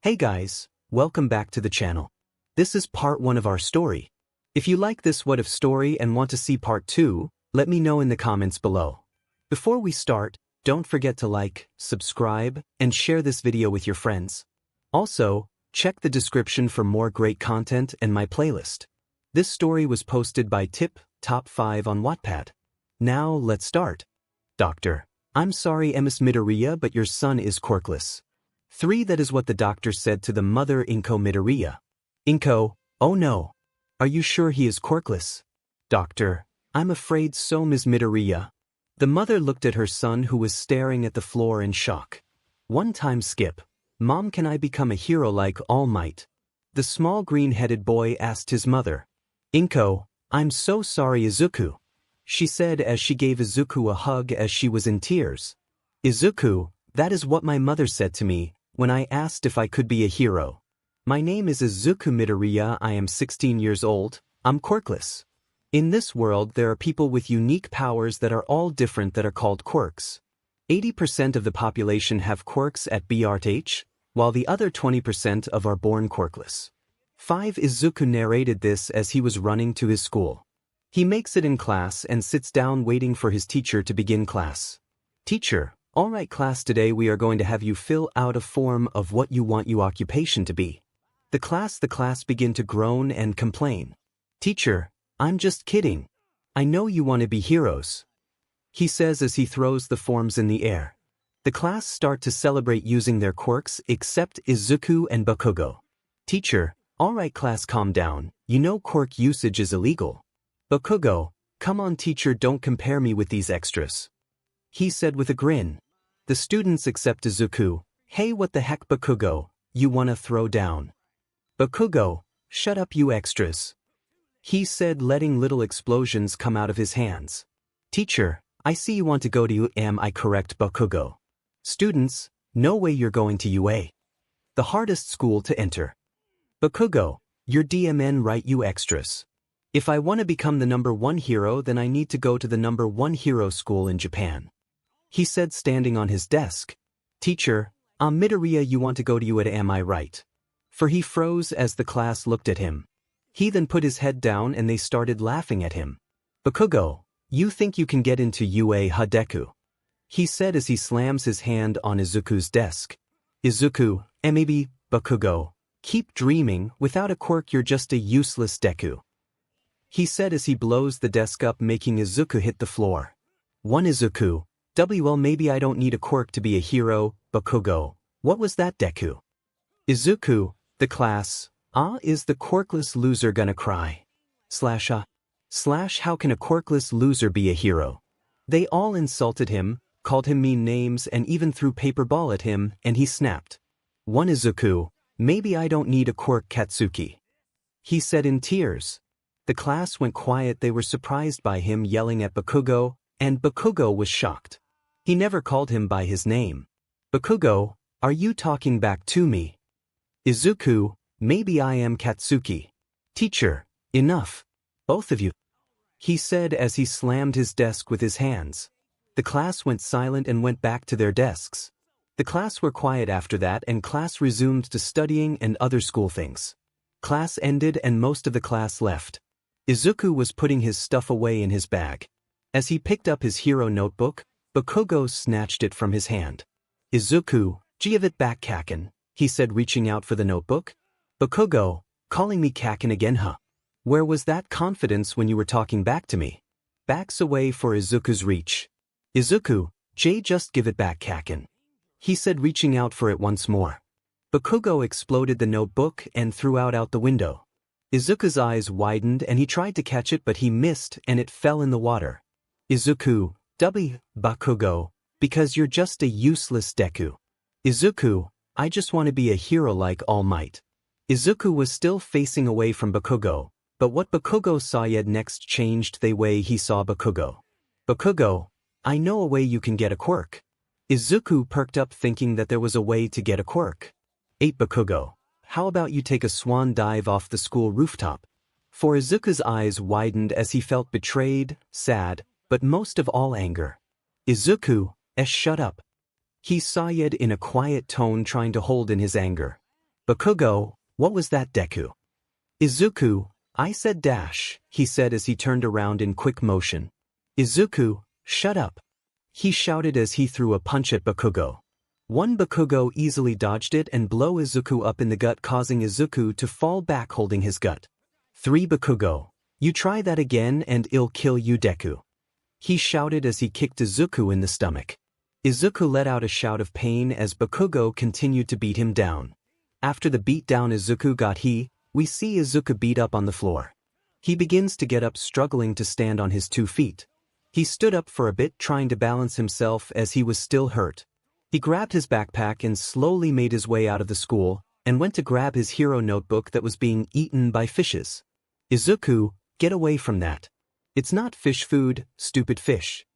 Hey guys, welcome back to the channel. This is part 1 of our story. If you like this what if story and want to see part 2, let me know in the comments below. Before we start, don't forget to like, subscribe, and share this video with your friends. Also, check the description for more great content and my playlist. This story was posted by Top 5 on Wattpad. Now let's start. Doctor, I'm sorry Ms. Midoriya, but your son is quirkless. 3. That is what the doctor said to the mother Midoriya. Inko, oh no. Are you sure he is quirkless? Doctor, I'm afraid so Ms. Midoriya. The mother looked at her son who was staring at the floor in shock. One time skip. Mom, can I become a hero like All Might? The small green-headed boy asked his mother. Inko, I'm so sorry Izuku. She said as she gave Izuku a hug as she was in tears. Izuku, that is what my mother said to me when I asked if I could be a hero. My name is Izuku Midoriya, I am 16 years old, I'm quirkless. In this world there are people with unique powers that are all different that are called quirks. 80% of the population have quirks at birth, while the other 20% of are born quirkless. 5. Izuku narrated this as he was running to his school. He makes it in class and sits down waiting for his teacher to begin class. Teacher, alright class, today we are going to have you fill out a form of what you want your occupation to be. The class begin to groan and complain. Teacher, I'm just kidding. I know you want to be heroes. He says as he throws the forms in the air. The class start to celebrate using their quirks except Izuku and Bakugo. Teacher, alright class, calm down, you know quirk usage is illegal. Bakugo, come on teacher, don't compare me with these extras. He said with a grin. The students except Izuku. Hey, what the heck Bakugo, you wanna throw down? Bakugo, shut up you extras. He said, letting little explosions come out of his hands. Teacher, I see you want to go to UA, am I correct Bakugo? Students, no way you're going to UA. The hardest school to enter. Bakugo, you're DMN right you extras. If I want to become the #1 hero then I need to go to the #1 hero school in Japan. He said standing on his desk. Teacher, Midoriya, you want to go to UA, am I right? For he froze as the class looked at him. He then put his head down and they started laughing at him. Bakugo, you think you can get into UA Deku? He said as he slams his hand on Izuku's desk. Izuku, maybe, Bakugo, keep dreaming, without a quirk you're just a useless Deku. He said as he blows the desk up making Izuku hit the floor. 1 Izuku, well maybe I don't need a quirk to be a hero, Bakugo, what was that Deku? Izuku, the class, is the quirkless loser gonna cry? How can a quirkless loser be a hero? They all insulted him, called him mean names and even threw paper ball at him and he snapped. 1 Izuku, maybe I don't need a quirk Katsuki. He said in tears. The class went quiet, they were surprised by him yelling at Bakugo, and Bakugo was shocked. He never called him by his name. Bakugo, are you talking back to me? Izuku, maybe I am Katsuki. Teacher, enough. Both of you. He said as he slammed his desk with his hands. The class went silent and went back to their desks. The class were quiet after that and class resumed to studying and other school things. Class ended and most of the class left. Izuku was putting his stuff away in his bag. As he picked up his hero notebook, Bakugo snatched it from his hand. Izuku, give it back Kaken, he said reaching out for the notebook. Bakugo, calling me Kaken again huh? Where was that confidence when you were talking back to me? Backs away for Izuku's reach. Izuku, just give it back Kaken. He said reaching out for it once more. Bakugo exploded the notebook and threw out the window. Izuku's eyes widened and he tried to catch it but he missed and it fell in the water. Izuku, Bakugo, because you're just a useless Deku. Izuku, I just want to be a hero like All Might. Izuku was still facing away from Bakugo, but what Bakugo saw yet next changed the way he saw Bakugo. Bakugo, I know a way you can get a quirk. Izuku perked up thinking that there was a way to get a quirk. 8 Bakugo, how about you take a swan dive off the school rooftop? For Izuku's eyes widened as he felt betrayed, sad, but most of all anger. Izuku, shut up. He sighed in a quiet tone trying to hold in his anger. Bakugo, what was that, Deku? Izuku, I said dash, he said as he turned around in quick motion. Izuku, shut up, he shouted as he threw a punch at Bakugo. One Bakugo easily dodged it and blew Izuku up in the gut, causing Izuku to fall back holding his gut. 3 Bakugo, you try that again and I'll kill you, Deku, he shouted as he kicked Izuku in the stomach. Izuku let out a shout of pain as Bakugo continued to beat him down. After the beat down Izuku got, we see Izuku beat up on the floor. He begins to get up, struggling to stand on his 2 feet. He stood up for a bit, trying to balance himself as he was still hurt. He grabbed his backpack and slowly made his way out of the school, and went to grab his hero notebook that was being eaten by fishes. Izuku, get away from that. It's not fish food, stupid fish,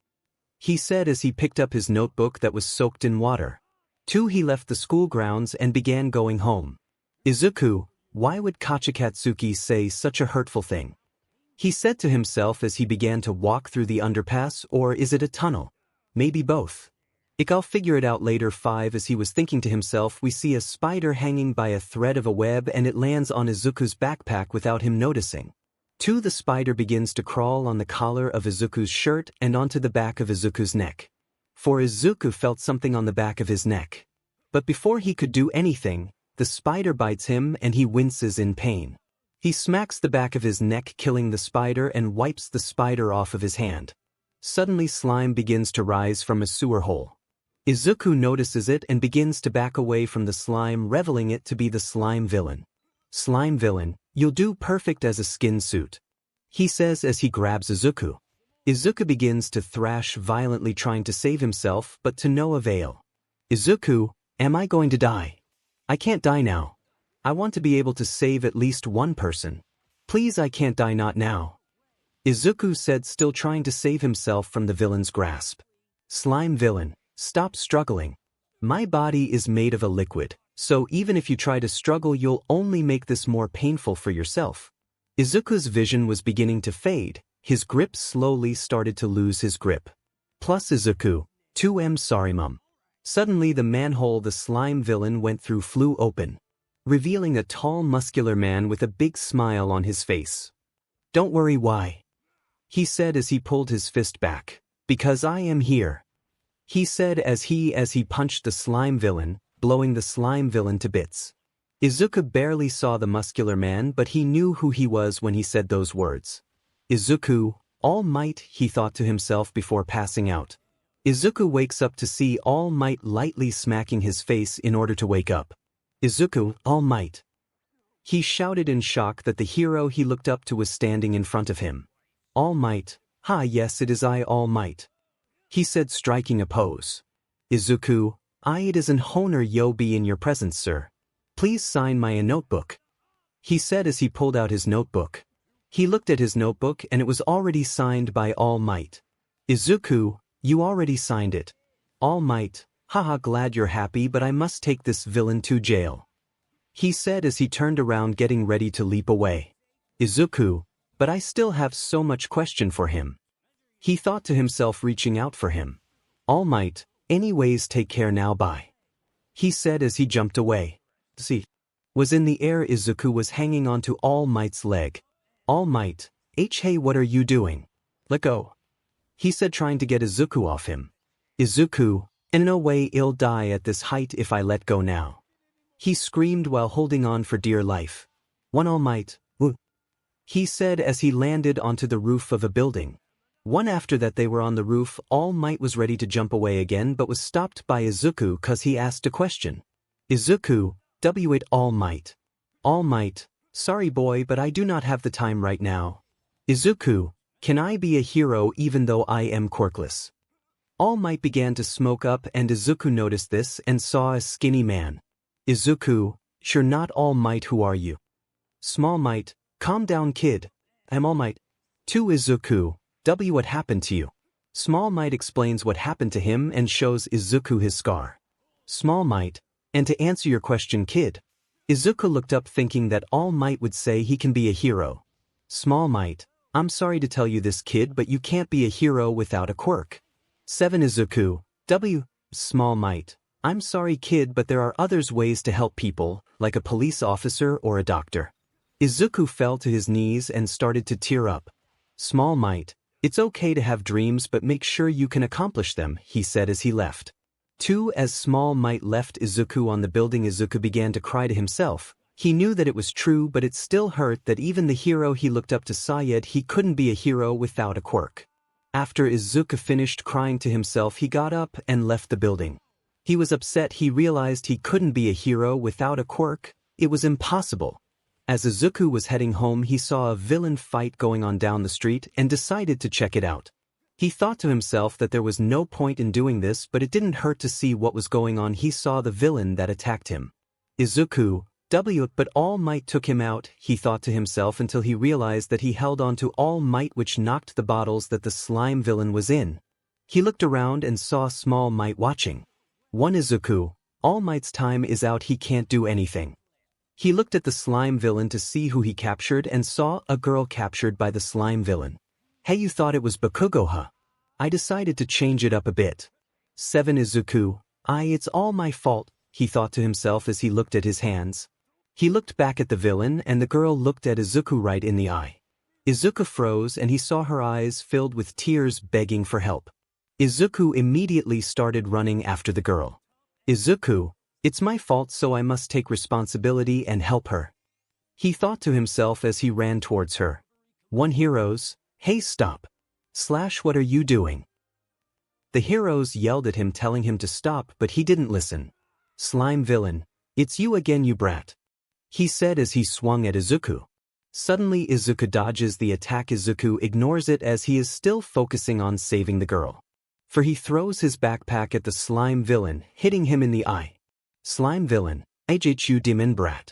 he said as he picked up his notebook that was soaked in water. 2 He left the school grounds and began going home. Izuku, why would Kachikatsuki say such a hurtful thing? He said to himself as he began to walk through the underpass, or is it a tunnel? Maybe both. I'll figure it out later. 5 As he was thinking to himself, we see a spider hanging by a thread of a web and it lands on Izuku's backpack without him noticing. 2 The spider begins to crawl on the collar of Izuku's shirt and onto the back of Izuku's neck. 4 Izuku felt something on the back of his neck. But before he could do anything, the spider bites him and he winces in pain. He smacks the back of his neck, killing the spider, and wipes the spider off of his hand. Suddenly slime begins to rise from a sewer hole. Izuku notices it and begins to back away from the slime, revealing it to be the slime villain. Slime villain, you'll do perfect as a skin suit, he says as he grabs Izuku. Izuku begins to thrash violently, trying to save himself, but to no avail. Izuku, am I going to die? I can't die now. I want to be able to save at least one person. Please, I can't die, not now, Izuku said, still trying to save himself from the villain's grasp. Slime villain, stop struggling. My body is made of a liquid, so even if you try to struggle, you'll only make this more painful for yourself. Izuku's vision was beginning to fade. His grip slowly started to lose his grip. Plus Izuku, 2M sorry mum. Suddenly the manhole the slime villain went through flew open, revealing a tall, muscular man with a big smile on his face. Don't worry, why? He said as he pulled his fist back. Because I am here, he said as he punched the slime villain, blowing the slime villain to bits. Izuku barely saw the muscular man, but he knew who he was when he said those words. Izuku, All Might, he thought to himself before passing out. Izuku wakes up to see All Might lightly smacking his face in order to wake up. Izuku, All Might, he shouted in shock that the hero he looked up to was standing in front of him. All Might, ha, yes, it is I, All Might, he said, striking a pose. Izuku, it is an honor yo be in your presence, sir. Please sign my notebook, he said as he pulled out his notebook. He looked at his notebook and it was already signed by All Might. Izuku, you already signed it. All Might, haha, glad you're happy, but I must take this villain to jail, he said as he turned around, getting ready to leap away. Izuku, but I still have so much question for him, he thought to himself, reaching out for him. All Might, anyways, take care now, bye, he said as he jumped away. See, was in the air. Izuku was hanging onto All Might's leg. All Might, hey, what are you doing? Let go, he said, trying to get Izuku off him. Izuku, in no way, I'll die at this height if I let go now, he screamed while holding on for dear life. One All Might, woo, he said as he landed onto the roof of a building. One after that they were on the roof. All Might was ready to jump away again, but was stopped by Izuku cause he asked a question. Izuku, W8 All Might. All Might, sorry boy, but I do not have the time right now. Izuku, can I be a hero even though I am quirkless? All Might began to smoke up and Izuku noticed this and saw a skinny man. Izuku, sure not All Might, who are you? Small Might, calm down kid, I'm All Might. To Izuku, what happened to you? Small Might explains what happened to him and shows Izuku his scar. Small Might, and to answer your question kid. Izuku looked up thinking that All Might would say he can be a hero. Small Might, I'm sorry to tell you this kid, but you can't be a hero without a quirk. 7 Izuku, Small Might, I'm sorry kid, but there are others ways to help people, like a police officer or a doctor. Izuku fell to his knees and started to tear up. Small Might, it's okay to have dreams but make sure you can accomplish them, he said as he left. As Small Might left Izuku on the building, Izuku began to cry to himself. He knew that it was true, but it still hurt that even the hero he looked up to said he couldn't be a hero without a quirk. After Izuku finished crying to himself, he got up and left the building. He was upset. He realized he couldn't be a hero without a quirk. It was impossible. As Izuku was heading home, he saw a villain fight going on down the street and decided to check it out. He thought to himself that there was no point in doing this, but it didn't hurt to see what was going on. He saw the villain that attacked him. Izuku, but All Might took him out, he thought to himself, until he realized that he held on to All Might, which knocked the bottles that the slime villain was in. He looked around and saw Small Might watching. Izuku, All Might's time is out, he can't do anything. He looked at the slime villain to see who he captured and saw a girl captured by the slime villain. Hey, you thought it was Bakugo, huh? I decided to change it up a bit. Izuku, it's all my fault, he thought to himself as he looked at his hands. He looked back at the villain and the girl looked at Izuku right in the eye. Izuku froze and he saw her eyes filled with tears begging for help. Izuku immediately started running after the girl. Izuku, it's my fault, so I must take responsibility and help her, he thought to himself as he ran towards her. Heroes, hey stop! What are you doing? The heroes yelled at him telling him to stop, but he didn't listen. Slime villain, it's you again, you brat, he said as he swung at Izuku. Suddenly Izuku dodges the attack. Izuku ignores it as he is still focusing on saving the girl. For he throws his backpack at the slime villain, hitting him in the eye. Slime villain, 𝐻𝐻𝑢 demon brat,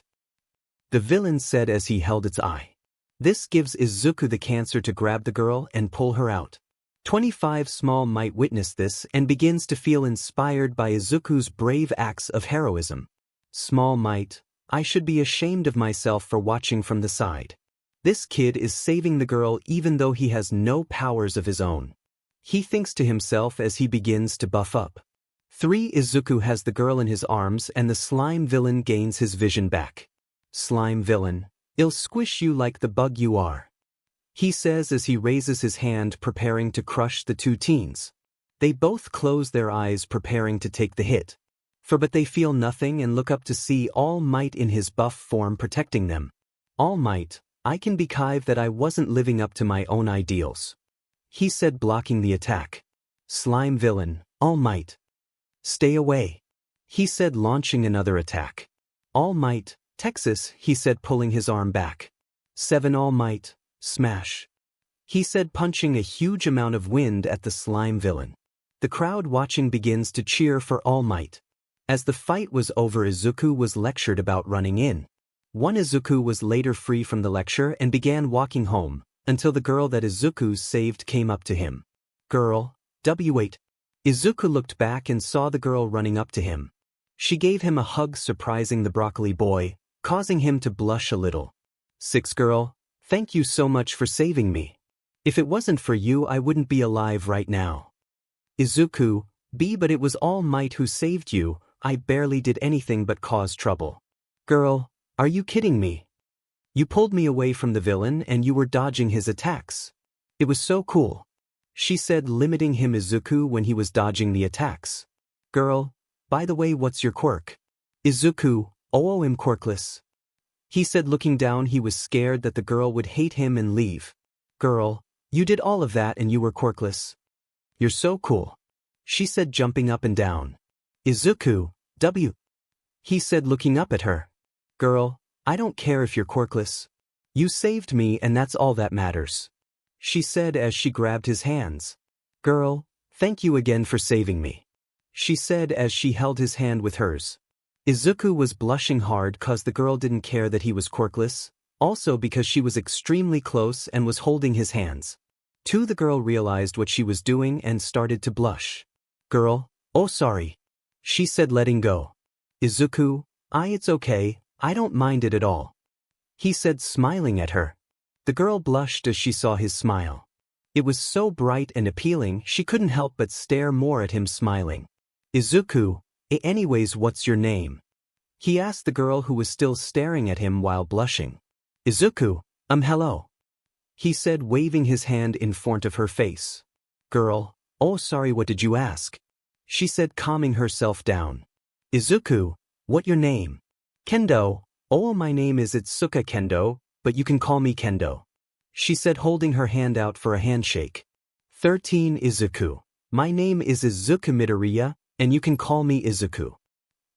the villain said as he held its eye. This gives Izuku the cancer to grab the girl and pull her out. 25 Small Might witnessed this and begins to feel inspired by Izuku's brave acts of heroism. Small Might, I should be ashamed of myself for watching from the side. This kid is saving the girl even though he has no powers of his own, he thinks to himself as he begins to buff up. Izuku has the girl in his arms and the slime villain gains his vision back. Slime villain, I'll squish you like the bug you are, he says as he raises his hand preparing to crush the two teens. They both close their eyes preparing to take the hit. But they feel nothing and look up to see All Might in his buff form protecting them. All Might, I can be 𝗂𝐵 that I wasn't living up to my own ideals, he said blocking the attack. Slime villain, All Might, stay away, he said launching another attack. All Might, Texas, he said pulling his arm back. All Might, smash, he said punching a huge amount of wind at the slime villain. The crowd watching begins to cheer for All Might. As the fight was over, Izuku was lectured about running in. Izuku was later free from the lecture and began walking home, until the girl that Izuku saved came up to him. Girl, wait. Izuku looked back and saw the girl running up to him. She gave him a hug, surprising the broccoli boy, causing him to blush a little. Girl, thank you so much for saving me. If it wasn't for you, I wouldn't be alive right now. Izuku, but it was All Might who saved you. I barely did anything but cause trouble. Girl, are you kidding me? You pulled me away from the villain and you were dodging his attacks. It was so cool, she said, limiting him Izuku when he was dodging the attacks. Girl, by the way, what's your quirk? Izuku, I'm quirkless, he said looking down. He was scared that the girl would hate him and leave. Girl, you did all of that and you were quirkless? You're so cool, she said jumping up and down. Izuku, he said looking up at her. Girl, I don't care if you're quirkless. You saved me and that's all that matters, she said as she grabbed his hands. Girl, thank you again for saving me, she said as she held his hand with hers. Izuku was blushing hard cause the girl didn't care that he was quirkless, also because she was extremely close and was holding his hands. The girl realized what she was doing and started to blush. Girl, oh sorry, she said letting go. Izuku, it's okay, I don't mind it at all, he said smiling at her. The girl blushed as she saw his smile. It was so bright and appealing she couldn't help but stare more at him smiling. Izuku, Anyways, what's your name? He asked the girl who was still staring at him while blushing. Izuku, hello. He said, waving his hand in front of her face. Girl, oh sorry, what did you ask? She said, calming herself down. Izuku, what your name? Kendo, oh my name is Itsuka Kendo, but you can call me Kendo. She said, holding her hand out for a handshake. 13 Izuku, my name is Izuku Midoriya, and you can call me Izuku.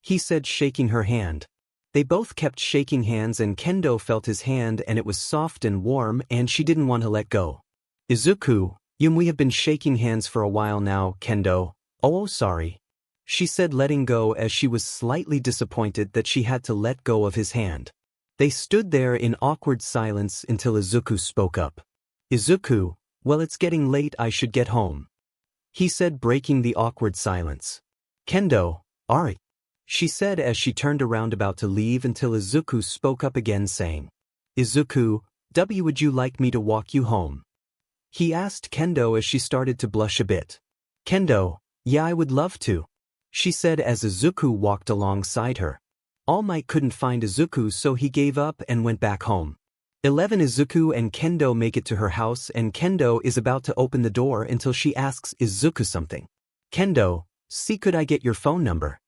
He said, shaking her hand. They both kept shaking hands and Kendo felt his hand and it was soft and warm and she didn't want to let go. Izuku, we have been shaking hands for a while now, Kendo. Oh sorry. She said, letting go as she was slightly disappointed that she had to let go of his hand. They stood there in awkward silence until Izuku spoke up. Izuku, well, it's getting late, I should get home. He said, breaking the awkward silence. Kendo, alright. She said as she turned around about to leave until Izuku spoke up again saying, Izuku, would you like me to walk you home? He asked Kendo as she started to blush a bit. Kendo, yeah, I would love to. She said as Izuku walked alongside her. All Might couldn't find Izuku so he gave up and went back home. 11 Izuku and Kendo make it to her house and Kendo is about to open the door until she asks Izuku something. Kendo, see, could I get your phone number?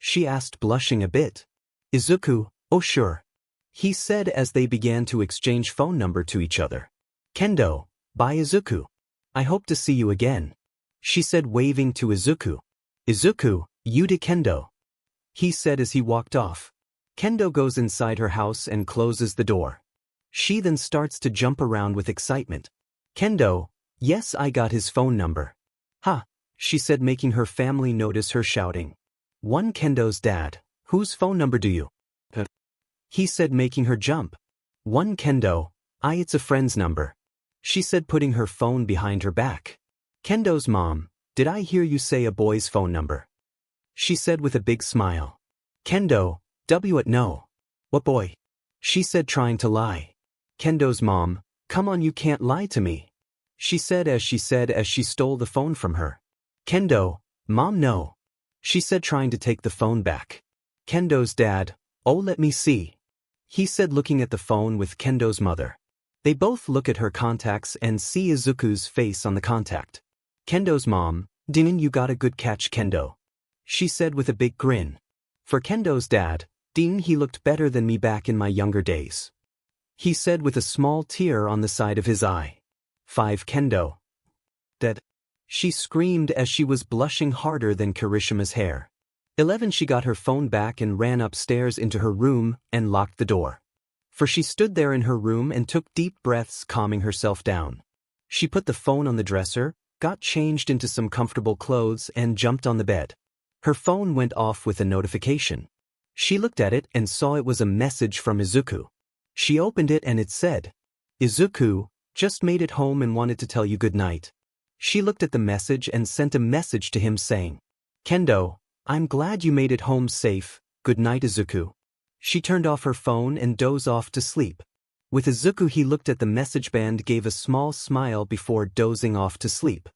She asked, blushing a bit. Izuku, oh sure. He said as they began to exchange phone number to each other. Kendo, bye Izuku. I hope to see you again. She said, waving to Izuku. Izuku, you to Kendo. He said as he walked off. Kendo goes inside her house and closes the door. She then starts to jump around with excitement. Kendo, yes, I got his phone number. Ha, she said, making her family notice her shouting. One Kendo's dad, whose phone number do you? He said, making her jump. One Kendo, it's a friend's number. She said, putting her phone behind her back. Kendo's mom, did I hear you say a boy's phone number? She said with a big smile. Kendo, no. What boy? She said, trying to lie. Kendo's mom, come on, you can't lie to me. She said as she stole the phone from her. Kendo, mom, no. She said, trying to take the phone back. Kendo's dad, oh, let me see. He said, looking at the phone with Kendo's mother. They both look at her contacts and see Izuku's face on the contact. Kendo's mom, Dinin, you got a good catch, Kendo. She said with a big grin. For Kendo's dad, Din, he looked better than me back in my younger days. He said with a small tear on the side of his eye. 5 Kendo. Dead. She screamed as she was blushing harder than Kirishima's hair. 11 She got her phone back and ran upstairs into her room and locked the door. For she stood there in her room and took deep breaths, calming herself down. She put the phone on the dresser, got changed into some comfortable clothes and jumped on the bed. Her phone went off with a notification. She looked at it and saw it was a message from Izuku. She opened it and it said, Izuku, just made it home and wanted to tell you good night. She looked at the message and sent a message to him saying, Kendo, I'm glad you made it home safe, good night Izuku. She turned off her phone and dozed off to sleep. With Izuku, he looked at the message band, gave a small smile before dozing off to sleep.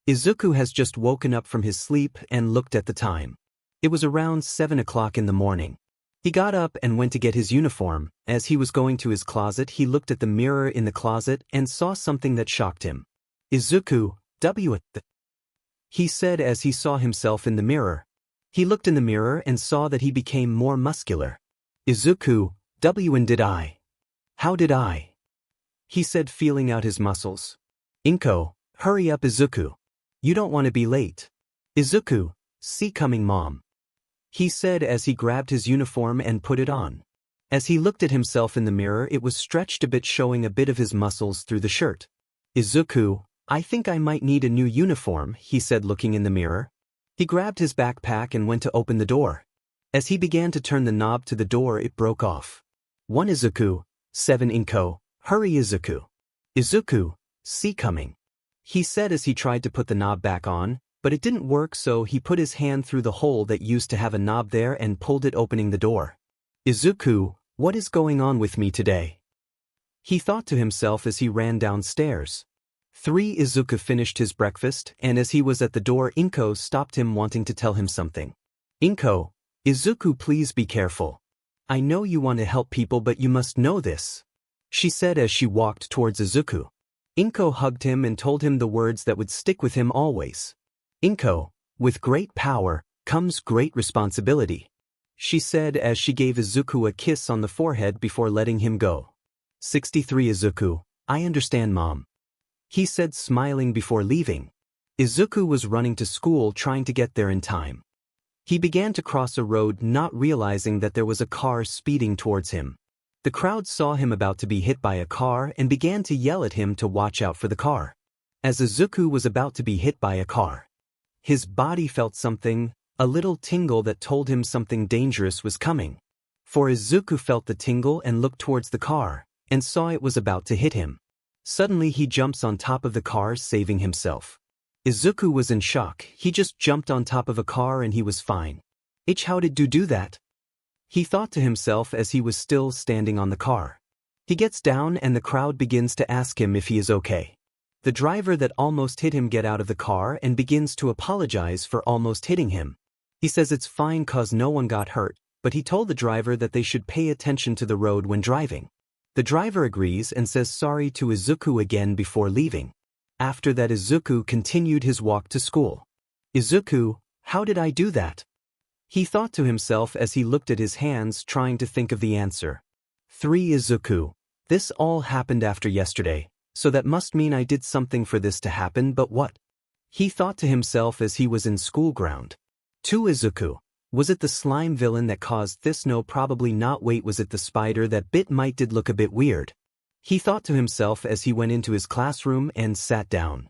Izuku has just woken up from his sleep and looked at the time. It was around 7 o'clock in the morning. He got up and went to get his uniform. As he was going to his closet, he looked at the mirror in the closet and saw something that shocked him. Izuku, he said as he saw himself in the mirror. He looked in the mirror and saw that he became more muscular. Izuku, and did I? How did I? He said, feeling out his muscles. Inko, hurry up Izuku. You don't want to be late. Izuku, see coming mom. He said as he grabbed his uniform and put it on. As he looked at himself in the mirror, it was stretched a bit, showing a bit of his muscles through the shirt. Izuku, I think I might need a new uniform, he said, looking in the mirror. He grabbed his backpack and went to open the door. As he began to turn the knob to the door, it broke off. 1 Izuku, 7 Inko, hurry Izuku. Izuku, see coming. He said as he tried to put the knob back on, but it didn't work, so he put his hand through the hole that used to have a knob there and pulled it, opening the door. Izuku, what is going on with me today? He thought to himself as he ran downstairs. 3 Izuku finished his breakfast, and as he was at the door, Inko stopped him, wanting to tell him something. Izuku, please be careful. I know you want to help people, but you must know this, she said as she walked towards Izuku. Inko hugged him and told him the words that would stick with him always. Inko, with great power comes great responsibility, she said as she gave Izuku a kiss on the forehead before letting him go. 63 Izuku, I understand, Mom, he said, smiling before leaving. Izuku was running to school, trying to get there in time. He began to cross a road, not realizing that there was a car speeding towards him. The crowd saw him about to be hit by a car and began to yell at him to watch out for the car. As Izuku was about to be hit by a car, his body felt something, a little tingle that told him something dangerous was coming. For Izuku felt the tingle and looked towards the car, and saw it was about to hit him. Suddenly he jumps on top of the car, saving himself. Izuku was in shock. He just jumped on top of a car and he was fine. How did you do that? He thought to himself as he was still standing on the car. He gets down and the crowd begins to ask him if he is okay. The driver that almost hit him gets out of the car and begins to apologize for almost hitting him. He says it's fine cause no one got hurt, but he told the driver that they should pay attention to the road when driving. The driver agrees and says sorry to Izuku again before leaving. After that, Izuku continued his walk to school. Izuku, how did I do that? He thought to himself as he looked at his hands, trying to think of the answer. 3 Izuku, this all happened after yesterday, so that must mean I did something for this to happen, but what? He thought to himself as he was in school ground. 2 Izuku, was it the slime villain that caused this? No, probably not. Wait, was it the spider that bit Might? Did look a bit weird. He thought to himself as he went into his classroom and sat down.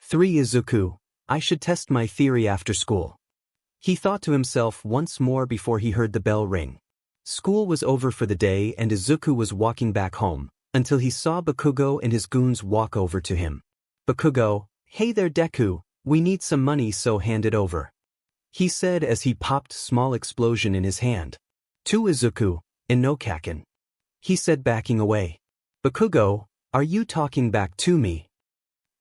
3 Izuku, I should test my theory after school. He thought to himself once more before he heard the bell ring. School was over for the day and Izuku was walking back home, until he saw Bakugo and his goons walk over to him. Bakugo, hey there Deku, we need some money, so hand it over, he said as he popped small explosion in his hand. 2 Izuku, no kaken, he said, backing away. Bakugo, are you talking back to me?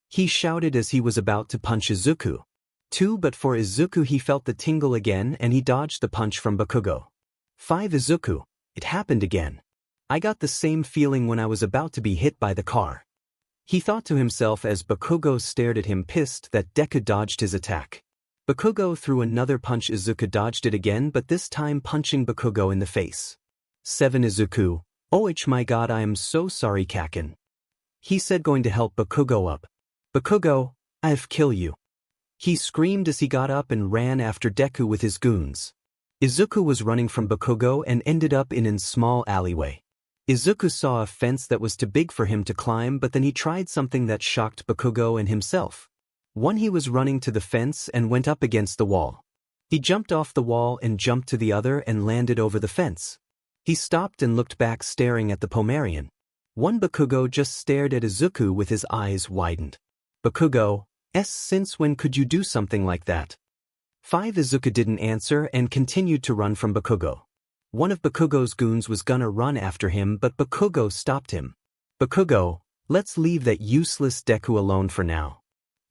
He shouted as he was about to punch Izuku. 2 But for Izuku, he felt the tingle again and he dodged the punch from Bakugo. 5 Izuku, it happened again. I got the same feeling when I was about to be hit by the car. He thought to himself as Bakugo stared at him, pissed that Deku dodged his attack. Bakugo threw another punch. Izuku dodged it again, but this time punching Bakugo in the face. 7 Izuku, my god, I am so sorry Kaken, he said, going to help Bakugo up. Bakugo, I've killed you, he screamed as he got up and ran after Deku with his goons. Izuku was running from Bakugo and ended up in a small alleyway. Izuku saw a fence that was too big for him to climb, but then he tried something that shocked Bakugo and himself. He was running to the fence and went up against the wall. He jumped off the wall and jumped to the other and landed over the fence. He stopped and looked back, staring at the Pomerian. Bakugo just stared at Izuku with his eyes widened. Bakugo, since when could you do something like that? 5 Izuku didn't answer and continued to run from Bakugo. One of Bakugo's goons was gonna run after him, but Bakugo stopped him. Bakugo, let's leave that useless Deku alone for now,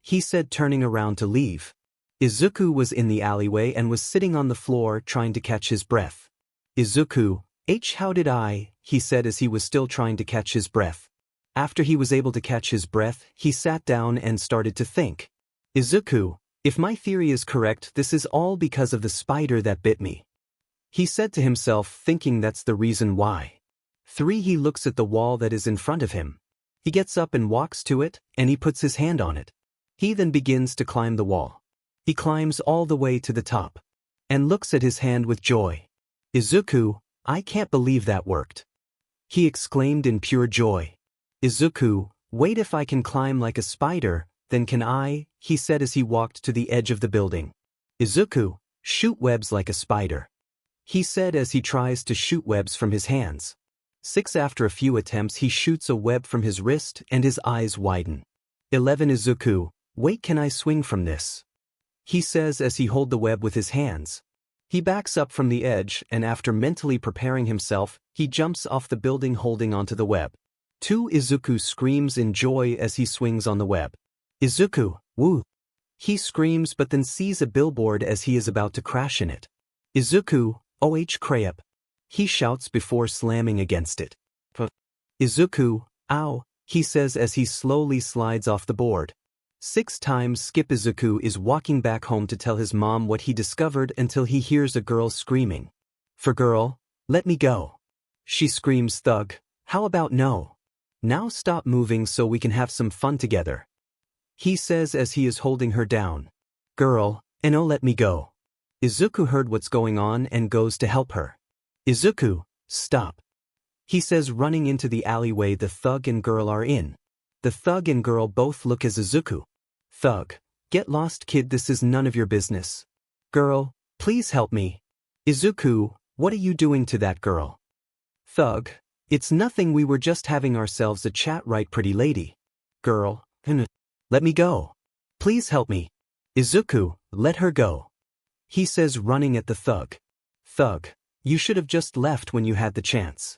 he said, turning around to leave. Izuku was in the alleyway and was sitting on the floor trying to catch his breath. Izuku, how did I, he said as he was still trying to catch his breath. After he was able to catch his breath, he sat down and started to think. Izuku, if my theory is correct, this is all because of the spider that bit me, he said to himself, thinking that's the reason why. 3 He looks at the wall that is in front of him. He gets up and walks to it, and he puts his hand on it. He then begins to climb the wall. He climbs all the way to the top, and looks at his hand with joy. Izuku, I can't believe that worked, he exclaimed in pure joy. Izuku, wait, if I can climb like a spider, then can I, he said as he walked to the edge of the building. Izuku, shoot webs like a spider, he said as he tries to shoot webs from his hands. 6 After a few attempts, he shoots a web from his wrist and his eyes widen. 11 Izuku, wait, can I swing from this? He says as he holds the web with his hands. He backs up from the edge and after mentally preparing himself, he jumps off the building holding onto the web. 2 Izuku screams in joy as he swings on the web. Izuku, woo! He screams but then sees a billboard as he is about to crash in it. 𝗧𝗂𝗁 𝗧𝗓𝗃, he shouts before slamming against it. 𝗧𝗂, ow, he says as he slowly slides off the board. 6 times 𝗧𝗵𝗲 is walking back home to tell his mom what he discovered until he hears a girl screaming. For girl, let me go. She screams, thug, how about no? Now stop moving so we can have some fun together. He says as he is holding her down. Girl, no, let me go. Izuku heard what's going on and goes to help her. Izuku, stop. He says, running into the alleyway the thug and girl are in. The thug and girl both look as Izuku. Thug, get lost kid, this is none of your business. Girl, please help me. Izuku, what are you doing to that girl? Thug, it's nothing, we were just having ourselves a chat, right pretty lady. Girl, let me go. Please help me. Izuku, let her go. He says, running at the thug. Thug, you should have just left when you had the chance.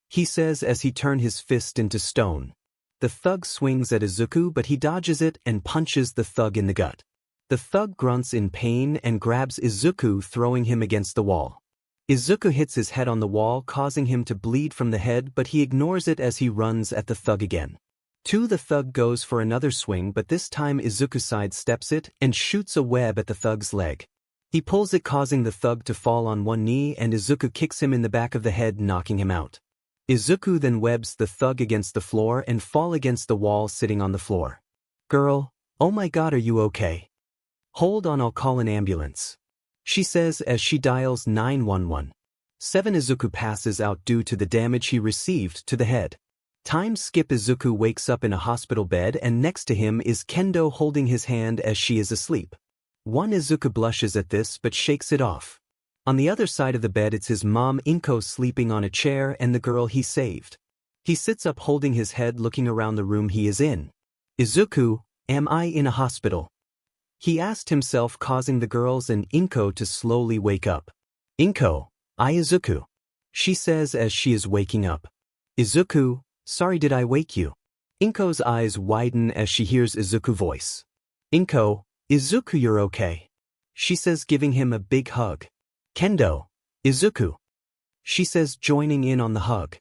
He says as he turns his fist into stone. The thug swings at Izuku but he dodges it and punches the thug in the gut. The thug grunts in pain and grabs Izuku, throwing him against the wall. Izuku hits his head on the wall, causing him to bleed from the head, but he ignores it as he runs at the thug again. The thug goes for another swing, but this time Izuku sidesteps it and shoots a web at the thug's leg. He pulls it, causing the thug to fall on one knee, and Izuku kicks him in the back of the head, knocking him out. Izuku then webs the thug against the floor and fall against the wall, sitting on the floor. Girl, oh my god, are you okay? Hold on, I'll call an ambulance. She says as she dials 911. Izuku passes out due to the damage he received to the head. Time skip, Izuku wakes up in a hospital bed and next to him is Kendo holding his hand as she is asleep. Izuku blushes at this but shakes it off. On the other side of the bed it's his mom 𝗵𝗃𝗀 sleeping on a chair and the girl he saved. He sits up holding his head, looking around the room he is in. Izuku, am I in a hospital? He asked himself, causing the girls and 𝗵𝗃𝗀 to slowly wake up. 𝗵𝗃𝗀, Izuku. She says as she is waking up. Izuku, sorry, did I wake you? 𝗵𝗃𝗀's eyes widen as she hears Izuku's voice. 𝗵𝗃𝗀, Izuku, you're okay. She says, giving him a big hug. Kendo, Izuku. She says, joining in on the hug.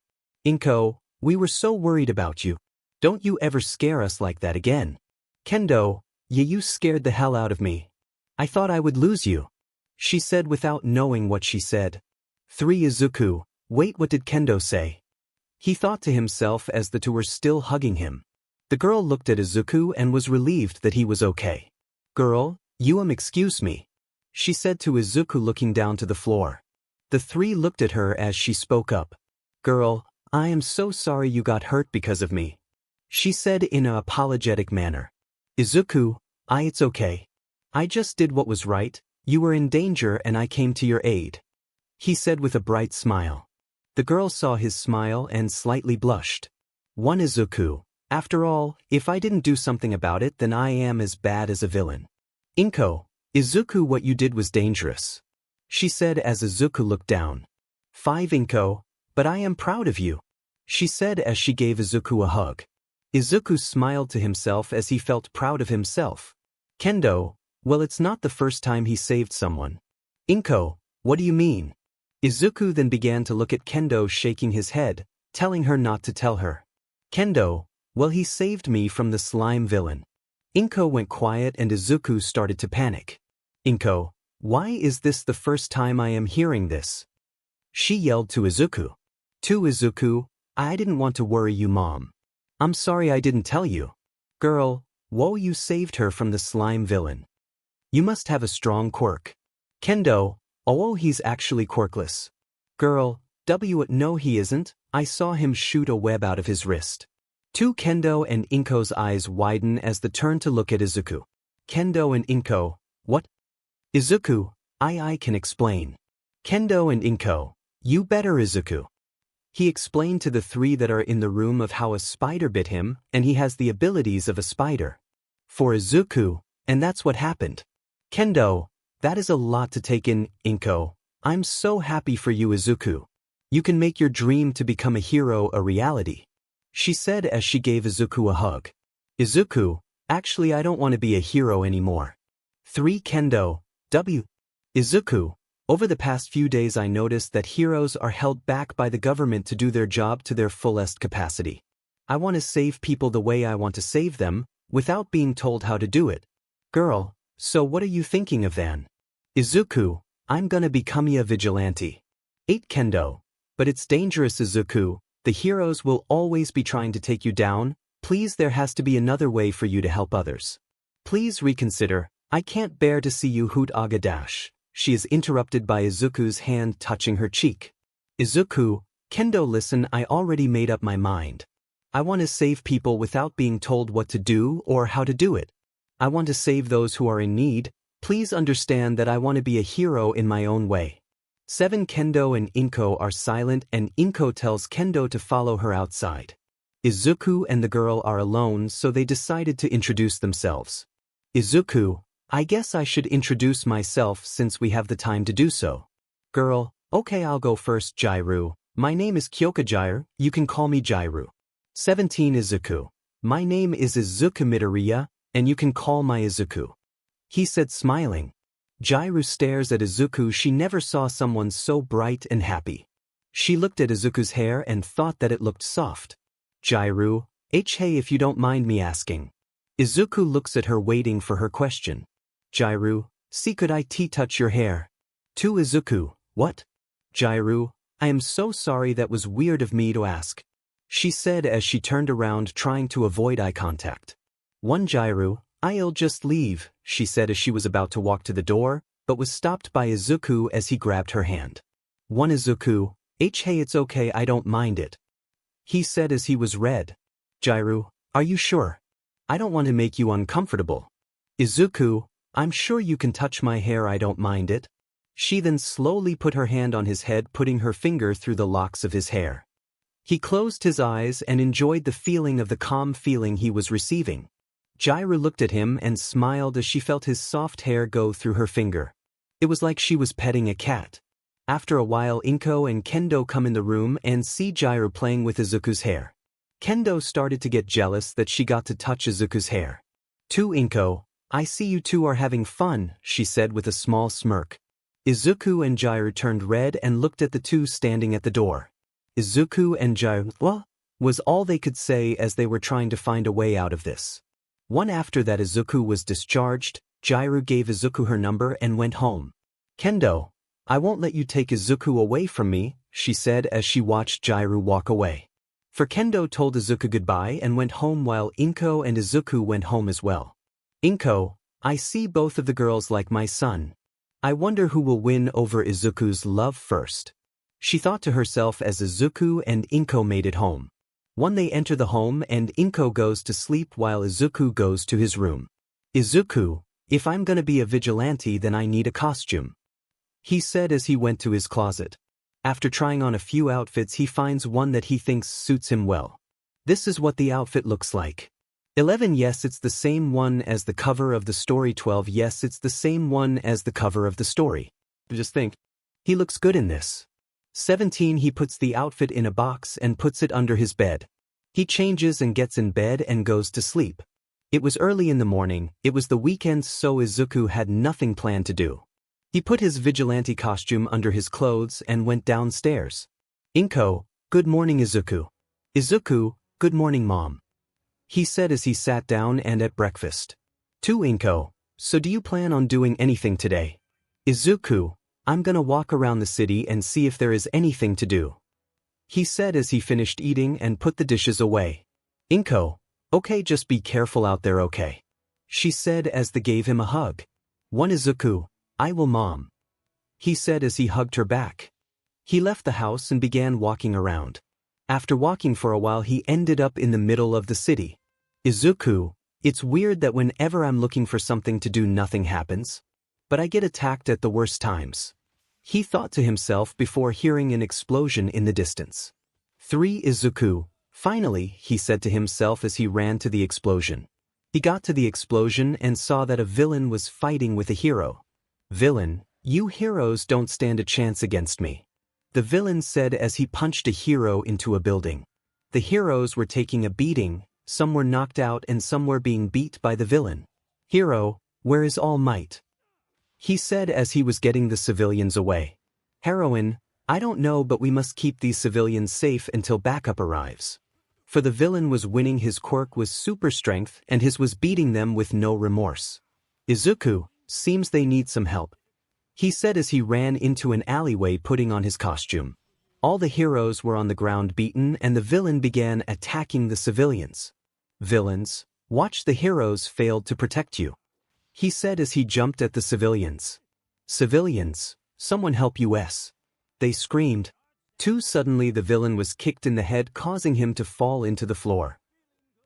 𝗵𝗃𝗀, we were so worried about you. Don't you ever scare us like that again. Kendo, yeah, you scared the hell out of me. I thought I would lose you. She said without knowing what she said. 3 Izuku, wait, what did Kendo say? He thought to himself as the two were still hugging him. The girl looked at Izuku and was relieved that he was okay. Girl, excuse me. She said to Izuku, looking down to the floor. The 3 looked at her as she spoke up. Girl, I am so sorry you got hurt because of me. She said in an apologetic manner. Izuku, it's okay. I just did what was right, you were in danger and I came to your aid. He said with a bright smile. The girl saw his smile and slightly blushed. 1 Izuku, after all, if I didn't do something about it then I am as bad as a villain. 𝗵𝗃𝗀, Izuku, what you did was dangerous. She said as Izuku looked down. 5 𝗵𝗃𝗀, but I am proud of you. She said as she gave Izuku a hug. Izuku smiled to himself as he felt proud of himself. Kendo, well, it's not the first time he saved someone. 𝗵𝗃𝗀, what do you mean? Izuku then began to look at Kendo, shaking his head, telling her not to tell her. Kendo, well, he saved me from the slime villain. 𝗵𝗃𝗀 went quiet and Izuku started to panic. 𝗵𝗃𝗀, why is this the first time I am hearing this? She yelled to Izuku. 2 Izuku, I didn't want to worry you, mom. I'm sorry I didn't tell you. Girl, whoa, you saved her from the slime villain. You must have a strong quirk. Kendo, oh, he's actually quirkless. Girl, no, he isn't. I saw him shoot a web out of his wrist. 2 Kendo and 𝗵𝗃𝗀's eyes widen as they turn to look at Izuku. Kendo and 𝗵𝗃𝗀, what? Izuku, I can explain. Kendo and 𝗵𝗃𝗀, you better, Izuku. He explained to the 3 that are in the room of how a spider bit him and he has the abilities of a spider. For Izuku, and that's what happened. Kendo, that is a lot to take in. 𝗵𝗃𝗀, I'm so happy for you, Izuku. You can make your dream to become a hero a reality. She said as she gave Izuku a hug. Izuku, actually I don't want to be a hero anymore. 3 Kendo, Izuku, Over the past few days I noticed that heroes are held back by the government to do their job to their fullest capacity. I want to save people the way I want to save them, without being told how to do it. Girl, so what are you thinking of then? Izuku, I'm gonna become a vigilante. 8 Kendo. But it's dangerous, Izuku. The heroes will always be trying to take you down. Please, there has to be another way for you to help others. Please reconsider. I can't bear to see you hoot aga dash. She is interrupted by Izuku's hand touching her cheek. Izuku, Kendo, listen, I already made up my mind. I want to save people without being told what to do or how to do it. I want to save those who are in need. Please understand that I want to be a hero in my own way. 7 Kendo and 𝗵𝗀𝗀 are silent and 𝗵𝗀𝗀 tells Kendo to follow her outside. Izuku and the girl are alone, so they decided to introduce themselves. Izuku, I guess I should introduce myself since we have the time to do so. Girl, okay, I'll go first. Jiryu, my name is 𝗬𝗁𝗧𝗏, you can call me Jiryu. 17 Izuku, my name is Izuku midoriya, and you can call my Izuku. He said, smiling. Jiryu stares at Izuku. She never saw someone so bright and happy. She looked at Izuku's hair and thought that it looked soft. Jiryu, hey, if you don't mind me asking. Izuku looks at her waiting for her question. Jiryu, see, could I touch your hair? To Izuku, what? Jiryu, I am so sorry, that was weird of me to ask. She said as she turned around trying to avoid eye contact. 1 Jiryu, I'll just leave, she said as she was about to walk to the door, but was stopped by Izuku as he grabbed her hand. 1 Izuku, hey, it's okay, I don't mind it. He said as he was red. Jiryu, are you sure? I don't want to make you uncomfortable. Izuku, I'm sure you can touch my hair, I don't mind it. She then slowly put her hand on his head, putting her finger through the locks of his hair. He closed his eyes and enjoyed the feeling of the calm feeling he was receiving. Jiryu looked at him and smiled as she felt his soft hair go through her finger. It was like she was petting a cat. After a while, 𝗵𝗀𝗀 and Kendo come in the room and see Jiryu playing with Izuku's hair. Kendo started to get jealous that she got to touch Izuku's hair. 2 𝗵𝗀𝗀, I see you two are having fun, she said with a small smirk. Izuku and Jiryu turned red and looked at the two standing at the door. Izuku and Jiryu, what? Was all they could say as they were trying to find a way out of this. After that Izuku was discharged, Jiryu gave Izuku her number and went home. Kendo, I won't let you take Izuku away from me, she said as she watched Jiryu walk away. For Kendo told Izuku goodbye and went home while 𝗵𝗀𝗀 and Izuku went home as well. 𝗵𝗀𝗀, I see both of the girls like my son. I wonder who will win over Izuku's love first. She thought to herself as Izuku and 𝗵𝗀𝗀 made it home. They enter the home and 𝗵𝗀𝗀 goes to sleep while Izuku goes to his room. Izuku, if I'm gonna be a vigilante then I need a costume. He said as he went to his closet. After trying on a few outfits he finds one that he thinks suits him well. This is what the outfit looks like. 11 Yes, it's the same one as the cover of the story. 12 Yes, it's the same one as the cover of the story. Just think. He looks good in this. 17 He puts the outfit in a box and puts it under his bed. He changes and gets in bed and goes to sleep. It was early in the morning, it was the weekend, so Izuku had nothing planned to do. He put his vigilante costume under his clothes and went downstairs. 𝗵𝗀𝗀, good morning Izuku. Izuku, good morning mom. He said as he sat down and ate breakfast. 2 𝗵𝗀𝗀, so do you plan on doing anything today? Izuku, I'm gonna walk around the city and see if there is anything to do. He said as he finished eating and put the dishes away. 𝗵𝗀𝗀, okay, just be careful out there, okay? She said as they gave him a hug. 1 Izuku, I will mom. He said as he hugged her back. He left the house and began walking around. After walking for a while he ended up in the middle of the city. Izuku, it's weird that whenever I'm looking for something to do nothing happens. But I get attacked at the worst times. He thought to himself before hearing an explosion in the distance. 3 Izuku, finally, he said to himself as he ran to the explosion. He got to the explosion and saw that a villain was fighting with a hero. Villain, you heroes don't stand a chance against me. The villain said as he punched a hero into a building. The heroes were taking a beating, some were knocked out and some were being beat by the villain. Hero, where is all might? he said as he was getting the civilians away. Heroine, I don't know, but we must keep these civilians safe until backup arrives. For the villain was winning, his quirk was super strength and his was beating them with no remorse. Izuku, seems they need some help, he said as he ran into an alleyway putting on his costume. All the heroes were on the ground beaten and the villain began attacking the civilians. Villains, watch, the heroes failed to protect you, he said as he jumped at the civilians. Civilians, someone help us, they screamed. Suddenly the villain was kicked in the head, causing him to fall into the floor.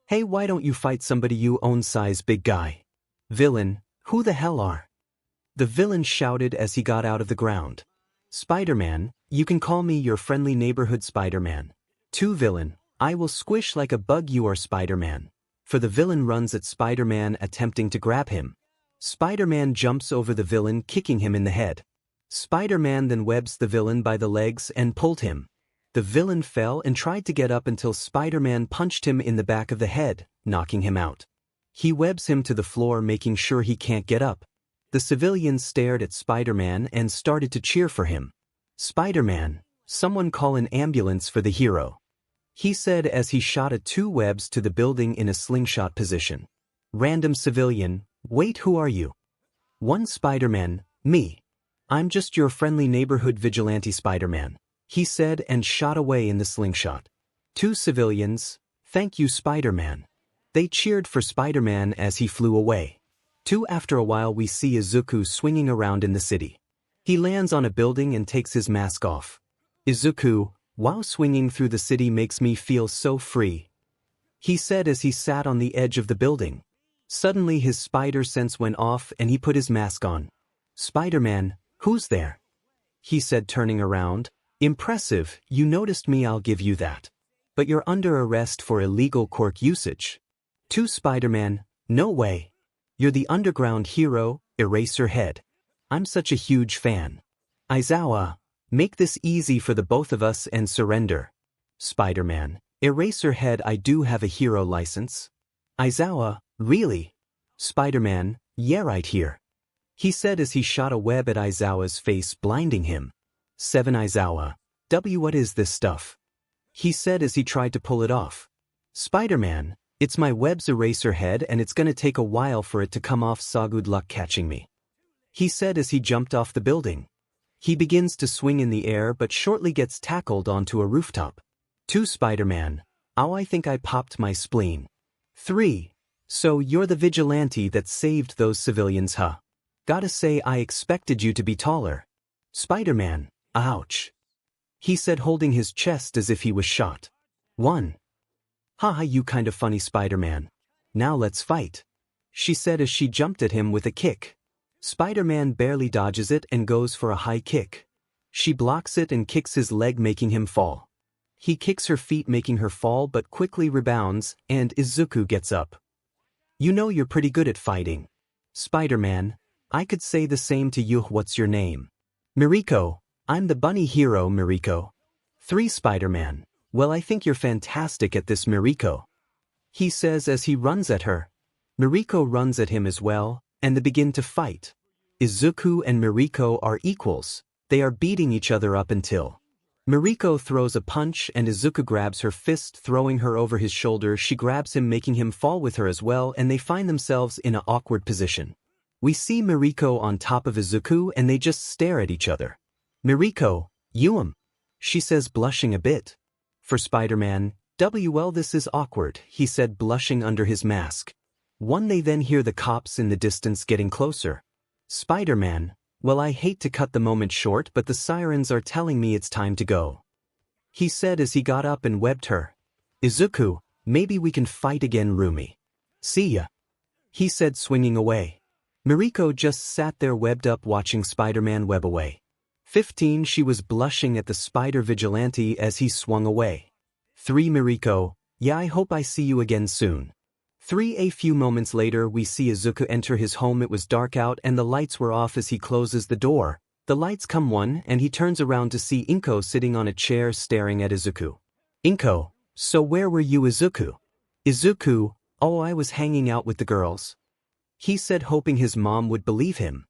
Hey, why don't you fight somebody you own, size big guy? Villain, who the hell are? The villain shouted as he got out of the ground. Spider-Man, you can call me your friendly neighborhood Spider-Man. Villain, I will squish like a bug, you are Spider-Man. For the villain runs at Spider-Man attempting to grab him. Spider-Man jumps over the villain, kicking him in the head. Spider-Man then webs the villain by the legs and pulled him. The villain fell and tried to get up until Spider-Man punched him in the back of the head, knocking him out. He webs him to the floor, making sure he can't get up. The civilians stared at Spider-Man and started to cheer for him. Spider-Man, someone call an ambulance for the hero, he said as he shot 2 webs to the building in a slingshot position. Random civilian, wait, who are you? One Spider-Man, me. I'm just your friendly neighborhood vigilante Spider-Man, he said and shot away in the slingshot. 2 civilians, thank you Spider-Man. They cheered for Spider-Man as he flew away. After a while we see Izuku swinging around in the city. He lands on a building and takes his mask off. Izuku, wow, swinging through the city makes me feel so free, he said as he sat on the edge of the building. Suddenly his spider sense went off and he put his mask on. Spider-Man, who's there? He said, turning around. Impressive, you noticed me, I'll give you that. But you're under arrest for illegal quirk usage. Spider-Man, no way. You're the underground hero, Eraserhead. I'm such a huge fan. Aizawa, make this easy for the both of us and surrender. Spider-Man, Eraserhead, I do have a hero license. Aizawa, really? Spider-Man, yeah, right here, he said as he shot a web at Aizawa's face, blinding him. Aizawa, what is this stuff? He said as he tried to pull it off. Spider-Man, it's my web's Eraserhead and it's gonna take a while for it to come off, so good luck catching me, he said as he jumped off the building. He begins to swing in the air but shortly gets tackled onto a rooftop. Spider-Man, ow, I think I popped my spleen. 3. So you're the vigilante that saved those civilians, huh? Gotta say I expected you to be taller. Spider-Man, ouch, he said, holding his chest as if he was shot. 1. Haha, you kind of funny Spider-Man. Now let's fight, she said as she jumped at him with a kick. Spider-Man barely dodges it and goes for a high kick. She blocks it and kicks his leg, making him fall. He kicks her feet, making her fall, but quickly rebounds, and Izuku gets up. You know you're pretty good at fighting. Spider-Man, I could say the same to you. What's your name? Miriko, I'm the bunny hero, Miriko. 3. Spider-Man, well, I think you're fantastic at this, Miriko, he says as he runs at her. Miriko runs at him as well, and they begin to fight. Izuku and Miriko are equals. They are beating each other up until Miriko throws a punch and Izuku grabs her fist, throwing her over his shoulder. She grabs him, making him fall with her as well, and they find themselves in an awkward position. We see Miriko on top of Izuku and they just stare at each other. Miriko, she says, blushing a bit. For Spider-Man, well, this is awkward, he said, blushing under his mask. They then hear the cops in the distance getting closer. Spider-Man, well, I hate to cut the moment short, but the sirens are telling me it's time to go, he said as he got up and webbed her. Izuku, maybe we can fight again, Rumi. See ya, he said, swinging away. Miriko just sat there webbed up, watching Spider-Man web away. 15. She was blushing at the spider vigilante as he swung away. 3. Miriko, yeah, I hope I see you again soon. 3. A few moments later we see Izuku enter his home. It was dark out and the lights were off. As he closes the door, the lights come on and he turns around to see Inko sitting on a chair staring at Izuku. Inko, so where were you, Izuku? Izuku, oh, I was hanging out with the girls, he said, hoping his mom would believe him.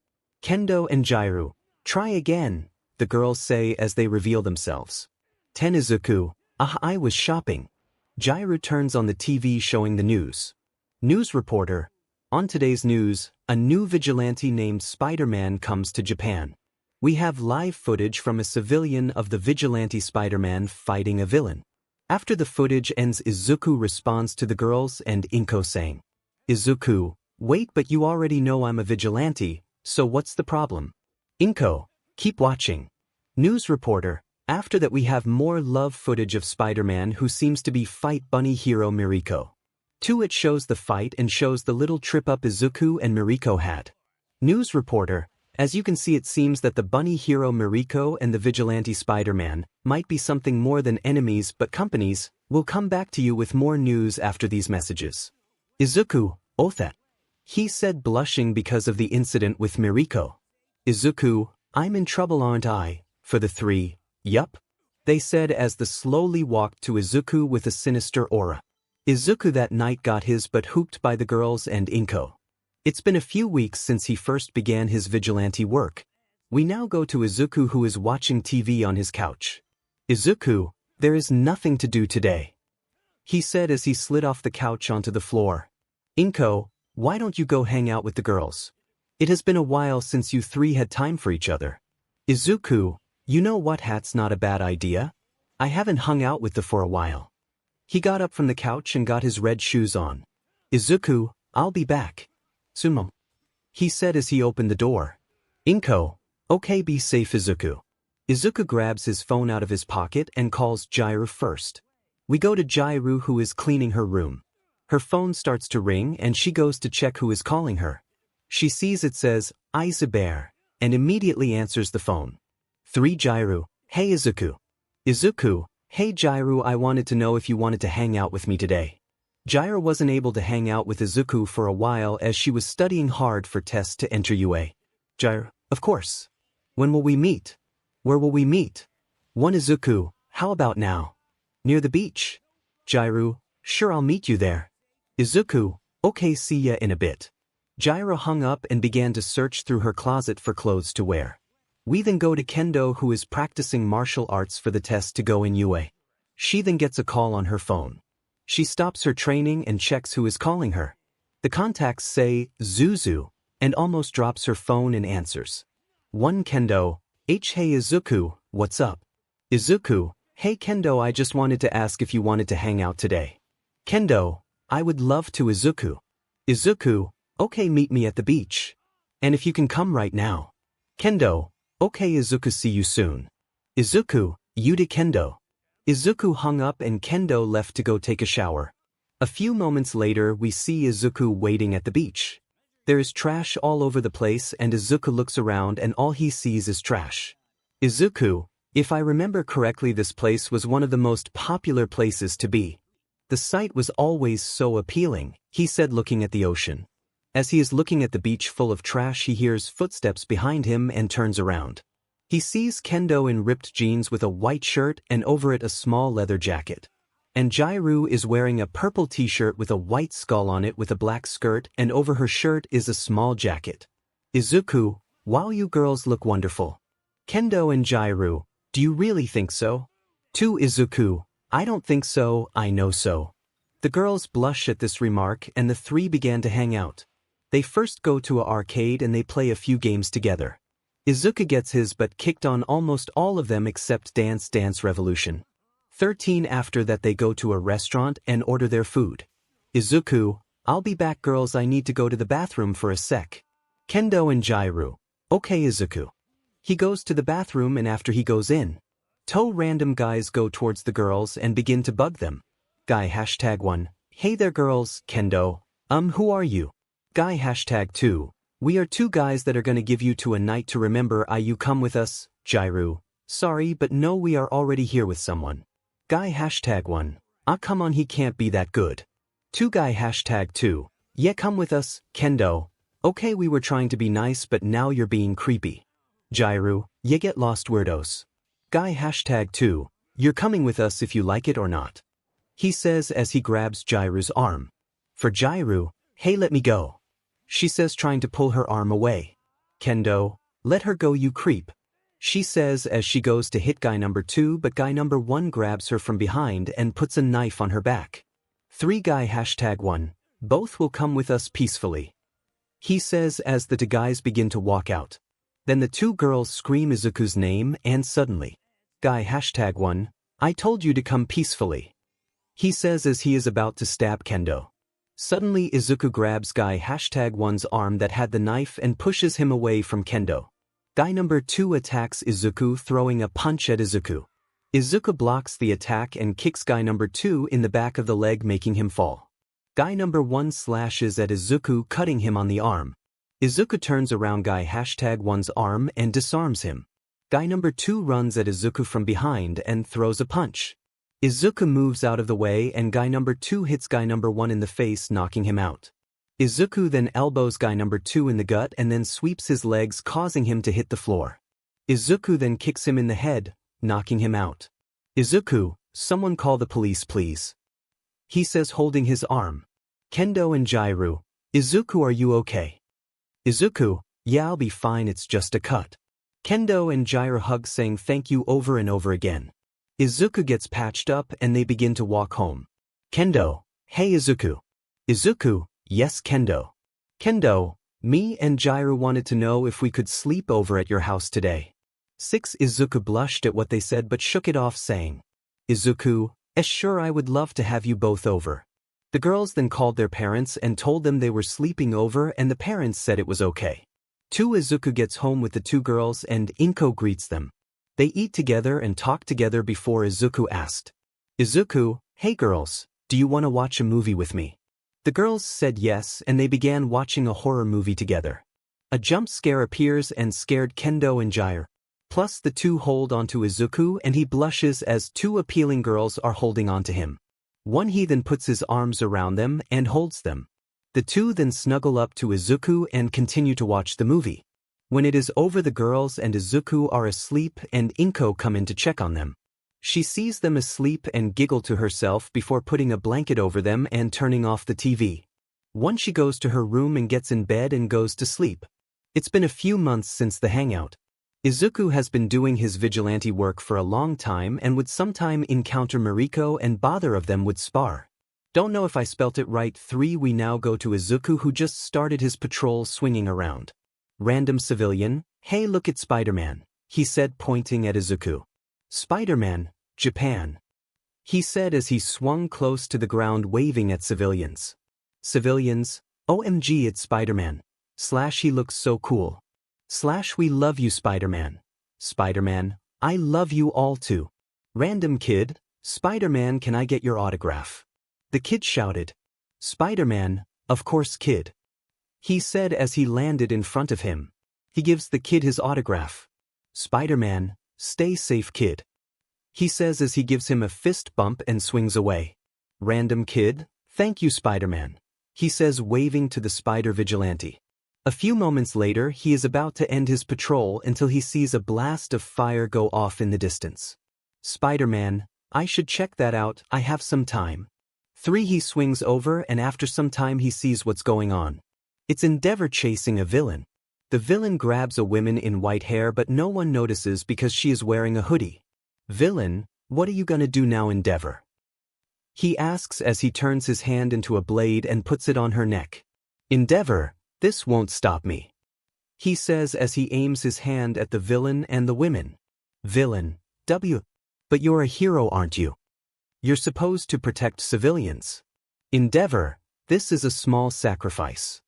Kendo and Jiro, try again, the girls say as they reveal themselves. Izuku, I was shopping. Jiro turns on the TV showing the news. News reporter, on today's news, a new vigilante named Spider-Man comes to Japan. We have live footage from a civilian of the vigilante Spider-Man fighting a villain. After the footage ends, Izuku responds to the girls and Inko saying, Izuku, wait, but you already know I'm a vigilante, so what's the problem? Inko, keep watching. News reporter, after that we have more love footage of Spider-Man who seems to be fight bunny hero Miriko. 2. It shows the fight and shows the little trip up Izuku and Miriko had. News reporter, as you can see, it seems that the bunny hero Miriko and the vigilante Spider-Man might be something more than enemies but companies. We'll come back to you with more news after these messages. Izuku, that. He said, blushing because of the incident with Miriko. Izuku, I'm in trouble, aren't I? For the 3, yup. They said as the slowly walked to Izuku with a sinister aura. Izuku that night got his butt hooped by the girls and Inko. It's been a few weeks since he first began his vigilante work. We now go to Izuku, who is watching TV on his couch. Izuku, there is nothing to do today, he said as he slid off the couch onto the floor. Inko, why don't you go hang out with the girls? It has been a while since you 3 had time for each other. Izuku, you know what, that's not a bad idea. I haven't hung out with them for a while. He got up from the couch and got his red shoes on. Izuku, I'll be back. Sumo, he said as he opened the door. Inko, okay, be safe, Izuku. Izuku grabs his phone out of his pocket and calls Jiro first. We go to Jiro, who is cleaning her room. Her phone starts to ring and she goes to check who is calling her. She sees it says, 𝗧𝗵𝗵, and immediately answers the phone. 3. Jiro, hey Izuku. Izuku, hey Jiro, I wanted to know if you wanted to hang out with me today. Jiro wasn't able to hang out with Izuku for a while as she was studying hard for tests to enter UA. Jiro, of course. When will we meet? Where will we meet? 1. Izuku, how about now? Near the beach. Jiro, sure, I'll meet you there. Izuku, okay, see ya in a bit. Jiro hung up and began to search through her closet for clothes to wear. We then go to Kendo, who is practicing martial arts for the test to go in UA. She then gets a call on her phone. She stops her training and checks who is calling her. The contacts say, Zuzu, and almost drops her phone and answers. 1. Kendo, hey Izuku, what's up? Izuku, hey Kendo, I just wanted to ask if you wanted to hang out today. Kendo, I would love to. Izuku. Izuku, okay, meet me at the beach. And if you can come right now. Kendo, okay Izuku, see you soon. Izuku, you to Kendo. Izuku hung up and Kendo left to go take a shower. A few moments later, we see Izuku waiting at the beach. There is trash all over the place and Izuku looks around and all he sees is trash. Izuku, if I remember correctly, this place was one of the most popular places to be. The sight was always so appealing, he said, looking at the ocean. As he is looking at the beach full of trash, he hears footsteps behind him and turns around. He sees Kendo in ripped jeans with a white shirt and over it a small leather jacket. And Jiro is wearing a purple t-shirt with a white skull on it with a black skirt, and over her shirt is a small jacket. Izuku, wow, you girls look wonderful. Kendo and Jiro, do you really think so? 2. Izuku, I don't think so, I know so. The girls blush at this remark and the 3 began to hang out. They first go to an arcade and they play a few games together. Izuku gets his butt kicked on almost all of them except Dance Dance Revolution. 13. After that they go to a restaurant and order their food. Izuku, I'll be back girls, I need to go to the bathroom for a sec. Kendo and Jiro, okay Izuku. He goes to the bathroom and after he goes in, 2 random guys go towards the girls and begin to bug them. Guy #1, hey there girls. Kendo, who are you? Guy #2, we are 2 guys that are gonna give you to a night to remember. You come with us? Jiro, sorry but no, we are already here with someone. Guy #1, come on, he can't be that good. 2. Guy #2, yeah, come with us. Kendo, okay, we were trying to be nice but now you're being creepy. Jiro, yeah, get lost weirdos. Guy #2, you're coming with us if you like it or not, he says as he grabs Jiro's arm. For Jiro, hey, let me go, she says, trying to pull her arm away. Kendo, let her go you creep. She says as she goes to hit guy number 2 but guy number 1 grabs her from behind and puts a knife on her back. 3 guy #1, both will come with us peacefully. He says as the two guys begin to walk out. Then the 2 girls scream Izuku's name and suddenly, guy #1, I told you to come peacefully. He says as he is about to stab Kendo. Suddenly Izuku grabs guy #1's arm that had the knife and pushes him away from Kendo. Guy number 2 attacks Izuku throwing a punch at Izuku. Izuku blocks the attack and kicks guy number 2 in the back of the leg making him fall. Guy number 1 slashes at Izuku cutting him on the arm. Izuku turns around guy #1's arm and disarms him. Guy number 2 runs at Izuku from behind and throws a punch. Izuku moves out of the way and guy number 2 hits guy number 1 in the face knocking him out. Izuku then elbows guy number 2 in the gut and then sweeps his legs causing him to hit the floor. Izuku then kicks him in the head, knocking him out. Izuku, someone call the police please. He says holding his arm. Kendo and Jiro, Izuku are you okay? Izuku, yeah I'll be fine it's just a cut. Kendo and Jiro hug saying thank you over and over again. Izuku gets patched up and they begin to walk home. Kendo, hey Izuku. Izuku, yes Kendo. Kendo, me and Jiro wanted to know if we could sleep over at your house today. 6 Izuku blushed at what they said but shook it off saying, Izuku, sure I would love to have you both over. The girls then called their parents and told them they were sleeping over and the parents said it was okay. 2 Izuku gets home with the 2 girls and 𝐭𝐸𝐽 greets them. They eat together and talk together before Izuku asked, Izuku, hey girls, do you want to watch a movie with me? The girls said yes and they began watching a horror movie together. A jump scare appears and scared Kendo and Jiro. Plus the 2 hold onto Izuku and he blushes as 2 appealing girls are holding onto him. One he then puts his arms around them and holds them. The 2 then snuggle up to Izuku and continue to watch the movie. When it is over the girls and Izuku are asleep and 𝗏𝗏 come in to check on them. She sees them asleep and giggle to herself before putting a blanket over them and turning off the TV. Once she goes to her room and gets in bed and goes to sleep. It's been a few months since the hangout. Izuku has been doing his vigilante work for a long time and would sometime encounter Mariko and bother of them would spar. Don't know if I spelt it right. 3 We now go to Izuku who just started his patrol swinging around. Random civilian, hey look at Spider-Man, he said pointing at Izuku. Spider-Man, Japan. He said as he swung close to the ground waving at civilians. Civilians, OMG it's Spider-Man. / he looks so cool. / we love you Spider-Man. Spider-Man, I love you all too. Random kid, Spider-Man can I get your autograph? The kid shouted. Spider-Man, of course kid. He said as he landed in front of him. He gives the kid his autograph. Spider-Man, stay safe kid. He says as he gives him a fist bump and swings away. Random kid, thank you Spider-Man. He says waving to the spider vigilante. A few moments later he is about to end his patrol until he sees a blast of fire go off in the distance. Spider-Man, I should check that out, I have some time. 3 He swings over and after some time he sees what's going on. It's Endeavor chasing a villain. The villain grabs a woman in white hair but no one notices because she is wearing a hoodie. Villain, what are you gonna do now Endeavor? He asks as he turns his hand into a blade and puts it on her neck. Endeavor, this won't stop me. He says as he aims his hand at the villain and the women. Villain, but you're a hero aren't you? You're supposed to protect civilians. Endeavor, this is a small sacrifice.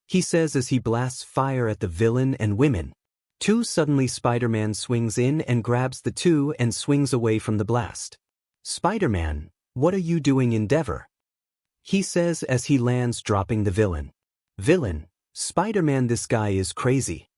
He says as he blasts fire at the villain and women. 2 Suddenly Spider-Man swings in and grabs the 2 and swings away from the blast. Spider-Man, what are you doing Endeavor? He says as he lands dropping the villain. Villain, Spider-Man this guy is crazy.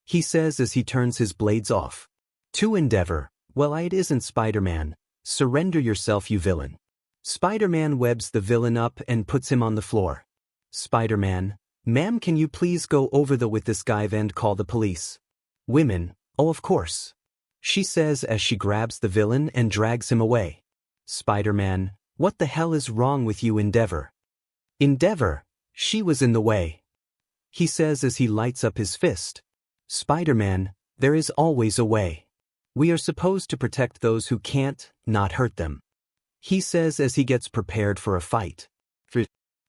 He says as he turns his blades off. 2 Endeavor, well it isn't Spider-Man, surrender yourself you villain. Spider-Man webs the villain up and puts him on the floor. Spider-Man, ma'am can you please go over with this guy and call the police? Women, oh of course. She says as she grabs the villain and drags him away. Spider-Man, what the hell is wrong with you Endeavor? Endeavor, she was in the way. He says as he lights up his fist. Spider-Man, there is always a way. We are supposed to protect those who can't, not hurt them. He says as he gets prepared for a fight. For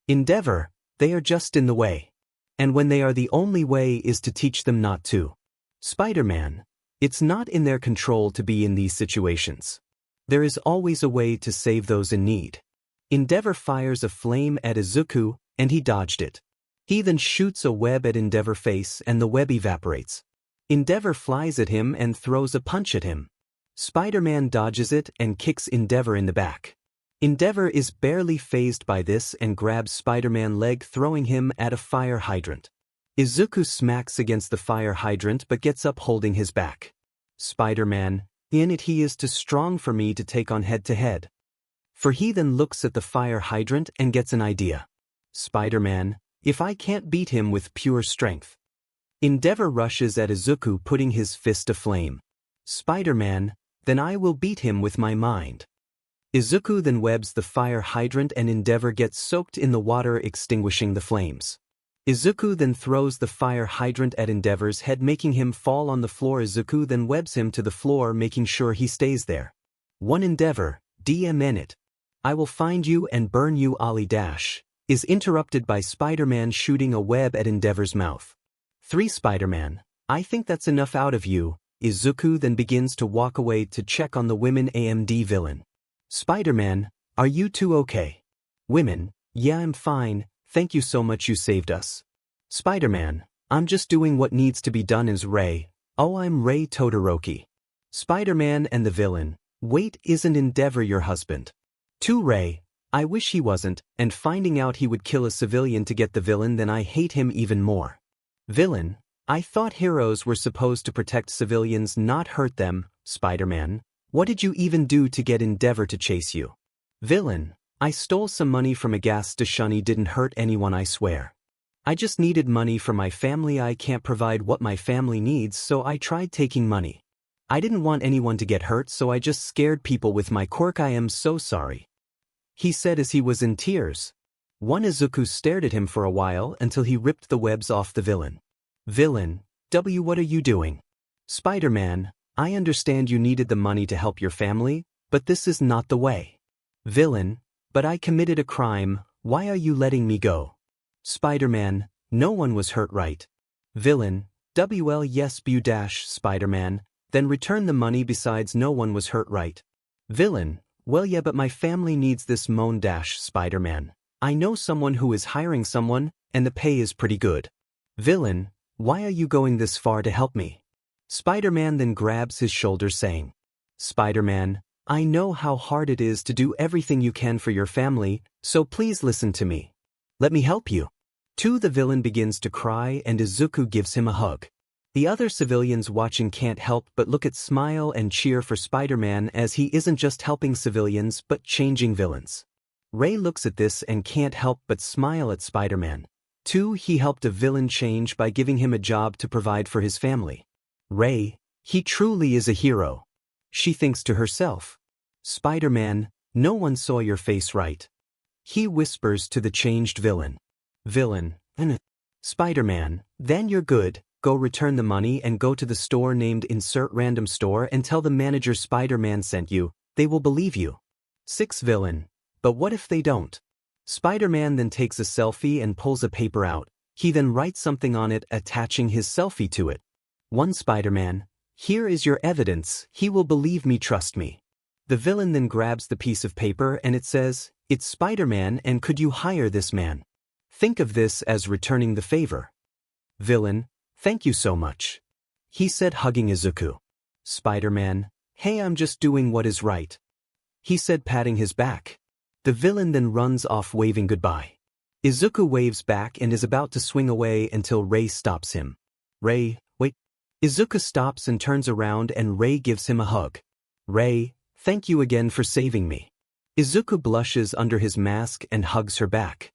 Endeavor, they are just in the way. And when they are, the only way is to teach them not to. Spider-Man, it's not in their control to be in these situations. There is always a way to save those in need. Endeavor fires a flame at Izuku, and he dodged it. He then shoots a web at Endeavor's face and the web evaporates. Endeavor flies at him and throws a punch at him. Spider-Man dodges it and kicks Endeavor in the back. Endeavor is barely fazed by this and grabs Spider-Man's leg, throwing him at a fire hydrant. Izuku smacks against the fire hydrant but gets up holding his back. Spider-Man, in it he is too strong for me to take on head-to-head. For he then looks at the fire hydrant and gets an idea. Spider-Man, if I can't beat him with pure strength. Endeavor rushes at Izuku, putting his fist aflame. Spider-Man, then I will beat him with my mind. Izuku then webs the fire hydrant and Endeavor gets soaked in the water, extinguishing the flames. Izuku then throws the fire hydrant at Endeavor's head, making him fall on the floor. Izuku then webs him to the floor, making sure he stays there. 1 Endeavor, 𝗵𝗃𝗏, I will find you and burn you. 𝗎𝗨𝙢𝙢𝙢 is interrupted by Spider-Man shooting a web at Endeavor's mouth. 3 Spider-Man, I think that's enough out of you. Izuku then begins to walk away to check on the women. AMD villain. Spider-Man, are you two okay? Women, yeah, I'm fine, thank you so much, you saved us. Spider-Man, I'm just doing what needs to be done. As Ray, oh, I'm Ray Todoroki. Spider-Man and the villain, wait, isn't Endeavor your husband? 2 Ray, I wish he wasn't, and finding out he would kill a civilian to get the villain, then I hate him even more. Villain, I thought heroes were supposed to protect civilians, not hurt them. Spider-Man, what did you even do to get Endeavor to chase you? Villain, I stole some money from 𝗂𝗧𝗵𝗲 didn't hurt anyone, I swear. I just needed money for my family. I can't provide what my family needs, so I tried taking money. I didn't want anyone to get hurt, so I just scared people with my quirk. I am so sorry. He said as he was in tears. 1 Izuku stared at him for a while until he ripped the webs off the villain. Villain, W, what are you doing? Spider-Man, I understand you needed the money to help your family, but this is not the way. Villain, but I committed a crime, why are you letting me go? Spider-Man, no one was hurt, right? Villain, WL, yes, Spider-Man, then return the money. Besides, no one was hurt, right? Villain, well, yeah, but my family needs this moan. Spider-Man, I know someone who is hiring someone, and the pay is pretty good. Villain, why are you going this far to help me? Spider-Man then grabs his shoulder, saying, Spider-Man, I know how hard it is to do everything you can for your family, so please listen to me. Let me help you. 2 The villain begins to cry and Izuku gives him a hug. The other civilians watching can't help but look at, smile and cheer for Spider-Man, as he isn't just helping civilians but changing villains. Ray looks at this and can't help but smile at Spider-Man. 2 He helped a villain change by giving him a job to provide for his family. Ray, he truly is a hero. She thinks to herself. Spider-Man, no one saw your face, right? He whispers to the changed villain. Villain, Spider-Man, then you're good. Go return the money and go to the store named Insert Random Store and tell the manager Spider-Man sent you. They will believe you. 6 Villain, but what if they don't? Spider-Man then takes a selfie and pulls a paper out. He then writes something on it, attaching his selfie to it. 1 Spider-Man, here is your evidence. He will believe me, trust me. The villain then grabs the piece of paper and it says, it's Spider-Man, and could you hire this man? Think of this as returning the favor. Villain, thank you so much. He said, hugging Izuku. Spider-Man, hey, I'm just doing what is right. He said, patting his back. The villain then runs off, waving goodbye. Izuku waves back and is about to swing away until Ray stops him. Ray, wait. Izuku stops and turns around and Ray gives him a hug. Ray, thank you again for saving me. Izuku blushes under his mask and hugs her back.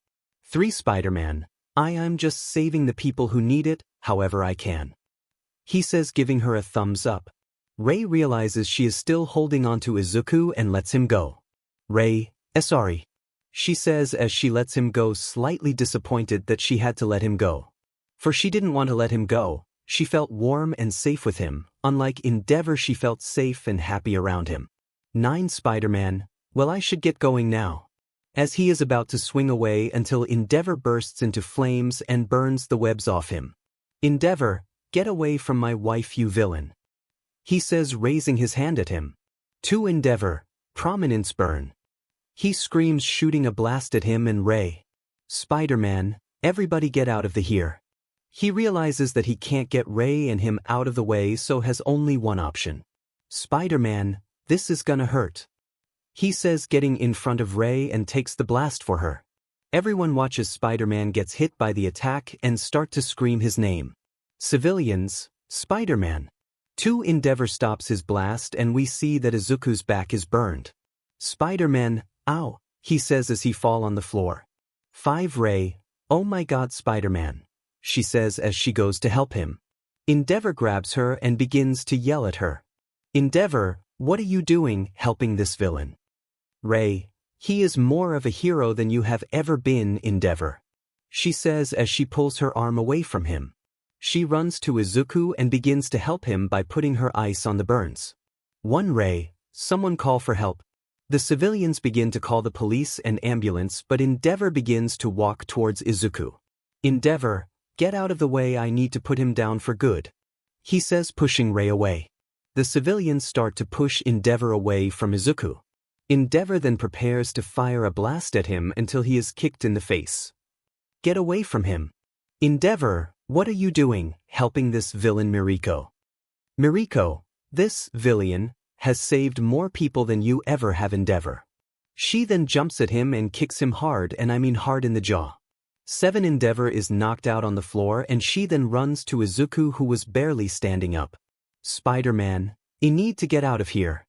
3 Spider-Man, I'm just saving the people who need it, however I can. He says, giving her a thumbs up. Ray realizes she is still holding on to Izuku and lets him go. Ray, sorry. She says as she lets him go, slightly disappointed that she had to let him go. For she didn't want to let him go, She felt warm and safe with him, unlike Endeavor she felt safe and happy around him. 9 Spider-Man, well I should get going now. As he is about to swing away until Endeavor bursts into flames and burns the webs off him. Endeavor, get away from my wife you villain. He says raising his hand at him. To Endeavor, prominence burn. He screams shooting a blast at him and Ray. Spider-Man, everybody get out of the here. He realizes that he can't get Ray and him out of the way so has only one option. Spider-Man, this is gonna hurt. He says getting in front of Ray and takes the blast for her. Everyone watches Spider-Man gets hit by the attack and start to scream his name. Civilians, Spider-Man. 2 Endeavor stops his blast and we see that Izuku's back is burned. Spider-Man, ow, he says as he fall on the floor. 5 Ray, oh my god Spider-Man, she says as she goes to help him. Endeavor grabs her and begins to yell at her. Endeavor, what are you doing helping this villain? Ray, he is more of a hero than you have ever been, Endeavor. She says as she pulls her arm away from him. She runs to Izuku and begins to help him by putting her ice on the burns. 1 Ray, someone call for help. The civilians begin to call the police and ambulance but Endeavor begins to walk towards Izuku. Endeavor, get out of the way I need to put him down for good. He says pushing Ray away. The civilians start to push Endeavor away from Izuku. Endeavor then prepares to fire a blast at him until he is kicked in the face. Get away from him. Endeavor, what are you doing, helping this villain Miriko? Miriko, this villain, has saved more people than you ever have Endeavor. She then jumps at him and kicks him hard and I mean hard in the jaw. 7 Endeavor is knocked out on the floor and she then runs to Izuku who was barely standing up. Spider-Man, I need to get out of here.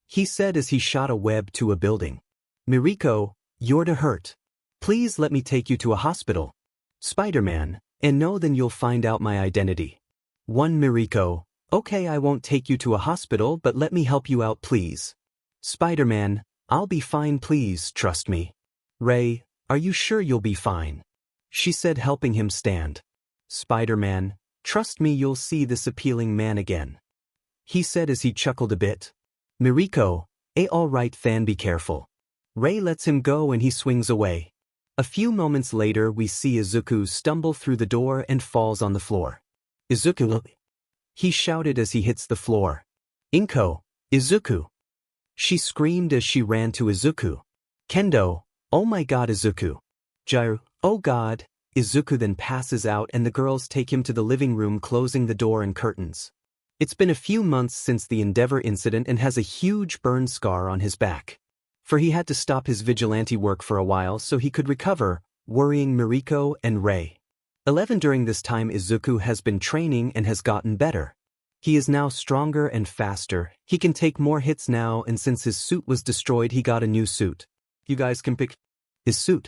He said as he shot a web to a building. Miriko, you're to hurt. Please let me take you to a hospital. Spider-Man, and no then you'll find out my identity. 1 Miriko, okay I won't take you to a hospital but let me help you out please. Spider-Man, I'll be fine please trust me. Ray, are you sure you'll be fine? She said helping him stand. Spider-Man, trust me you'll see this appealing man again. He said as he chuckled a bit. Miriko, alright then be careful. Ray lets him go and he swings away. A few moments later we see Izuku stumble through the door and falls on the floor. Izuku, he shouted as he hits the floor. Inko, Izuku. She screamed as she ran to Izuku. Kendo, oh my god Izuku. Jiro, oh god. Izuku then passes out and the girls take him to the living room closing the door and curtains. It's been a few months since the Endeavor incident and has a huge burn scar on his back. For he had to stop his vigilante work for a while so he could recover, worrying Miriko and Ray. 11 During this time Izuku has been training and has gotten better. He is now stronger and faster, he can take more hits now and since his suit was destroyed he got a new suit. You guys can pick his suit.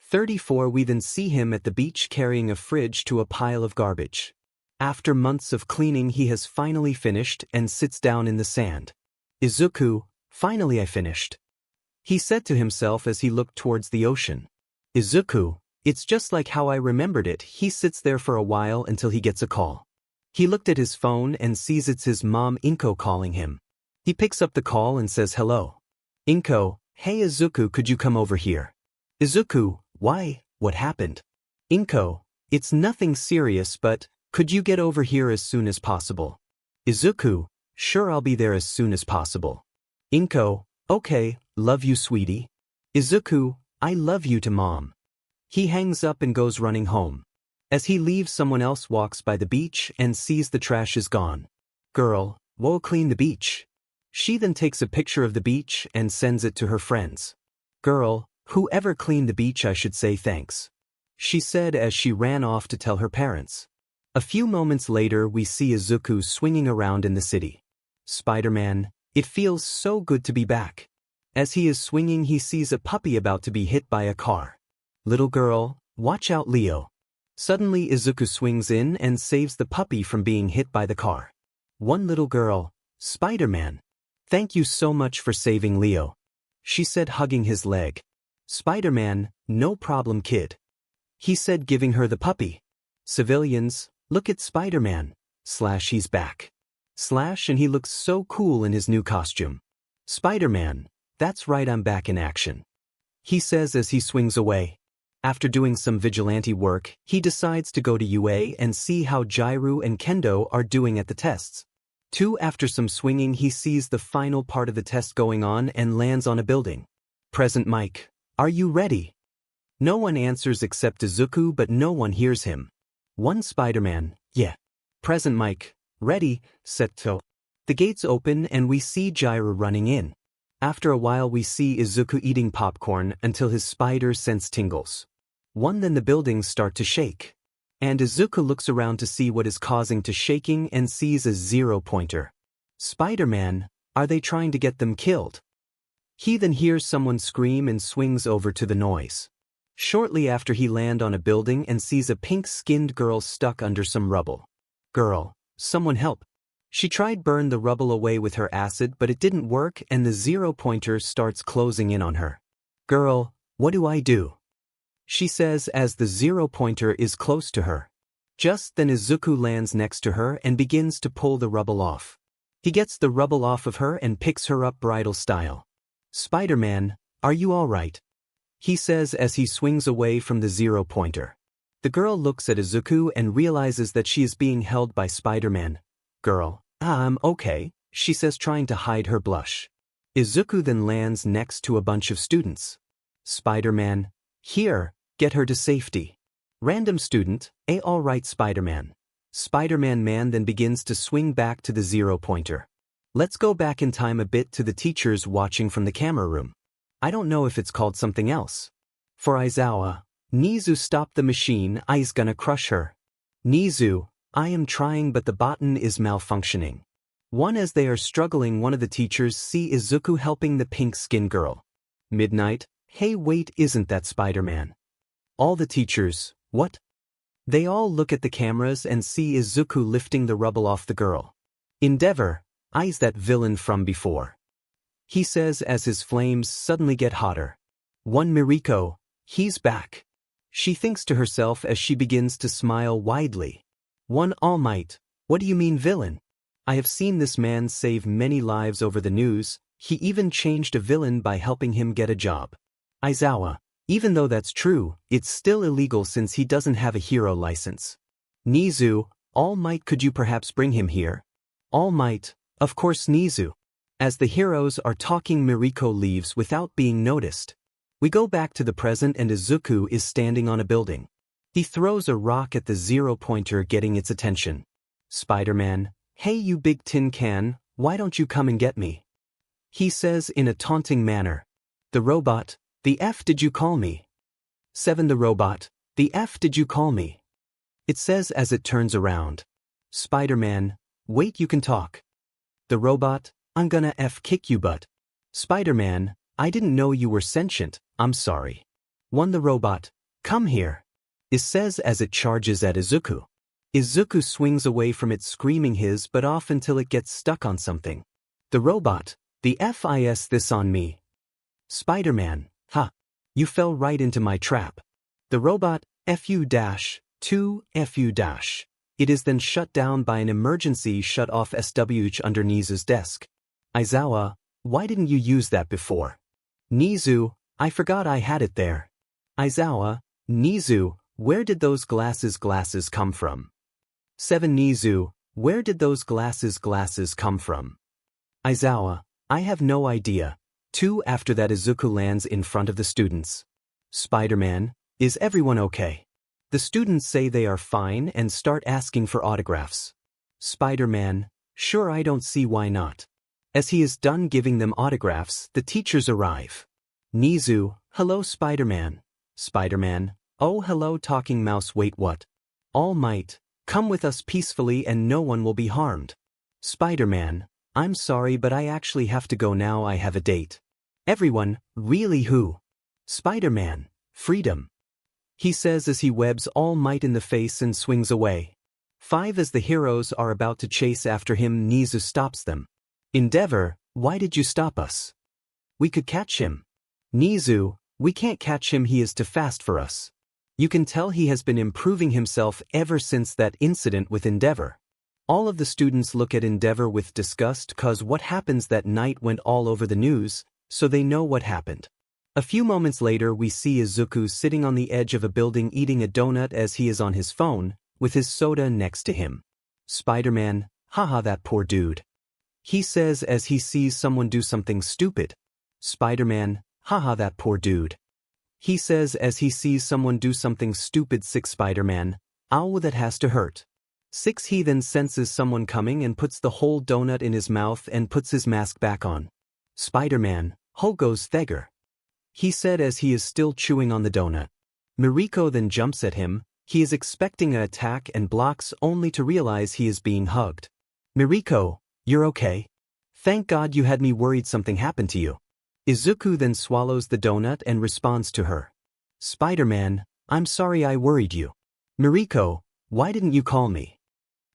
34 We then see him at the beach carrying a fridge to a pile of garbage. After months of cleaning he has finally finished and sits down in the sand. Izuku, finally I finished. He said to himself as he looked towards the ocean. Izuku, it's just like how I remembered it. He sits there for a while until he gets a call. He looked at his phone and sees it's his mom Inko calling him. He picks up the call and says hello. Inko, hey Izuku could you come over here? Izuku, why, what happened? Inko, it's nothing serious but, could you get over here as soon as possible? Izuku, sure I'll be there as soon as possible. Inko, okay, love you sweetie. Izuku, I love you to mom. He hangs up and goes running home. As he leaves someone else walks by the beach and sees the trash is gone. Girl, we'll clean the beach. She then takes a picture of the beach and sends it to her friends. Girl, whoever cleaned the beach I should say thanks. She said as she ran off to tell her parents. A few moments later we see Izuku swinging around in the city. Spider-Man, it feels so good to be back. As he is swinging he sees a puppy about to be hit by a car. Little girl, watch out Leo. Suddenly Izuku swings in and saves the puppy from being hit by the car. One little girl, Spider-Man. Thank you so much for saving Leo. She said hugging his leg. Spider-Man, no problem kid. He said giving her the puppy. Civilians, look at Spider-Man. / he's back. / and he looks so cool in his new costume. Spider-Man, that's right, I'm back in action. He says as he swings away. After doing some vigilante work, he decides to go to UA and see how Jiro and Kendo are doing at the tests. After some swinging, he sees the final part of the test going on and lands on a building. Present mic, are you ready? No one answers except Izuku, but no one hears him. One Spider-Man, yeah. Present mic, ready, set to. The gates open and we see Jiro running in. After a while we see Izuku eating popcorn until his spider sense tingles. Then the buildings start to shake. And Izuku looks around to see what is causing to shaking and sees a 0-pointer. Spider-Man, are they trying to get them killed? He then hears someone scream and swings over to the noise. Shortly after he lands on a building and sees a pink-skinned girl stuck under some rubble. Girl, someone help. She tried burn the rubble away with her acid, but it didn't work and the 0-pointer starts closing in on her. Girl, what do I do? She says as the 0-pointer is close to her. Just then Izuku lands next to her and begins to pull the rubble off. He gets the rubble off of her and picks her up bridal style. Spider-Man, are you alright? He says as he swings away from the 0-pointer. The girl looks at Izuku and realizes that she is being held by Spider-Man. Girl, I'm okay, she says, trying to hide her blush. Izuku then lands next to a bunch of students. Spider-Man, here, get her to safety. Random student, alright Spider-Man. Spider-Man then begins to swing back to the 0-pointer. Let's go back in time a bit to the teachers watching from the camera room. I don't know if it's called something else. For Aizawa, Nizu, stop the machine, I's gonna crush her. Nizu, I am trying but the button is malfunctioning. As they are struggling, one of the teachers see Izuku helping the pink-skinned girl. Midnight, hey wait, isn't that Spider-Man? All the teachers, what? They all look at the cameras and see Izuku lifting the rubble off the girl. Endeavor, I's that villain from before. He says as his flames suddenly get hotter. One Miriko, he's back. She thinks to herself as she begins to smile widely. One All Might, what do you mean villain? I have seen this man save many lives over the news, he even changed a villain by helping him get a job. Aizawa, even though that's true, it's still illegal since he doesn't have a hero license. Nizu, All Might, could you perhaps bring him here? All Might, of course Nizu. As the heroes are talking, Miriko leaves without being noticed. We go back to the present and Izuku is standing on a building. He throws a rock at the 0-pointer, getting its attention. Spider-Man, hey you big tin can, why don't you come and get me? He says in a taunting manner. The robot, the F did you call me? 7 The robot, the F did you call me? It says as it turns around. Spider-Man, wait, you can talk. The robot, I'm gonna F kick you butt. Spider-Man, I didn't know you were sentient, I'm sorry. 1 The robot, come here. It says as it charges at Izuku. Izuku swings away from it, screaming his butt off until it gets stuck on something. The robot, the FIS this on me. Spider-Man, ha. You fell right into my trap. The robot, FU-2, FU-. It is then shut down by an emergency shut-off SWH under Nizu's desk. Aizawa, why didn't you use that before? Nizu, I forgot I had it there. Aizawa, Nizu, where did those glasses come from? 7 Nizu, where did those glasses come from? Aizawa, I have no idea. 2 After that Izuku lands in front of the students. Spider-Man, is everyone okay? The students say they are fine and start asking for autographs. Spider-Man, sure, I don't see why not. As he is done giving them autographs, the teachers arrive. Nizu, hello Spider-Man. Spider-Man, oh hello talking mouse, wait what? All Might, come with us peacefully and no one will be harmed. Spider-Man, I'm sorry but I actually have to go now, I have a date. Everyone, really who? Spider-Man, freedom. He says as he webs All Might in the face and swings away. 5 As the heroes are about to chase after him, Nizu stops them. Endeavor, why did you stop us? We could catch him. Nizu, we can't catch him, he is too fast for us. You can tell he has been improving himself ever since that incident with Endeavor. All of the students look at Endeavor with disgust cause what happens that night went all over the news, so they know what happened. A few moments later we see Izuku sitting on the edge of a building eating a donut as he is on his phone, with his soda next to him. Spider-Man, haha that poor dude. He says as he sees someone do something stupid. Spider-Man, haha that poor dude. He says as he sees someone do something stupid. 6 Spider-Man, ow that has to hurt. 6 He then senses someone coming and puts the whole donut in his mouth and puts his mask back on. Spider-Man, 𝗏𝗏𝗧𝗏𝗏. He said as he is still chewing on the donut. Mariko then jumps at him. He is expecting an attack and blocks only to realize he is being hugged. Mariko, you're okay? Thank God you had me worried something happened to you. Izuku then swallows the donut and responds to her. Spider-Man, I'm sorry I worried you. Mariko, why didn't you call me?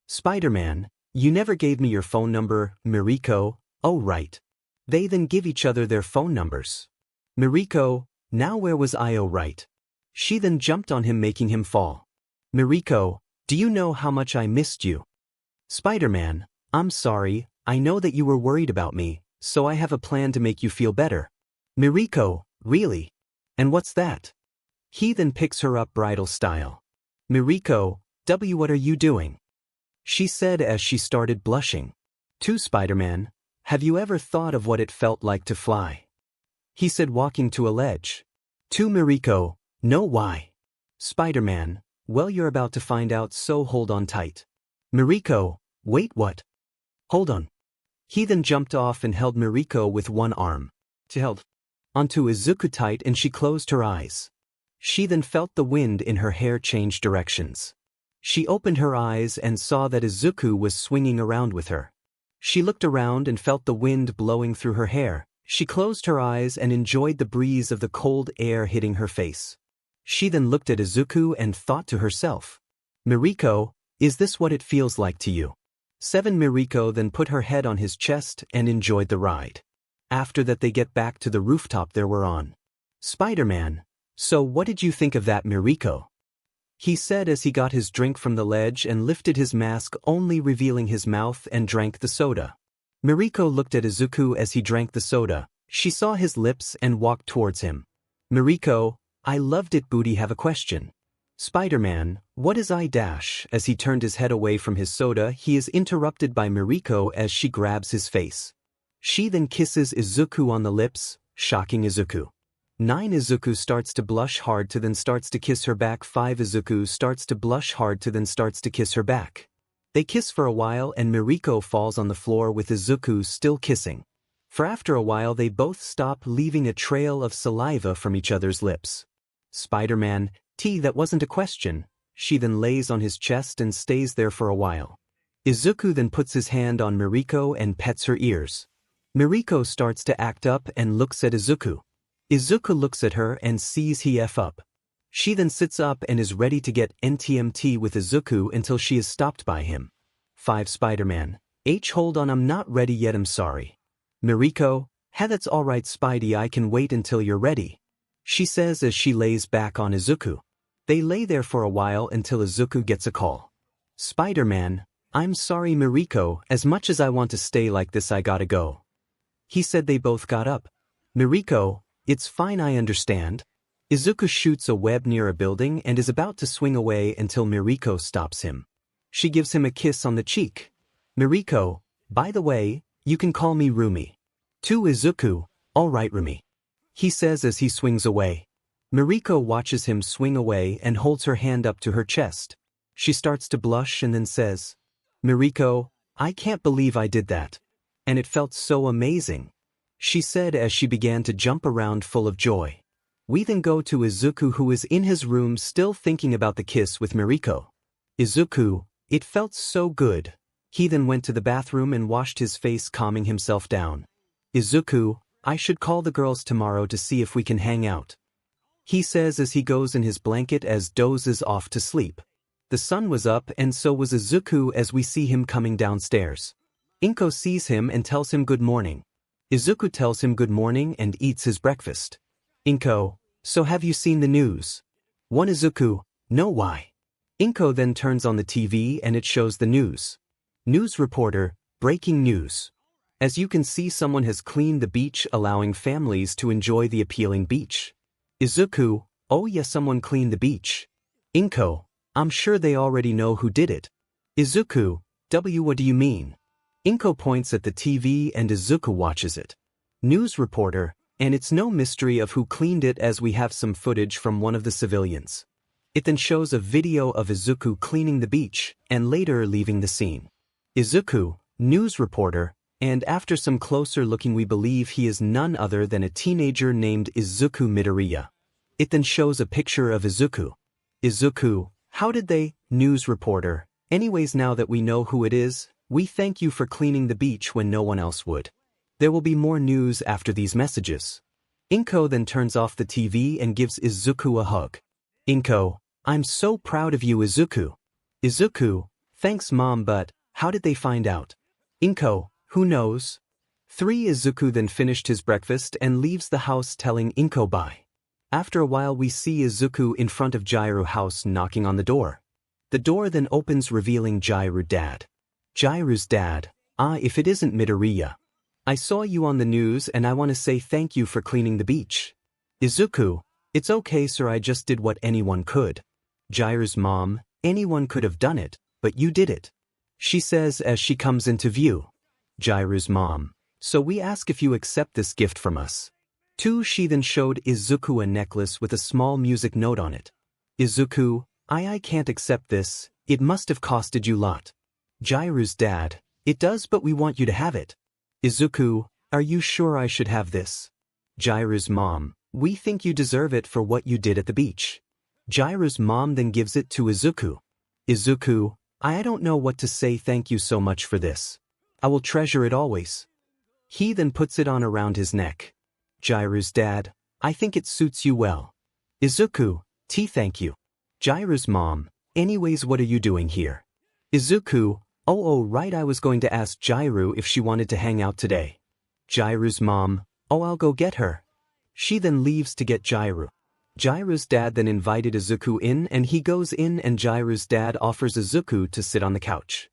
Spider-Man, you never gave me your phone number. Mariko, oh right. They then give each other their phone numbers. Mariko, now where was I? Oh right. She then jumped on him making him fall. Mariko, do you know how much I missed you? Spider-Man, I'm sorry, I know that you were worried about me, so I have a plan to make you feel better. Mariko, really? And what's that? He then picks her up bridal style. Mariko, what are you doing? She said as she started blushing. 2 Spider-Man, have you ever thought of what it felt like to fly? He said walking to a ledge. 2 Mariko, no why? Spider-Man, well you're about to find out so hold on tight. Mariko, wait what? Hold on. He then jumped off and held Mariko with one arm. Held onto Izuku tight and she closed her eyes. She then felt the wind in her hair change directions. She opened her eyes and saw that Izuku was swinging around with her. She looked around and felt the wind blowing through her hair. She closed her eyes and enjoyed the breeze of the cold air hitting her face. She then looked at Izuku and thought to herself, Mariko, is this what it feels like to you? 7 Mariko then put her head on his chest and enjoyed the ride. After that they get back to the rooftop they were on. Spider-Man, so what did you think of that Mariko? He said as he got his drink from the ledge and lifted his mask only revealing his mouth and drank the soda. Mariko looked at Izuku as he drank the soda. She saw his lips and walked towards him. Mariko, I loved it. Booty have a question. Spider-Man, what is I dash? As he turned his head away from his soda he is interrupted by Mariko as she grabs his face. She then kisses Izuku on the lips, shocking Izuku. 9 Izuku starts to blush hard to then starts to kiss her back. 5 Izuku starts to blush hard to then starts to kiss her back. They kiss for a while and Mariko falls on the floor with Izuku still kissing. For after a while they both stop leaving a trail of saliva from each other's lips. Spider-Man, that wasn't a question. She then lays on his chest and stays there for a while. Izuku then puts his hand on Mariko and pets her ears. Mariko starts to act up and looks at Izuku. Izuku looks at her and sees he F up. She then sits up and is ready to get NTMT with Izuku until she is stopped by him. 5 Spider-Man, hold on I'm not ready yet I'm sorry. Mariko, that's alright Spidey I can wait until you're ready. She says as she lays back on Izuku. They lay there for a while until Izuku gets a call. Spider-Man, I'm sorry Mariko, as much as I want to stay like this I gotta go. He said they both got up. Mariko, it's fine I understand. Izuku shoots a web near a building and is about to swing away until Mariko stops him. She gives him a kiss on the cheek. Mariko, by the way, you can call me Rumi. 2 Izuku, alright Rumi. He says as he swings away. Mariko watches him swing away and holds her hand up to her chest. She starts to blush and then says, Mariko, I can't believe I did that. And it felt so amazing. She said as she began to jump around full of joy. We then go to Izuku who is in his room still thinking about the kiss with Mariko. Izuku, it felt so good. He then went to the bathroom and washed his face calming himself down. Izuku, I should call the girls tomorrow to see if we can hang out. He says as he goes in his blanket as dozes off to sleep. The sun was up and so was Izuku as we see him coming downstairs. Inko sees him and tells him good morning. Izuku tells him good morning and eats his breakfast. Inko, so have you seen the news? 1 Izuku, no why? Inko then turns on the TV and it shows the news. News reporter, breaking news. As you can see, someone has cleaned the beach, allowing families to enjoy the appealing beach. Izuku, oh yeah, someone cleaned the beach. Inko, I'm sure they already know who did it. Izuku, what do you mean? Inko points at the TV and Izuku watches it. News reporter, and it's no mystery of who cleaned it, as we have some footage from one of the civilians. It then shows a video of Izuku cleaning the beach, and later leaving the scene. Izuku, news reporter, and after some closer looking we believe he is none other than a teenager named Izuku Midoriya. It then shows a picture of Izuku. Izuku, how did they? News reporter, anyways, now that we know who it is, we thank you for cleaning the beach when no one else would. There will be more news after these messages. Inko then turns off the TV and gives Izuku a hug. Inko, I'm so proud of you, Izuku. Izuku, thanks mom, but how did they find out? Inko, who knows? 3. Izuku then finished his breakfast and leaves the house, telling Inko bye. After a while we see Izuku in front of Jirairu's house knocking on the door. The door then opens, revealing Jirairu's dad. Jirairu's dad, if it isn't Midoriya. I saw you on the news and I want to say thank you for cleaning the beach. Izuku, it's okay sir, I just did what anyone could. Jirairu's mom, anyone could have done it, but you did it. She says as she comes into view. Jirairu's mom, so we ask if you accept this gift from us. 2. She then showed Izuku a necklace with a small music note on it. Izuku, I can't accept this, it must have costed you lot. Jirairu's dad, it does, but we want you to have it. Izuku, are you sure I should have this? Jirairu's mom, we think you deserve it for what you did at the beach. Jirairu's mom then gives it to Izuku. Izuku, I don't know what to say, thank you so much for this. I will treasure it always. He then puts it on around his neck. Jirairu's dad, I think it suits you well. Izuku, thank you. Jirairu's mom, anyways, what are you doing here? Izuku, oh right, I was going to ask Jirairu if she wanted to hang out today. Jirairu's mom, I'll go get her. She then leaves to get Jirairu. Jirairu's dad then invited Izuku in and he goes in and Jirairu's dad offers Izuku to sit on the couch.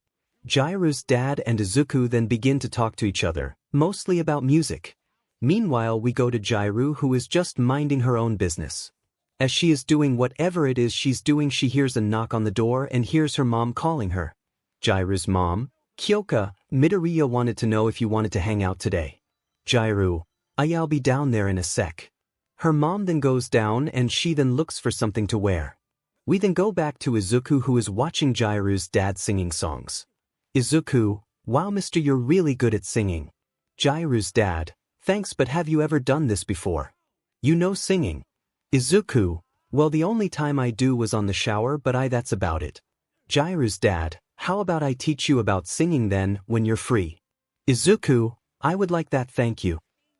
Jirairu's dad and Izuku then begin to talk to each other, mostly about music. Meanwhile we go to Jirairu, who is just minding her own business. As she is doing whatever it is she's doing, she hears a knock on the door and hears her mom calling her. Jirairu's mom, Kyoka, Midoriya wanted to know if you wanted to hang out today. Jirairu, I'll be down there in a sec. Her mom then goes down and she then looks for something to wear. We then go back to Izuku, who is watching Jirairu's dad singing songs. Izuku, wow mister, you're really good at singing. Jirairu's dad, thanks, but have you ever done this before? You know singing. Izuku, well the only time I do was on the shower, but that's about it. Jirairu's dad, how about I teach you about singing then, when you're free? Izuku, I would like that, thank you.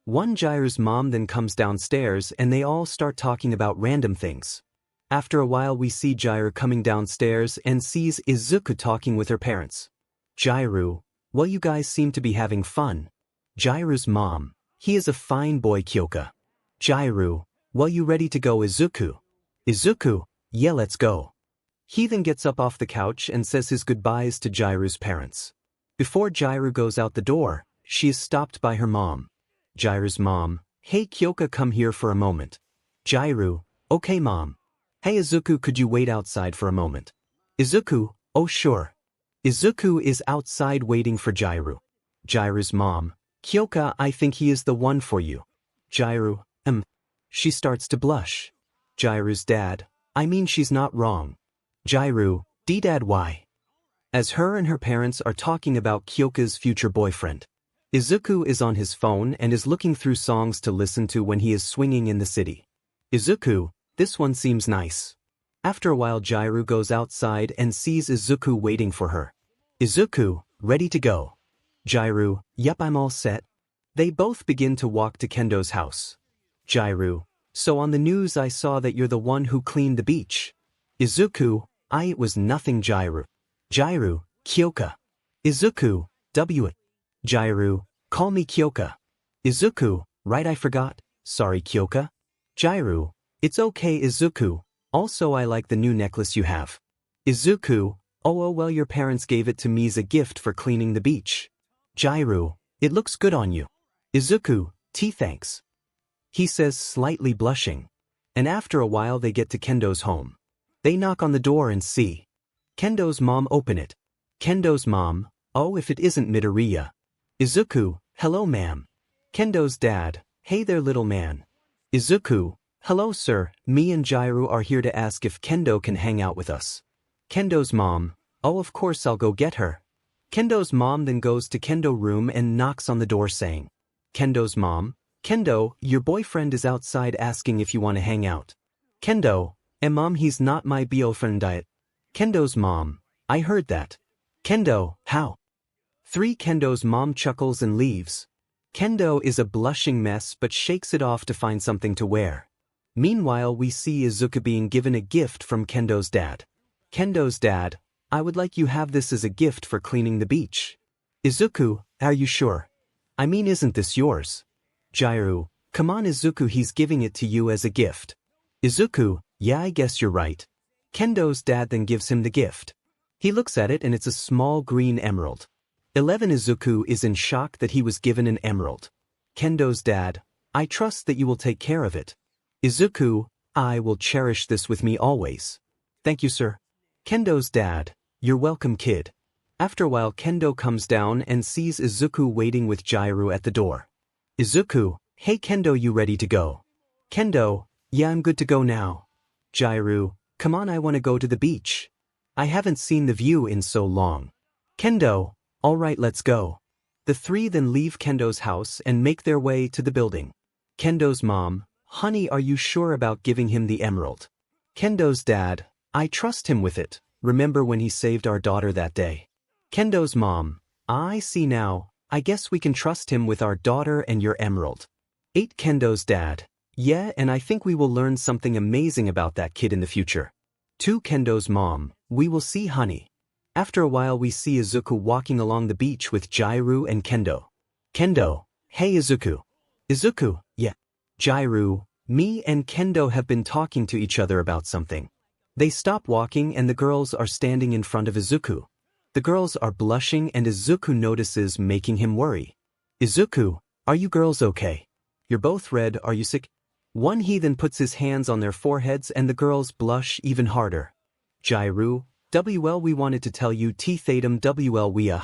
Jirairu's mom then comes downstairs and they all start talking about random things. After a while we see Jirairu coming downstairs and sees Izuku talking with her parents. Jirairu, well you guys seem to be having fun. Jirairu's mom, he is a fine boy Kyoka. Jirairu, well you ready to go Izuku? Izuku, yeah let's go. He then gets up off the couch and says his goodbyes to Jirairu's parents. Before Jirairu goes out the door, she is stopped by her mom. Jirairu's mom, hey Kyoka, come here for a moment. Jirairu, okay mom. Hey Izuku, could you wait outside for a moment? Izuku, oh sure. Izuku is outside waiting for Jirairu. Jirairu's mom, Kyoka, I think he is the one for you. Jirairu, She starts to blush. Jirairu's dad, I mean she's not wrong. Jirairu, dad why? As her and her parents are talking about Kyoka's future boyfriend. Izuku is on his phone and is looking through songs to listen to when he is swinging in the city. Izuku, this one seems nice. After a while Jirairu goes outside and sees Izuku waiting for her. Izuku, ready to go? Jirairu, yep, I'm all set. They both begin to walk to Kendo's house. Jirairu, so on the news I saw that you're the one who cleaned the beach. Izuku, it was nothing Jirairu. Jirairu, Kyoka. Izuku, Jirairu, call me Kyoka. Izuku, right, I forgot, sorry Kyoka. Jirairu, it's okay Izuku, also I like the new necklace you have. Izuku, Oh well, your parents gave it to me as a gift for cleaning the beach. J.Ru, it looks good on you. Izuku, thanks. He says, slightly blushing. And after a while they get to Kendo's home. They knock on the door and see Kendo's mom open it. Kendo's mom, oh if it isn't Midoriya. Izuku, hello ma'am. Kendo's dad, hey there little man. Izuku, hello sir, me and J.Ru are here to ask if Kendo can hang out with us. Kendo's mom, oh of course I'll go get her. Kendo's mom then goes to Kendo's room and knocks on the door saying, Kendo's mom, Kendo, your boyfriend is outside asking if you want to hang out. Kendo, mom he's not my boyfriend. Kendo's mom, I heard that. Kendo, how? 3 Kendo's mom chuckles and leaves. Kendo is a blushing mess but shakes it off to find something to wear. Meanwhile we see Izuku being given a gift from Kendo's dad. Kendo's dad, I would like you have this as a gift for cleaning the beach. Izuku, are you sure? I mean isn't this yours? J.Ru, come on Izuku he's giving it to you as a gift. Izuku, yeah I guess you're right. Kendo's dad then gives him the gift. He looks at it and it's a small green emerald. 11 Izuku is in shock that he was given an emerald. Kendo's dad, I trust that you will take care of it. Izuku, I will cherish this with me always. Thank you sir. Kendo's dad, you're welcome kid. After a while Kendo comes down and sees Izuku waiting with J.Ru at the door. Izuku, hey Kendo you ready to go? Kendo, yeah I'm good to go now. J.Ru, come on I want to go to the beach. I haven't seen the view in so long. Kendo, alright let's go. The 3 then leave Kendo's house and make their way to the building. Kendo's mom, honey are you sure about giving him the emerald? Kendo's dad, I trust him with it, remember when he saved our daughter that day? Kendo's mom, I see now, I guess we can trust him with our daughter and your emerald. 8 Kendo's dad, yeah and I think we will learn something amazing about that kid in the future. 2 Kendo's mom, we will see honey. After a while we see Izuku walking along the beach with J.Ru and Kendo. Kendo, hey Izuku. Izuku, yeah. J.Ru, me and Kendo have been talking to each other about something. They stop walking and the girls are standing in front of Izuku. The girls are blushing and Izuku notices making him worry. Izuku, are you girls okay? You're both red, are you sick? One he then puts his hands on their foreheads and the girls blush even harder. J.Ru, well we wanted to tell you 𝗧𝗵𝗲 𝗕𝗶𝗍.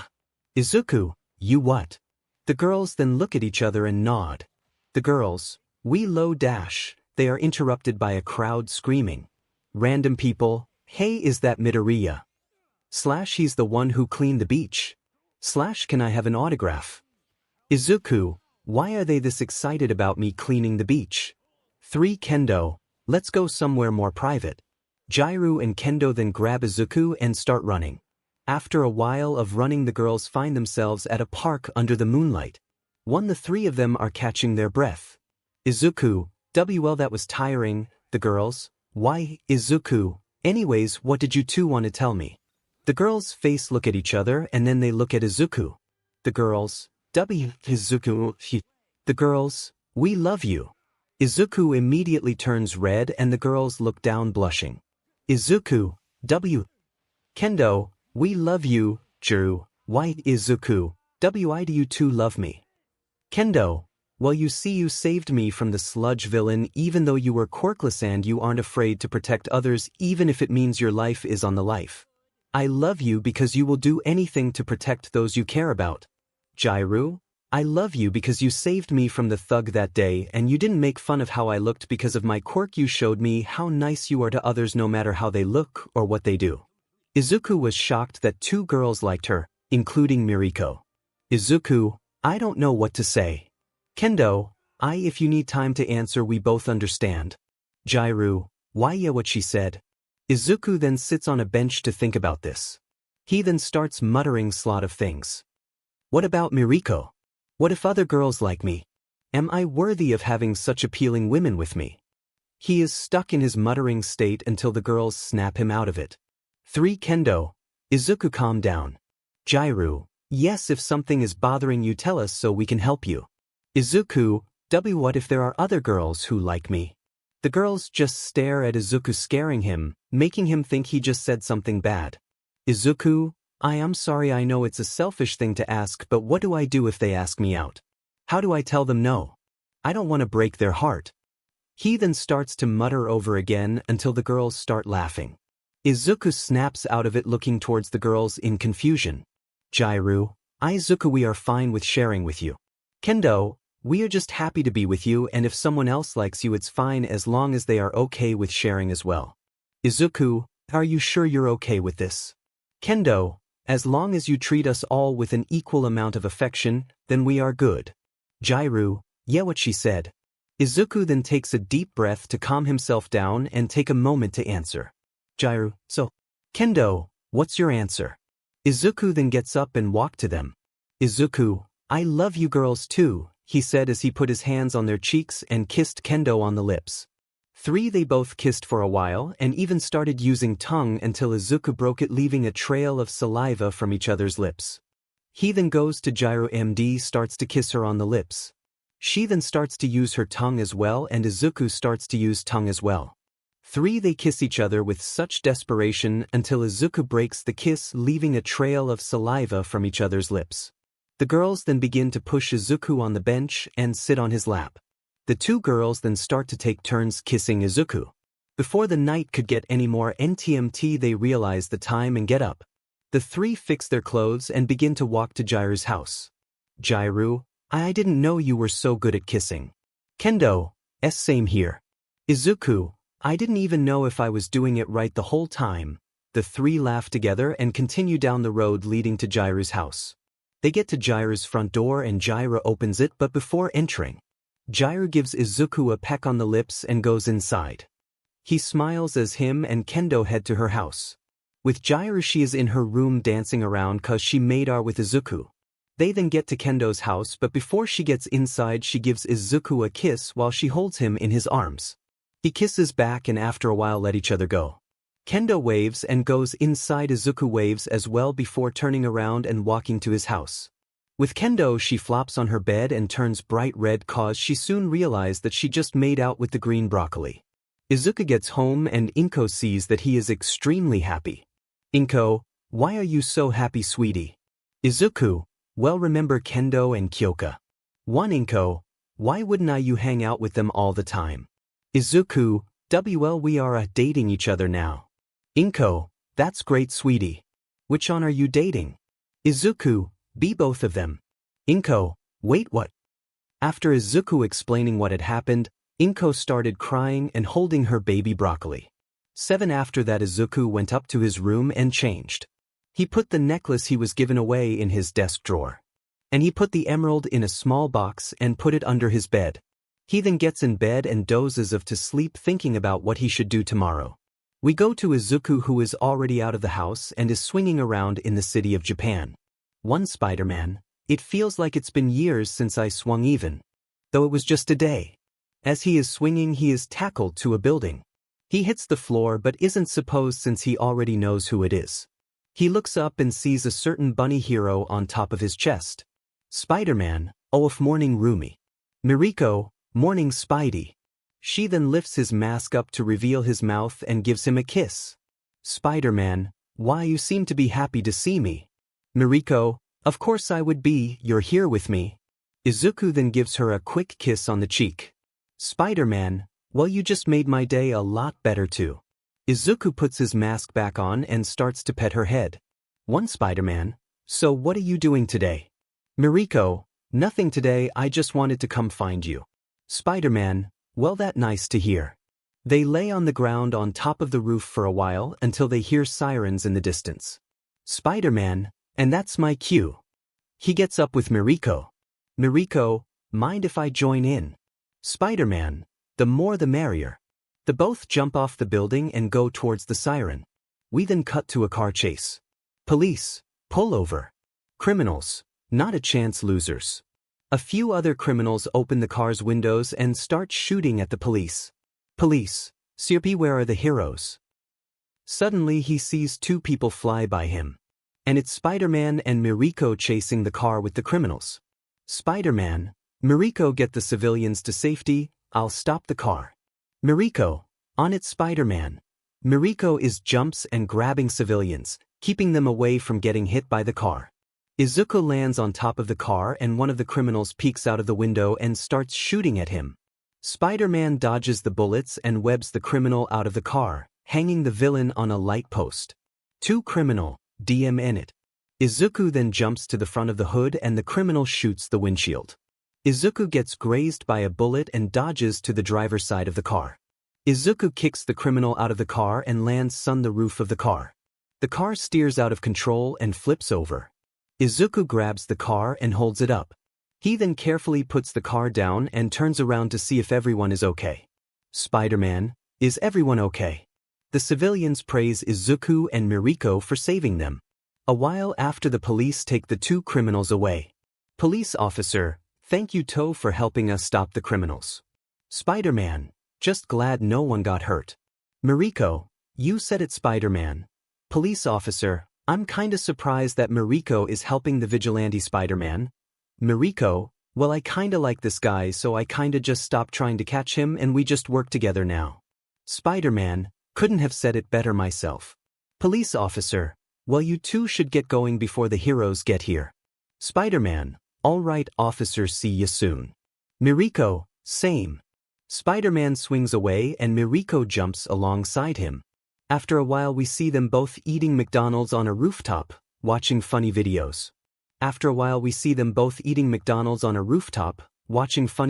Izuku, you what? The girls then look at each other and nod. The girls, we low dash, they are interrupted by a crowd screaming. Random people, hey is that Midoriya? / he's the one who cleaned the beach. / can I have an autograph? Izuku, why are they this excited about me cleaning the beach? 3 Kendo, let's go somewhere more private. J.Ru and Kendo then grab Izuku and start running. After a while of running the girls find themselves at a park under the moonlight. The 3 of them are catching their breath. Izuku, well that was tiring, the girls, why, Izuku, anyways what did you 2 want to tell me? The girls' face look at each other and then they look at Izuku. The girls, Izuku, the girls, we love you. Izuku immediately turns red and the girls look down blushing. Izuku, Kendo, we love you, J.Ru, why Izuku, why do you 2 love me? Kendo, well you see you saved me from the sludge villain even though you were quirkless and you aren't afraid to protect others even if it means your life is on the life. I love you because you will do anything to protect those you care about. J.Ru, I love you because you saved me from the thug that day and you didn't make fun of how I looked because of my quirk. You showed me how nice you are to others no matter how they look or what they do. Izuku was shocked that 2 girls liked her, including Miriko. Izuku, I don't know what to say. Kendo, if you need time to answer we both understand. J.Ru, why yeah what she said. Izuku then sits on a bench to think about this. He then starts muttering a lot of things. What about Miriko? What if other girls like me? Am I worthy of having such appealing women with me? He is stuck in his muttering state until the girls snap him out of it. 3 Kendo, Izuku calm down. J.Ru, yes if something is bothering you tell us so we can help you. Izuku, what if there are other girls who like me? The girls just stare at Izuku scaring him, making him think he just said something bad. Izuku, I'm sorry, I know it's a selfish thing to ask, but what do I do if they ask me out? How do I tell them no? I don't want to break their heart. He then starts to mutter over again until the girls start laughing. Izuku snaps out of it, looking towards the girls in confusion. Jiro, Izuku, we are fine with sharing with you. Kendo, we are just happy to be with you, and if someone else likes you it's fine as long as they are okay with sharing as well. Izuku, are you sure you're okay with this? Kendo, as long as you treat us all with an equal amount of affection, then we are good. Jiro, yeah, what she said. Izuku then takes a deep breath to calm himself down and take a moment to answer. Jiro, so. Kendo, what's your answer? Izuku then gets up and walked to them. Izuku, I love you girls too, he said as he put his hands on their cheeks and kissed Kendo on the lips. They both kissed for a while and even started using tongue until Izuku broke it, leaving a trail of saliva from each other's lips. He then goes to Jiro MD, starts to kiss her on the lips. She then starts to use her tongue as well, and Izuku starts to use tongue as well. They kiss each other with such desperation until Izuku breaks the kiss, leaving a trail of saliva from each other's lips. The girls then begin to push Izuku on the bench and sit on his lap. The two girls then start to take turns kissing Izuku. Before the night could get any more NTMT, they realize the time and get up. The three fix their clothes and begin to walk to Jiro's house. Jiro, I didn't know you were so good at kissing. Kendo, same here. Izuku, I didn't even know if I was doing it right the whole time. The three laugh together and continue down the road leading to Jiro's house. They get to Jiro's front door and Jiro opens it, but before entering, Jiro gives Izuku a peck on the lips and goes inside. He smiles as him and Kendo head to her house. With Jiro, she is in her room dancing around cause she made out with Izuku. They then get to Kendo's house, but before she gets inside she gives Izuku a kiss while she holds him in his arms. He kisses back and after a while let each other go. Kendo waves and goes inside. Izuku waves as well before turning around and walking to his house. With Kendo, she flops on her bed and turns bright red cause she soon realized that she just made out with the green broccoli. Izuku gets home and 𝗏𝗏 sees that he is extremely happy. 𝗏𝗏, why are you so happy, sweetie? Izuku, well, remember Kendo and Kyoka. 𝗏𝗏, why wouldn't you hang out with them all the time? Izuku, well, we are dating each other now. 𝗏𝗏, that's great, sweetie. Which one are you dating? Izuku, be both of them. 𝗏𝗏, wait, what? After Izuku explaining what had happened, 𝗏𝗏 started crying and holding her baby broccoli. After that, Izuku went up to his room and changed. He put the necklace he was given away in his desk drawer. And he put the emerald in a small box and put it under his bed. He then gets in bed and dozes off to sleep, thinking about what he should do tomorrow. We go to Izuku, who is already out of the house and is swinging around in the city of Japan. Spider-Man, it feels like it's been years since I swung even. Though it was just a day. As he is swinging, he is tackled to a building. He hits the floor but isn't supposed, since he already knows who it is. He looks up and sees a certain bunny hero on top of his chest. Spider-Man, morning Rumi. Miriko, morning Spidey. She then lifts his mask up to reveal his mouth and gives him a kiss. Spider-Man, why, you seem to be happy to see me. Miriko, of course I would be, you're here with me. Izuku then gives her a quick kiss on the cheek. Spider-Man, well, you just made my day a lot better too. Izuku puts his mask back on and starts to pet her head. Spider-Man, so what are you doing today? Miriko, nothing today, I just wanted to come find you. Spider-Man, well, that's nice to hear. They lay on the ground on top of the roof for a while until they hear sirens in the distance. Spider-Man, and that's my cue. He gets up with Miriko. Miriko, mind if I join in? Spider-Man, the more the merrier. The both jump off the building and go towards the siren. We then cut to a car chase. Police, pull over. Criminals, not a chance, losers. A few other criminals open the car's windows and start shooting at the police. Police, 𝗬𝗵𝗲, where are the heroes? Suddenly he sees two people fly by him. And it's Spider-Man and Miriko chasing the car with the criminals. Spider-Man, Miriko, get the civilians to safety, I'll stop the car. Miriko, on it, Spider-Man. Miriko jumps and grabbing civilians. keeping them away from getting hit by the car. Izuku lands on top of the car and one of the criminals peeks out of the window and starts shooting at him. Spider-Man dodges the bullets and webs the criminal out of the car, hanging the villain on a light post. Two criminal, DM in it. Izuku then jumps to the front of the hood and the criminal shoots the windshield. Izuku gets grazed by a bullet and dodges to the driver's side of the car. Izuku kicks the criminal out of the car and lands on the roof of the car. The car steers out of control and flips over. Izuku grabs the car and holds it up. He then carefully puts the car down and turns around to see if everyone is okay. Spider-Man, is everyone okay? The civilians praise Izuku and Miriko for saving them. A while after, the police take the two criminals away. Police officer, thank you To for helping us stop the criminals. Spider-Man, just glad no one got hurt. Miriko, you said it. Spider-Man. Police officer, I'm kinda surprised that Miriko is helping the vigilante. Spider-Man. Miriko, well, I kinda like this guy, so I kinda just stopped trying to catch him and we just work together now. Spider-Man, couldn't have said it better myself. Police officer, well, you two should get going before the heroes get here. Spider-Man, all right officer, see you soon. Miriko, same. Spider-Man swings away and Miriko jumps alongside him. After a while we see them both eating McDonald's on a rooftop, watching funny videos. Funny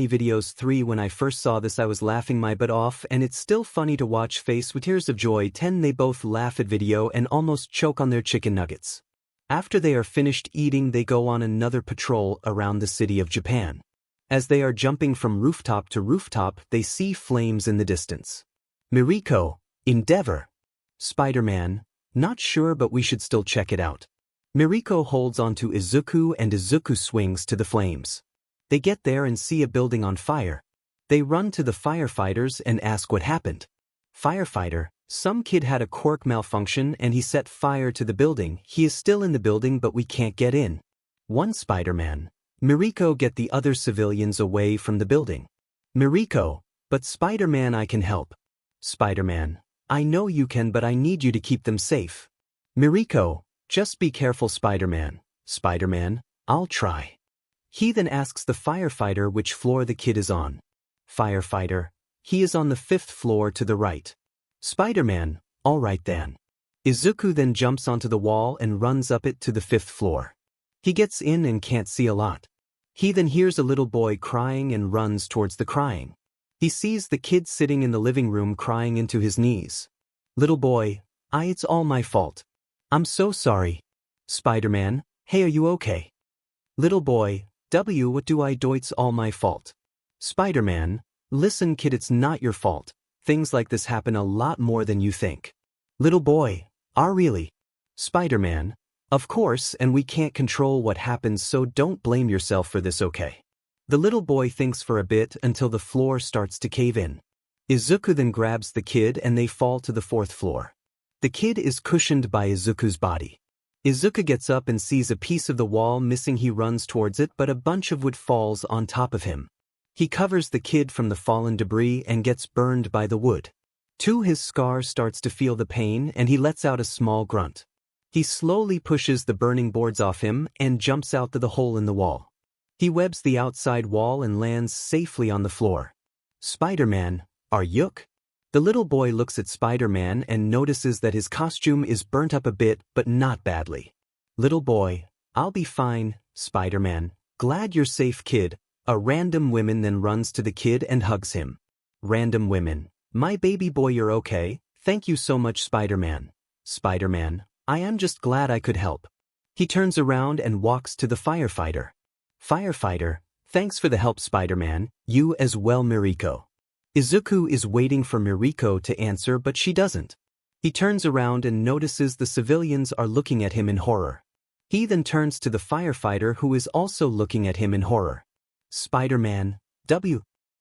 videos 3. When I first saw this I was laughing my butt off and it's still funny to watch. Face with tears of joy. 10. They both laugh at video and almost choke on their chicken nuggets. After they are finished eating they go on another patrol around the city of Japan. As they are jumping from rooftop to rooftop they see flames in the distance. Miriko, Endeavor. Spider-Man, not sure but we should still check it out. Miriko holds onto Izuku and Izuku swings to the flames. They get there and see a building on fire. They run to the firefighters and ask what happened. Firefighter, some kid had a quirk malfunction and he set fire to the building. He is still in the building but we can't get in. One Spider-Man, Miriko, get the other civilians away from the building. Miriko, but Spider-Man, I can help. Spider-Man, I know you can but I need you to keep them safe. Miriko, just be careful. Spider-Man. Spider-Man, I'll try. He then asks the firefighter which floor the kid is on. Firefighter, he is on the 5th floor to the right. Spider-Man, all right then. Izuku then jumps onto the wall and runs up it to the 5th floor. He gets in and can't see a lot. He then hears a little boy crying and runs towards the crying. He sees the kid sitting in the living room crying into his knees. Little boy, it's all my fault. I'm so sorry. Spider-Man, hey, are you okay? Little boy, what do I do? It's all my fault. Spider-Man, listen kid, it's not your fault. Things like this happen a lot more than you think. Little boy, really? Spider-Man, of course, and we can't control what happens, so don't blame yourself for this, okay? The little boy thinks for a bit until the floor starts to cave in. Izuku then grabs the kid and they fall to the 4th floor. The kid is cushioned by Izuku's body. Izuku gets up and sees a piece of the wall missing. He runs towards it but a bunch of wood falls on top of him. He covers the kid from the fallen debris and gets burned by the wood. His scar starts to feel the pain and he lets out a small grunt. He slowly pushes the burning boards off him and jumps out to the hole in the wall. He webs the outside wall and lands safely on the floor. Spider-Man, 𝗷𝗢𝗢𝗏? The little boy looks at Spider-Man and notices that his costume is burnt up a bit but not badly. Little boy, I'll be fine. Spider-Man, glad you're safe kid. A random woman then runs to the kid and hugs him. Random women, my baby boy, you're okay? Thank you so much. Spider-Man. Spider-Man, I am just glad I could help. He turns around and walks to the firefighter. Firefighter, thanks for the help. Spider-Man, you as well. Miriko. Izuku is waiting for Miriko to answer but she doesn't. He turns around and notices the civilians are looking at him in horror. He then turns to the firefighter who is also looking at him in horror. Spider-Man,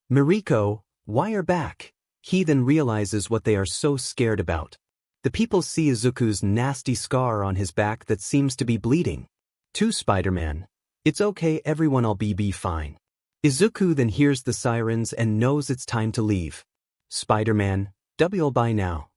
Miriko, why are back? He then realizes what they are so scared about. The people see Izuku's nasty scar on his back that seems to be bleeding. To Spider-Man, it's okay everyone, I'll be fine. Izuku then hears the sirens and knows it's time to leave. Spider-Man, bye now.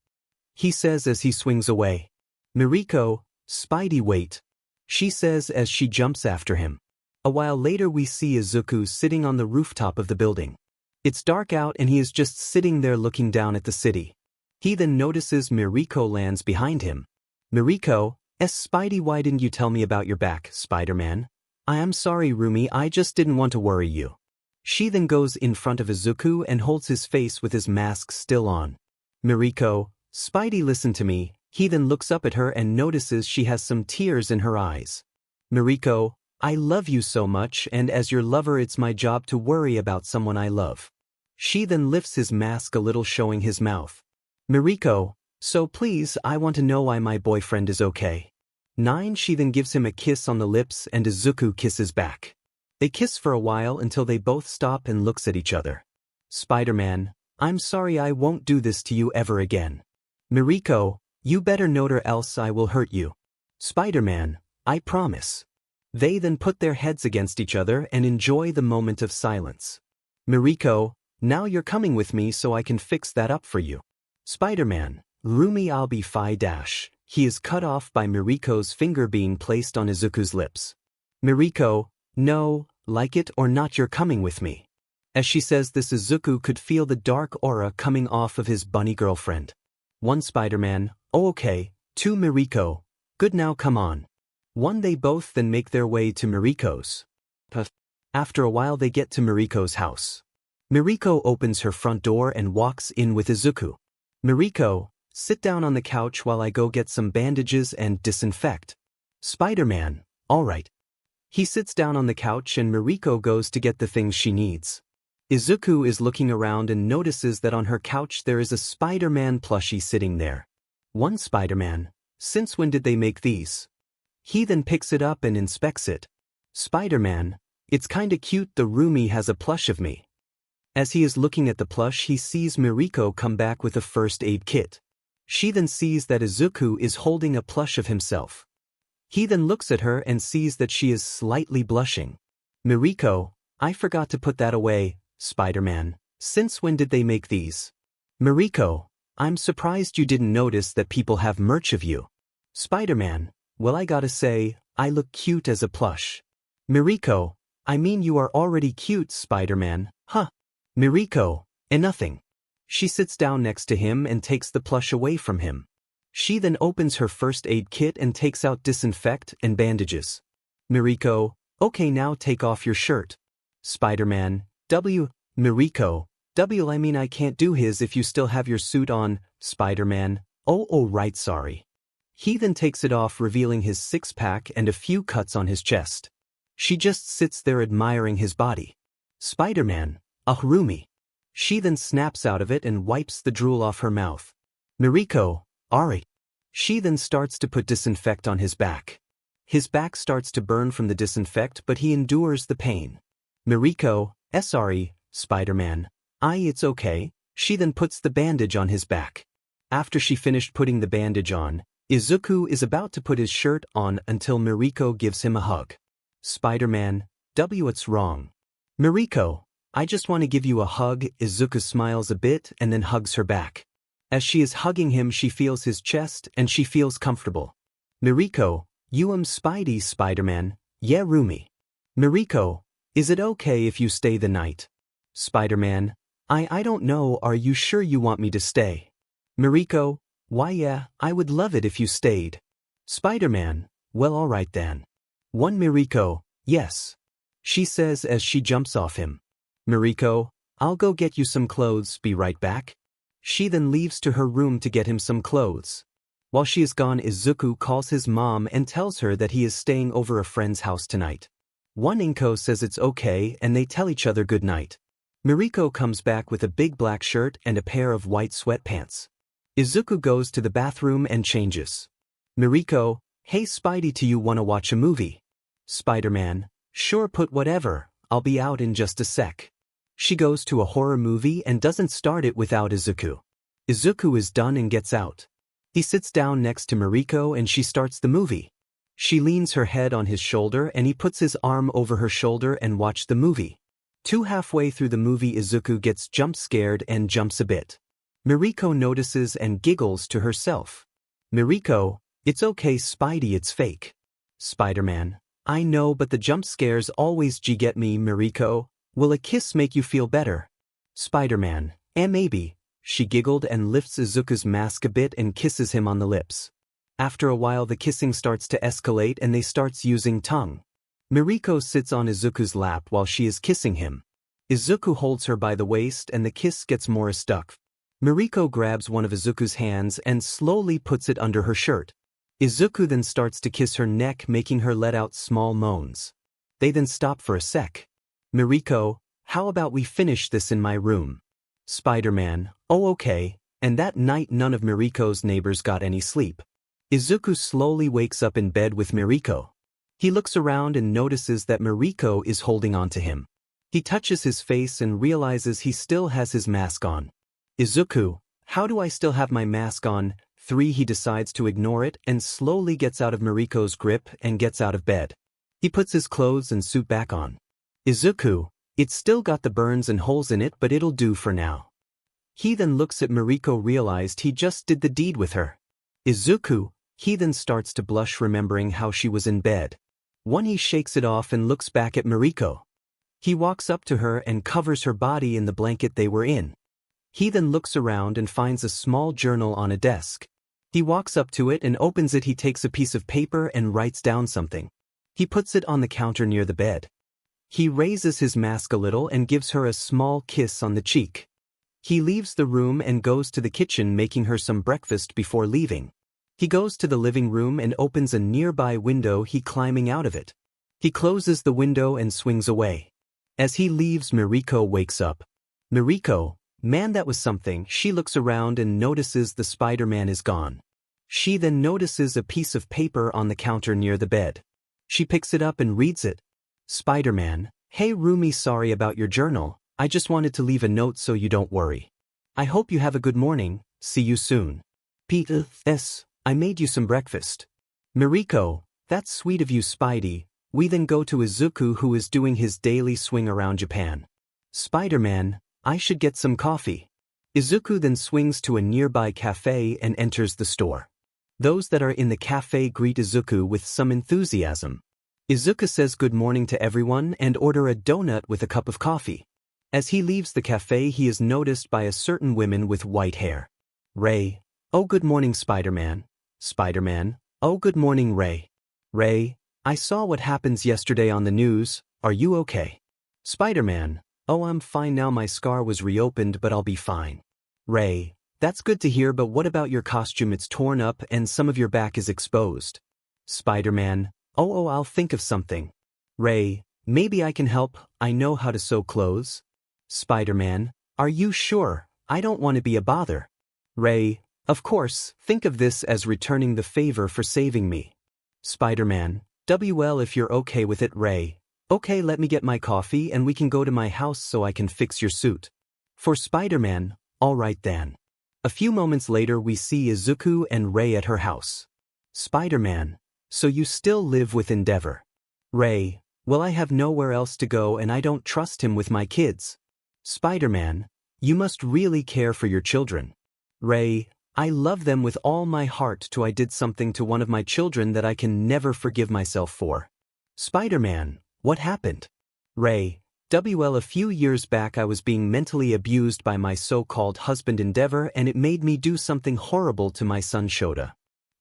He says as he swings away. Miriko, Spidey, wait. She says as she jumps after him. A while later we see Izuku sitting on the rooftop of the building. It's dark out and he is just sitting there looking down at the city. He then notices Miriko lands behind him. Miriko, Spidey, why didn't you tell me about your back, Spider-Man? I am sorry, Rumi, I just didn't want to worry you. She then goes in front of Izuku and holds his face with his mask still on. Miriko, Spidey, listen to me. He then looks up at her and notices she has some tears in her eyes. Miriko, I love you so much, and as your lover it's my job to worry about someone I love. She then lifts his mask a little, showing his mouth. Miriko, so please, I want to know why my boyfriend is okay. 9. She then gives him a kiss on the lips and Izuku kisses back. They kiss for a while until they both stop and looks at each other. Spider-Man, I'm sorry, I won't do this to you ever again. Miriko, you better note or else I will hurt you. Spider-Man, I promise. They then put their heads against each other and enjoy the moment of silence. Miriko, now you're coming with me so I can fix that up for you. Spider-Man, Rumi, I'll be 𝗫. He is cut off by Miriko's finger being placed on Izuku's lips. Miriko, no, like it or not, you're coming with me. As she says this, Izuku could feel the dark aura coming off of his bunny girlfriend. 1. Spider-Man, oh okay. 2. Miriko, good, now come on. 1. They both then make their way to Miriko's. After a while they get to Miriko's house. Miriko opens her front door and walks in with Izuku. Miriko, sit down on the couch while I go get some bandages and disinfect. Spider-Man, alright. He sits down on the couch and Miriko goes to get the things she needs. Izuku is looking around and notices that on her couch there is a Spider-Man plushie sitting there. 1. Spider-Man, since when did they make these? He then picks it up and inspects it. Spider-Man, it's kinda cute, the Rumi has a plush of me. As he is looking at the plush, he sees Miriko come back with a first aid kit. She then sees that Izuku is holding a plush of himself. He then looks at her and sees that she is slightly blushing. Miriko, I forgot to put that away. Spider-Man, since when did they make these? Miriko, I'm surprised you didn't notice that people have merch of you. Spider-Man, well, I gotta say, I look cute as a plush. Miriko, I mean you are already cute, Spider-Man, huh? Miriko, nothing. She sits down next to him and takes the plush away from him. She then opens her first aid kit and takes out disinfect and bandages. Miriko, okay, now take off your shirt. Spider-Man, Miriko, I mean I can't do his if you still have your suit on. Spider-Man, oh right, sorry. He then takes it off, revealing his six-pack and a few cuts on his chest. She just sits there admiring his body. Spider-Man, Rumi. She then snaps out of it and wipes the drool off her mouth. Miriko, alright. She then starts to put disinfect on his back. His back starts to burn from the disinfect, but he endures the pain. Miriko, sorry, Spider-Man. It's okay. She then puts the bandage on his back. After she finished putting the bandage on, Izuku is about to put his shirt on until Miriko gives him a hug. Spider-Man, what's wrong? Miriko, I just want to give you a hug. Izuku smiles a bit and then hugs her back. As she is hugging him, she feels his chest and she feels comfortable. Miriko, Spidey, Spider-Man, yeah, Rumi. Miriko, is it okay if you stay the night? Spider-Man, I don't know, are you sure you want me to stay? Miriko, why yeah, I would love it if you stayed. Spider-Man, well, alright then. 1. Miriko, yes. She says as she jumps off him. Miriko, I'll go get you some clothes, be right back. She then leaves to her room to get him some clothes. While she is gone, Izuku calls his mom and tells her that he is staying over a friend's house tonight. 1. Inko says it's okay and they tell each other good night. Miriko comes back with a big black shirt and a pair of white sweatpants. Izuku goes to the bathroom and changes. Miriko, hey Spidey, do you wanna watch a movie? Spider-Man, sure, put whatever, I'll be out in just a sec. She goes to a horror movie and doesn't start it without Izuku. Izuku is done and gets out. He sits down next to Miriko and she starts the movie. She leans her head on his shoulder and he puts his arm over her shoulder and watch the movie. Halfway through the movie, Izuku gets jump scared and jumps a bit. Miriko notices and giggles to herself. Miriko, It's okay Spidey, it's fake. Spider-Man, I know but the jump scares always get me Mariko. Will a kiss make you feel better? Spider-Man, maybe. She giggled and lifts Izuku's mask a bit and kisses him on the lips. After a while the kissing starts to escalate and they starts using tongue. Mariko sits on Izuku's lap while she is kissing him. Izuku holds her by the waist and the kiss gets more stuck. Mariko grabs one of Izuku's hands and slowly puts it under her shirt. Izuku then starts to kiss her neck, making her let out small moans. They then stop for a sec. Mariko, how about we finish this in my room? Spider-Man, oh okay, and that night none of Mariko's neighbors got any sleep. Izuku slowly wakes up in bed with Mariko. He looks around and notices that Mariko is holding on to him. He touches his face and realizes he still has his mask on. Izuku, how do I still have my mask on? 3. He decides to ignore it and slowly gets out of Mariko's grip and gets out of bed. He puts his clothes and suit back on. Izuku, it's still got the burns and holes in it but it'll do for now. He then looks at Mariko, realized he just did the deed with her. Izuku, he then starts to blush remembering how she was in bed. He shakes it off and looks back at Mariko. He walks up to her and covers her body in the blanket they were in. He then looks around and finds a small journal on a desk. He walks up to it and opens it. He takes a piece of paper and writes down something. He puts it on the counter near the bed. He raises his mask a little and gives her a small kiss on the cheek. He leaves the room and goes to the kitchen, making her some breakfast before leaving. He goes to the living room and opens a nearby window. He climbing out of it. He closes the window and swings away. As he leaves, Mariko wakes up. Mariko, man, that was something. She looks around and notices the Spider-Man is gone. She then notices a piece of paper on the counter near the bed. She picks it up and reads it. Spider-Man, hey Rumi, sorry about your journal. I just wanted to leave a note so you don't worry. I hope you have a good morning. See you soon. P.S. I made you some breakfast. Mariko, that's sweet of you Spidey. We then go to Izuku, who is doing his daily swing around Japan. Spider-Man, I should get some coffee. Izuku then swings to a nearby cafe and enters the store. Those that are in the cafe greet Izuku with some enthusiasm. Izuku says good morning to everyone and order a donut with a cup of coffee. As he leaves the cafe, he is noticed by a certain woman with white hair. Ray, oh good morning Spider-Man. Spider-Man, oh good morning Ray. Ray, I saw what happens yesterday on the news. Are you okay? Spider-Man, oh I'm fine now, my scar was reopened but I'll be fine. Ray, that's good to hear, but what about your costume? It's torn up and some of your back is exposed. Spider-Man, oh I'll think of something. Ray, maybe I can help, I know how to sew clothes. Spider-Man, are you sure? I don't want to be a bother. Ray, of course, think of this as returning the favor for saving me. Spider-Man, well if you're okay with it Ray. Okay, let me get my coffee and we can go to my house so I can fix your suit. For Spider-Man, alright then. A few moments later we see Izuku and Ray at her house. Spider-Man, so you still live with Endeavor. Ray, well I have nowhere else to go and I don't trust him with my kids. Spider-Man, you must really care for your children. Ray, I love them with all my heart till I did something to one of my children that I can never forgive myself for. Spider-Man, what happened? Ray, well a few years back I was being mentally abused by my so-called husband Endeavor and it made me do something horrible to my son Shota.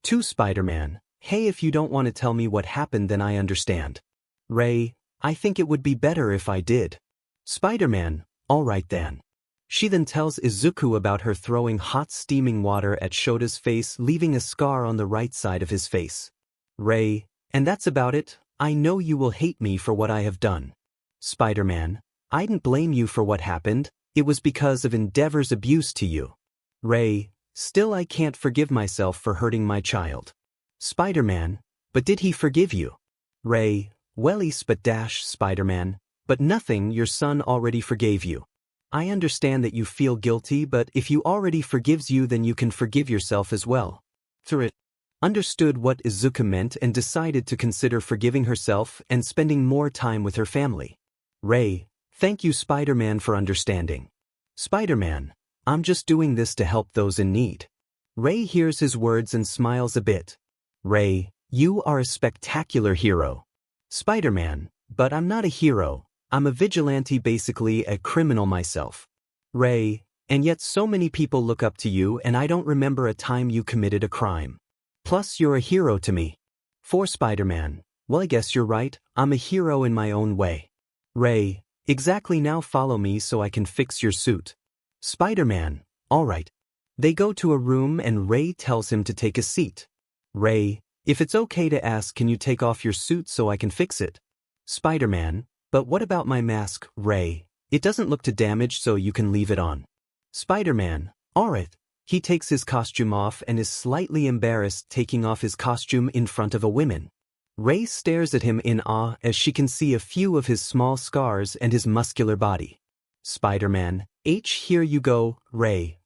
To Spider-Man, hey if you don't want to tell me what happened then I understand. Ray, I think it would be better if I did. Spider-Man, alright then. She then tells Izuku about her throwing hot steaming water at Shota's face, leaving a scar on the right side of his face. Ray, and that's about it. I know you will hate me for what I have done. Spider-Man, I didn't blame you for what happened, it was because of Endeavor's abuse to you. Ray, still I can't forgive myself for hurting my child. Spider-Man, but did he forgive you? Ray, well yes but Spider-Man, but nothing, your son already forgave you. I understand that you feel guilty, but if you already forgives you then you can forgive yourself as well. Through it. Understood what Izuku meant and decided to consider forgiving herself and spending more time with her family. Ray, thank you Spider-Man for understanding. Spider-Man, I'm just doing this to help those in need. Ray hears his words and smiles a bit. 𝗧, you are a spectacular hero. Spider-Man, but I'm not a hero. I'm a vigilante, basically a criminal myself. 𝗧, and yet so many people look up to you and I don't remember a time you committed a crime. Plus you're a hero to me. For Spider-Man, well I guess you're right, I'm a hero in my own way. 𝗧, exactly, now follow me so I can fix your suit. Spider-Man, alright. They go to a room and 𝗧 tells him to take a seat. 𝗧, if it's okay to ask, can you take off your suit so I can fix it? Spider-Man, but what about my mask, 𝗧? It doesn't look too damaged so you can leave it on. Spider-Man, alright. He takes his costume off and is slightly embarrassed taking off his costume in front of a woman. 𝗧 stares at him in awe as she can see a few of his small scars and his muscular body. Spider-Man, here you go, 𝗧.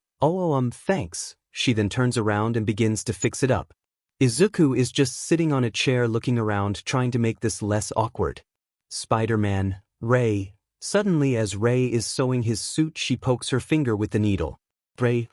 Thanks. She then turns around and begins to fix it up. Izuku is just sitting on a chair looking around trying to make this less awkward. Spider-Man, 𝗧. Suddenly as 𝗧 is sewing his suit she pokes her finger with the needle. 𝗧.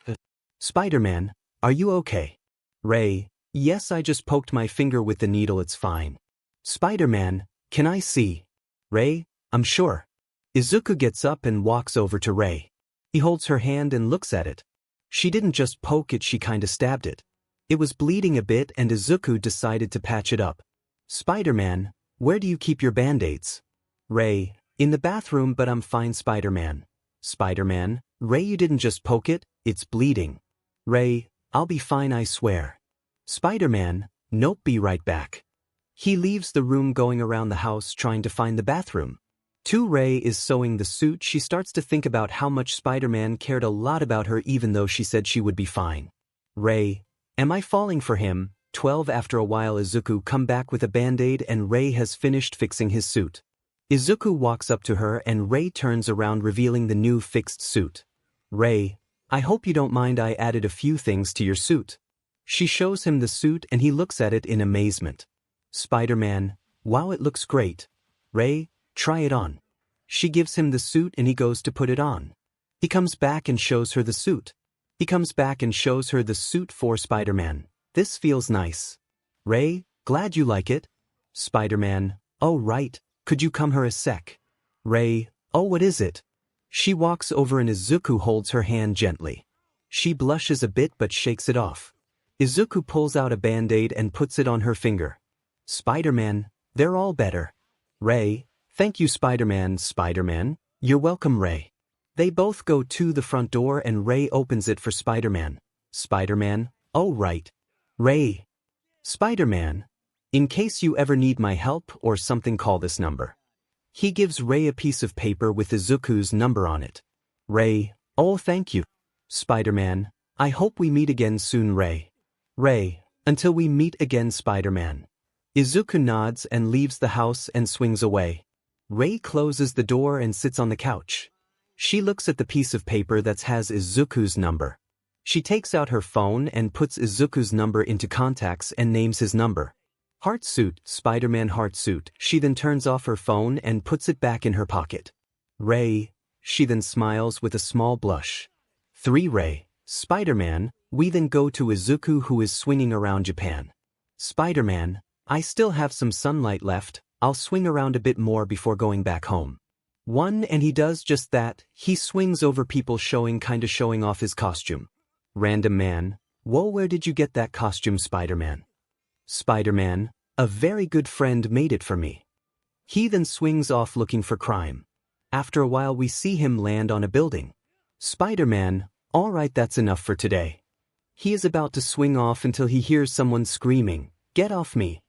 Spider-Man, are you okay? 𝗧. Yes, I just poked my finger with the needle, it's fine. Spider-Man, can I see? 𝗧. I'm sure. Izuku gets up and walks over to 𝗧. He holds her hand and looks at it. She didn't just poke it, she kinda stabbed it. It was bleeding a bit and Izuku decided to patch it up. Spider-Man, where do you keep your band-aids? 𝗧. In the bathroom, but I'm fine, Spider-Man. Spider-Man, 𝗧, you didn't just poke it, it's bleeding. 𝗧. I'll be fine, I swear. Spider-Man, nope, be right back. He leaves the room going around the house trying to find the bathroom. 𝗬 is sewing the suit. She starts to think about how much Spider-Man cared a lot about her even though she said she would be fine. 𝗧. Am I falling for him? 12 After a while Izuku come back with a band-aid and 𝗧 has finished fixing his suit. Izuku walks up to her and 𝗧 turns around revealing the new fixed suit. 𝗧, I hope you don't mind, I added a few things to your suit. She shows him the suit and he looks at it in amazement. Spider-Man, wow, it looks great. 𝗧, try it on. She gives him the suit and he goes to put it on. He comes back and shows her the suit. He comes back and shows her the suit for Spider-Man. This feels nice. 𝗧, glad you like it. Spider-Man, oh right, could you come here a sec? 𝗧, oh what is it? She walks over and Izuku holds her hand gently. She blushes a bit but shakes it off. Izuku pulls out a band-aid and puts it on her finger. Spider-Man, they're all better. 𝗧, thank you Spider-Man. Spider-Man, you're welcome 𝗧. They both go to the front door and 𝗧 opens it for Spider-Man. Spider-Man, oh right. 𝗧. Spider-Man, in case you ever need my help or something, call this number. He gives 𝗧 a piece of paper with Izuku's number on it. 𝗧, oh thank you. Spider-Man, I hope we meet again soon 𝗧. 𝗧, until we meet again Spider-Man. Izuku nods and leaves the house and swings away. 𝗧 closes the door and sits on the couch. She looks at the piece of paper that has Izuku's number. She takes out her phone and puts Izuku's number into contacts and names his number. Heart suit, Spider-Man heart suit. She then turns off her phone and puts it back in her pocket. 𝗧, she then smiles with a small blush. 3 𝗧, Spider-Man, we then go to Izuku who is swinging around Japan. Spider-Man, I still have some sunlight left, I'll swing around a bit more before going back home. 1 and he does just that, he swings over people kinda showing off his costume. Random man, whoa, where did you get that costume Spider-Man? Spider-Man, a very good friend made it for me. He then swings off looking for crime. After a while we see him land on a building. Spider-Man, alright, that's enough for today. He is about to swing off until he hears someone screaming, get off me.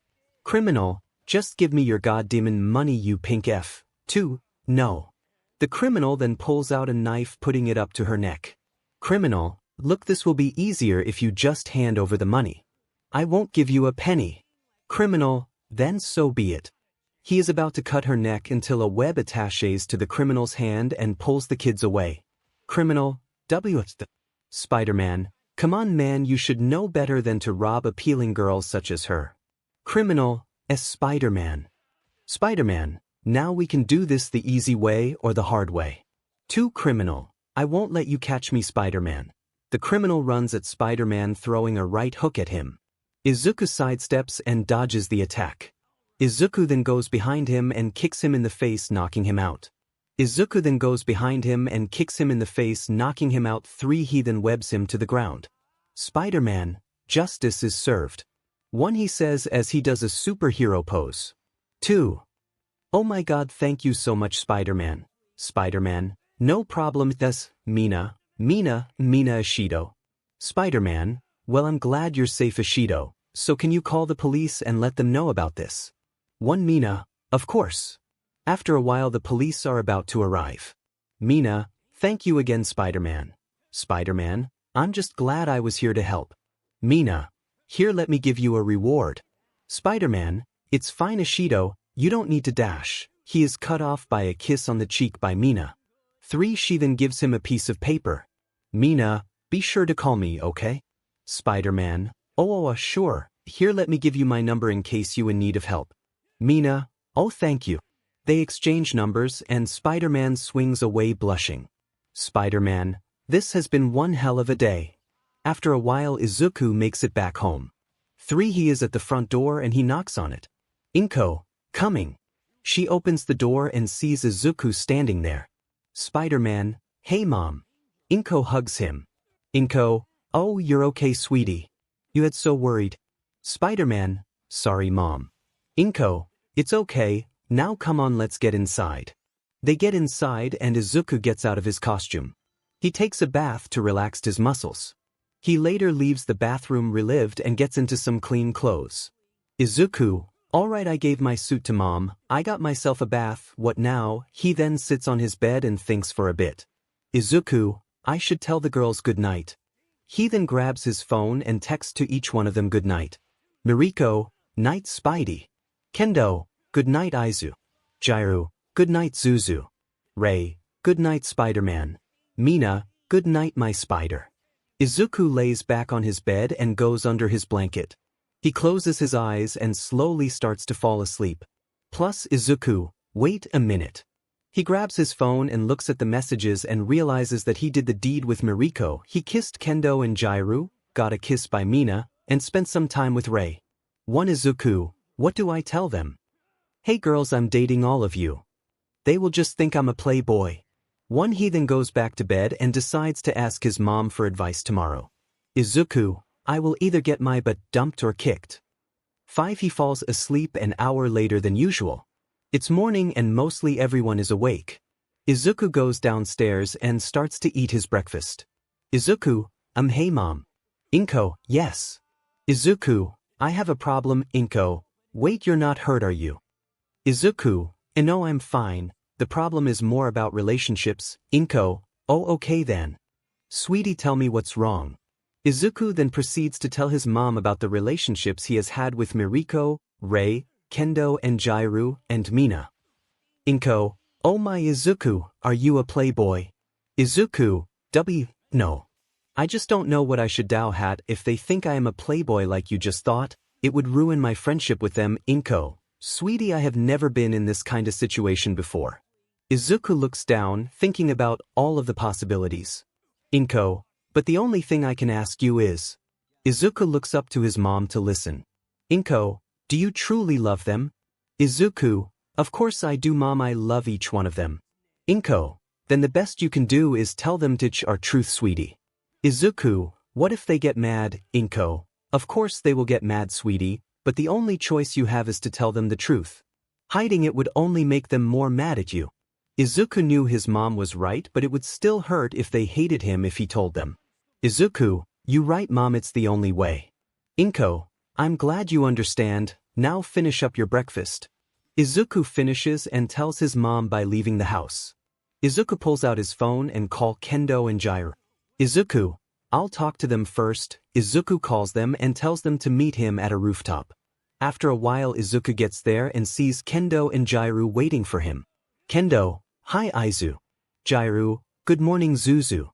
Criminal, just give me your goddamn money you pink F. 2, no. The criminal then pulls out a knife putting it up to her neck. Criminal, look, this will be easier if you just hand over the money. I won't give you a penny. Criminal, then so be it. He is about to cut her neck until a web attaches to the criminal's hand and pulls the kids away. Criminal, 𝗬𝗲𝗧𝗏. Spider-Man, come on man, you should know better than to rob appealing girls such as her. Criminal, Spider-Man. Spider-Man, now we can do this the easy way or the hard way. 2 Criminal, I won't let you catch me Spider-Man. The criminal runs at Spider-Man throwing a right hook at him. Izuku sidesteps and dodges the attack. Izuku then goes behind him and kicks him in the face, knocking him out. Izuku then goes behind him and kicks him in the face, knocking him out. 3. He then webs him to the ground. Spider-Man, justice is served. 1. He says as he does a superhero pose. 2. Oh my god, thank you so much, Spider-Man. Spider-Man, no problem. 𝗵𝗃 Spider-Man, well, I'm glad you're safe, 𝗧𝗏, so can you call the police and let them know about this? 1. 𝗵𝗃, of course. After a while the police are about to arrive. 𝗵𝗃, thank you again, Spider-Man. Spider-Man, I'm just glad I was here to help. 𝗵𝗃, here, let me give you a reward. Spider-Man, it's fine, 𝗧𝗏, you don't need to dash. He is cut off by a kiss on the cheek by 𝗵𝗃. 3. She then gives him a piece of paper. 𝗵𝗃, be sure to call me, okay? Spider-Man, sure, here, let me give you my number in case you in need of help. 𝗵𝗃, oh thank you. They exchange numbers and Spider-Man swings away blushing. Spider-Man, this has been one hell of a day. After a while Izuku makes it back home. 3. He is at the front door and he knocks on it. 𝗃𝗀, coming. She opens the door and sees Izuku standing there. Spider-Man, hey mom. 𝗃𝗀 hugs him. 𝗃𝗀, oh you're okay, sweetie. You had so worried. Spider-Man, sorry mom. 𝗃𝗀, it's okay, now come on, let's get inside. They get inside and Izuku gets out of his costume. He takes a bath to relax his muscles. He later leaves the bathroom relieved and gets into some clean clothes. Izuku, alright, I gave my suit to mom, I got myself a bath, what now? He then sits on his bed and thinks for a bit. Izuku, I should tell the girls good night. He then grabs his phone and texts to each one of them good night. Mariko, night Spidey. Kendo, good night Aizu. Jiro, good night Zuzu. Ray, good night Spider-Man. 𝗵𝗃, good night my spider. Izuku lays back on his bed and goes under his blanket. He closes his eyes and slowly starts to fall asleep. Plus Izuku, wait a minute. He grabs his phone and looks at the messages and realizes that he did the deed with Mariko. He kissed Kendo and Jiro, got a kiss by 𝗵𝗃, and spent some time with Ray. 1. Izuku, what do I tell them? Hey girls, I'm dating all of you. They will just think I'm a playboy. 1. He then goes back to bed and decides to ask his mom for advice tomorrow. Izuku, I will either get my butt dumped or kicked. 5. He falls asleep an hour later than usual. It's morning and mostly everyone is awake. Izuku goes downstairs and starts to eat his breakfast. Izuku, hey mom. 𝗃𝗀, yes. Izuku, I have a problem. 𝗃𝗀, wait, you're not hurt, are you? Izuku, no, I'm fine. The problem is more about relationships. 𝗃𝗀, oh okay then. Sweetie, tell me what's wrong. Izuku then proceeds to tell his mom about the relationships he has had with Mariko, Ray, Kendo and Jiro, and 𝗵𝗃. 𝗃𝗀, oh my Izuku, are you a playboy? Izuku, no. I just don't know what I should do. If they think I am a playboy like you just thought, it would ruin my friendship with them. 𝗃𝗀, sweetie, I have never been in this kind of situation before. Izuku looks down, thinking about all of the possibilities. 𝗃𝗀, but the only thing I can ask you is. Izuku looks up to his mom to listen. 𝗃𝗀, do you truly love them? Izuku, of course I do mom, I love each one of them. 𝗃𝗀, then the best you can do is tell them our truth, sweetie. Izuku, what if they get mad? 𝗃𝗀, of course they will get mad, sweetie, but the only choice you have is to tell them the truth. Hiding it would only make them more mad at you. Izuku knew his mom was right, but it would still hurt if they hated him if he told them. Izuku, you right mom, it's the only way. 𝗃𝗀, I'm glad you understand, now finish up your breakfast. Izuku finishes and tells his mom by leaving the house. Izuku pulls out his phone and calls Kendo and Jiro. Izuku, I'll talk to them first. Izuku calls them and tells them to meet him at a rooftop. After a while Izuku gets there and sees Kendo and Jiro waiting for him. Kendo, hi Aizu. Jiro, good morning Zuzu.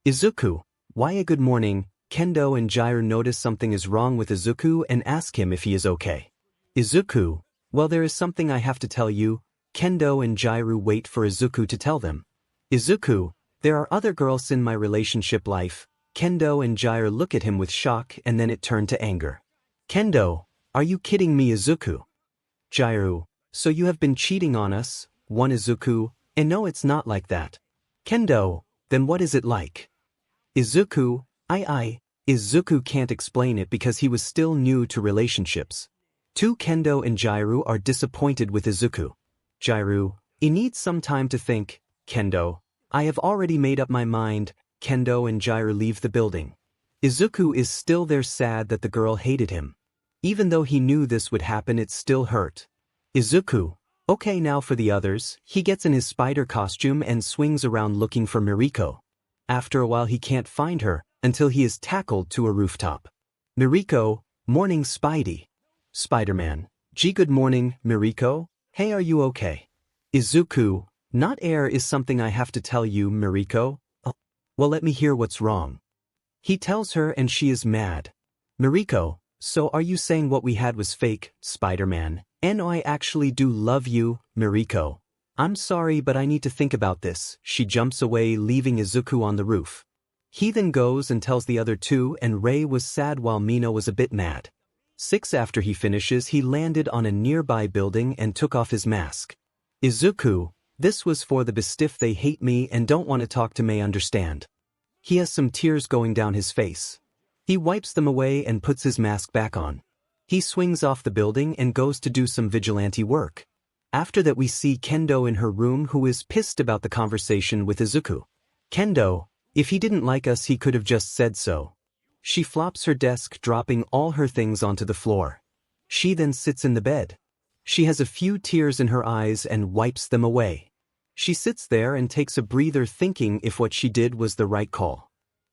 Izuku, why a good morning? Kendo and Jiro notice something is wrong with Izuku and ask him if he is okay. Izuku, well, there is something I have to tell you. Kendo and Jiro wait for Izuku to tell them. Izuku, there are other girls in my relationship life. Kendo and Jiro look at him with shock and then it turned to anger. Kendo, are you kidding me, Izuku? Jirou, so you have been cheating on us, one Izuku, and no, it's not like that. Kendo, then what is it like? Izuku, Izuku can't explain it because he was still new to relationships. Two Kendo and Jirou are disappointed with Izuku. Jirou, he needs some time to think. Kendo, I have already made up my mind. Kendo and Jirou leave the building. Izuku is still there, sad that the girl hated him. Even though he knew this would happen, it still hurt. Izuku, okay, now for the others. He gets in his spider costume and swings around looking for Miriko. After a while he can't find her, until he is tackled to a rooftop. Miriko, morning Spidey. Spider-Man, gee, good morning, Miriko. Hey, are you okay? Izuku, not air is something I have to tell you, Miriko. Oh, well, let me hear what's wrong. He tells her and she is mad. Miriko, so are you saying what we had was fake, Spider-Man? No, I actually do love you, Miriko. I'm sorry, but I need to think about this. She jumps away, leaving Izuku on the roof. He then goes and tells the other two, and Ray was sad while Mina was a bit mad. 6 after he finishes, he landed on a nearby building and took off his mask. Izuku, this was for the bestiff, they hate me and don't want to talk to me, understand? He has some tears going down his face. He wipes them away and puts his mask back on. He swings off the building and goes to do some vigilante work. After that we see Kendo in her room, who is pissed about the conversation with Izuku. Kendo, if he didn't like us he could have just said so. She flops her desk, dropping all her things onto the floor. She then sits in the bed. She has a few tears in her eyes and wipes them away. She sits there and takes a breather, thinking if what she did was the right call.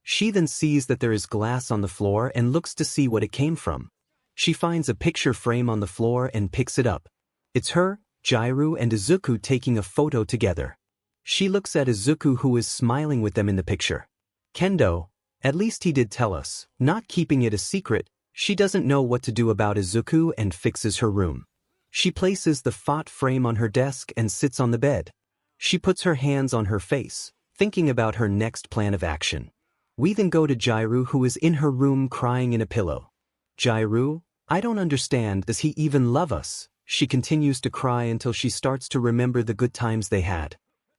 She then sees that there is glass on the floor and looks to see what it came from. She finds a picture frame on the floor and picks it up. It's her, Jirou, and Izuku taking a photo together. She looks at Izuku, who is smiling with them in the picture. Kendo, at least he did tell us, not keeping it a secret. She doesn't know what to do about Izuku and fixes her room. She places the photo frame on her desk and sits on the bed. She puts her hands on her face, thinking about her next plan of action. We then go to Jirou, who is in her room crying in a pillow. Jirou, I don't understand, does he even love us? She continues to cry until she starts to remember the good times they had.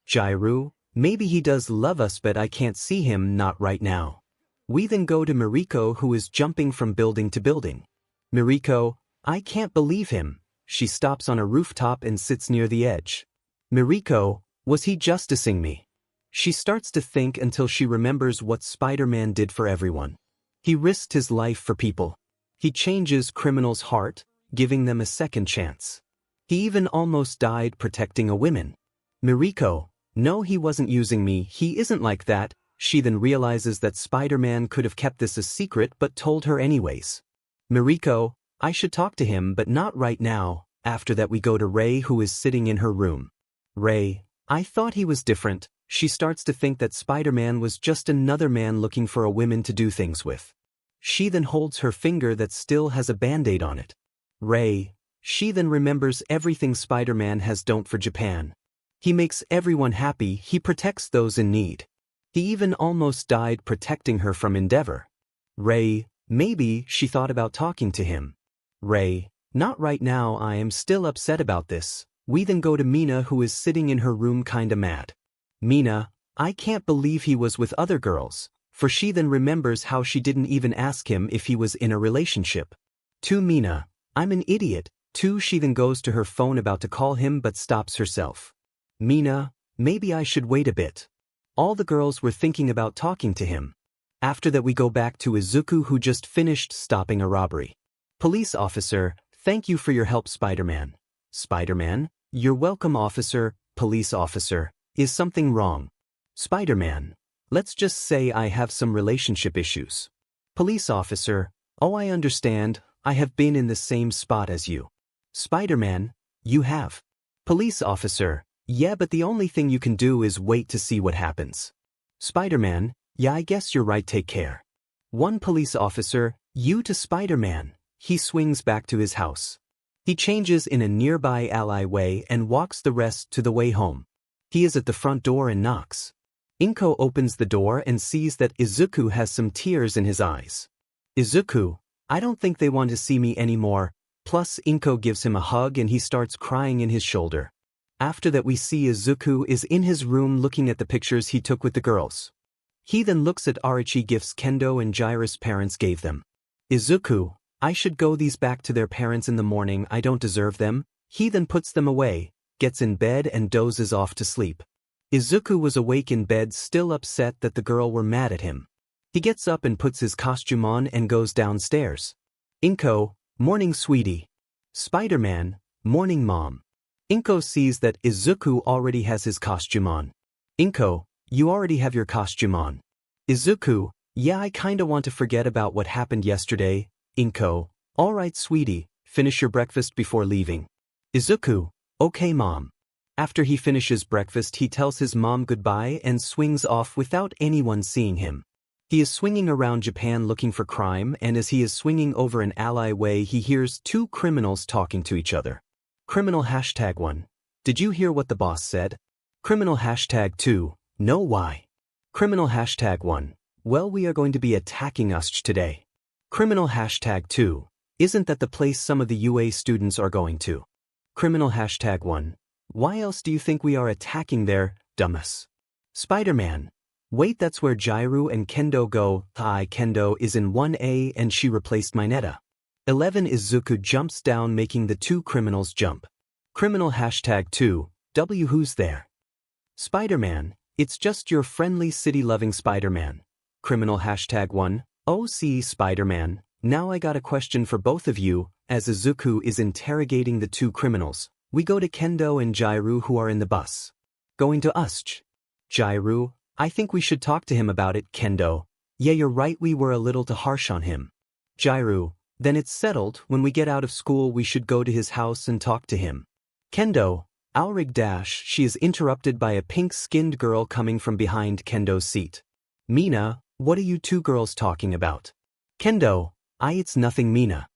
Jirou, maybe he does love us, but I can't see him, not right now. We then go to Miriko, who is jumping from building to building. Miriko, I can't believe him. She stops on a rooftop and sits near the edge. Miriko, was he justicing me? She starts to think until she remembers what Spider-Man did for everyone. He risked his life for people. He changes criminals' heart, giving them a second chance. He even almost died protecting a woman. Miriko, no, he wasn't using me, he isn't like that. She then realizes that Spider-Man could have kept this a secret but told her anyways. Miriko, I should talk to him, but not right now. After that we go to Ray, who is sitting in her room. Ray, I thought he was different. She starts to think that Spider-Man was just another man looking for a woman to do things with. She then holds her finger that still has a band-aid on it. Ray, she then remembers everything Spider-Man has done for Japan. He makes everyone happy, he protects those in need. He even almost died protecting her from Endeavor. Ray, maybe she thought about talking to him. Ray, not right now, I am still upset about this. We then go to Mina, who is sitting in her room kinda mad. Mina, I can't believe he was with other girls, for she then remembers how she didn't even ask him if he was in a relationship. To Mina, I'm an idiot. To she then goes to her phone about to call him but stops herself. Mina, maybe I should wait a bit. All the girls were thinking about talking to him. After that we go back to Izuku, who just finished stopping a robbery. Police officer, thank you for your help, Spider-Man. Spider-Man, you're welcome, officer. Police officer, is something wrong? Spider-Man, let's just say I have some relationship issues. Police officer, oh, I understand, I have been in the same spot as you. Spider-Man, you have. Police officer, yeah, but the only thing you can do is wait to see what happens. Spider-Man, yeah, I guess you're right, take care. One police officer, you to Spider-Man. He swings back to his house. He changes in a nearby alleyway and walks the rest to the way home. He is at the front door and knocks. Inko opens the door and sees that Izuku has some tears in his eyes. Izuku, I don't think they want to see me anymore. Plus 𝗵𝗀𝗄 gives him a hug and he starts crying in his shoulder. After that we see Izuku is in his room looking at the pictures he took with the girls. He then looks at 𝗬𝗏𝗍 gifts Kendo and Jiro's parents gave them. Izuku, I should go these back to their parents in the morning, I don't deserve them. He then puts them away, gets in bed and dozes off to sleep. Izuku was awake in bed still upset that the girl were mad at him. He gets up and puts his costume on and goes downstairs. 𝗵𝗀𝗄, morning sweetie. Spider-Man, morning mom. 𝗵𝗀𝗄 sees that Izuku already has his costume on. 𝗵𝗀𝗄, you already have your costume on. Izuku, yeah, I kinda want to forget about what happened yesterday. 𝗵𝗀𝗄, alright sweetie, finish your breakfast before leaving. Izuku, okay mom. After he finishes breakfast he tells his mom goodbye and swings off without anyone seeing him. He is swinging around Japan looking for crime, and as he is swinging over an alleyway he hears two criminals talking to each other. Criminal #1. Did you hear what the boss said? Criminal #2. No, why? Criminal #1. Well, we are going to be attacking 𝗧𝗏 today. Criminal #2. Isn't that the place some of the UA students are going to? Criminal #1. Why else do you think we are attacking there, dumbass? Spider-Man. Wait, that's where Jiro and Kendo go. Kendo is in 1A and she replaced Mineta. 11 Izuku jumps down making the two criminals jump. Criminal #2. Who's there? Spider-Man. It's just your friendly city-loving Spider-Man. Criminal #1. Oh, see, Spider-Man. Now I got a question for both of you. As Izuku is interrogating the two criminals, we go to Kendo and Jiro who are in the bus. Going to 𝗧𝗏. Jiro, I think we should talk to him about it. Kendo, yeah, you're right, we were a little too harsh on him. Jiro, then it's settled, when we get out of school we should go to his house and talk to him. Kendo, 𝗬𝗏𝗧𝗏, she is interrupted by a pink-skinned girl coming from behind Kendo's seat. Mina, what are you two girls talking about? Kendo, it's nothing Mina.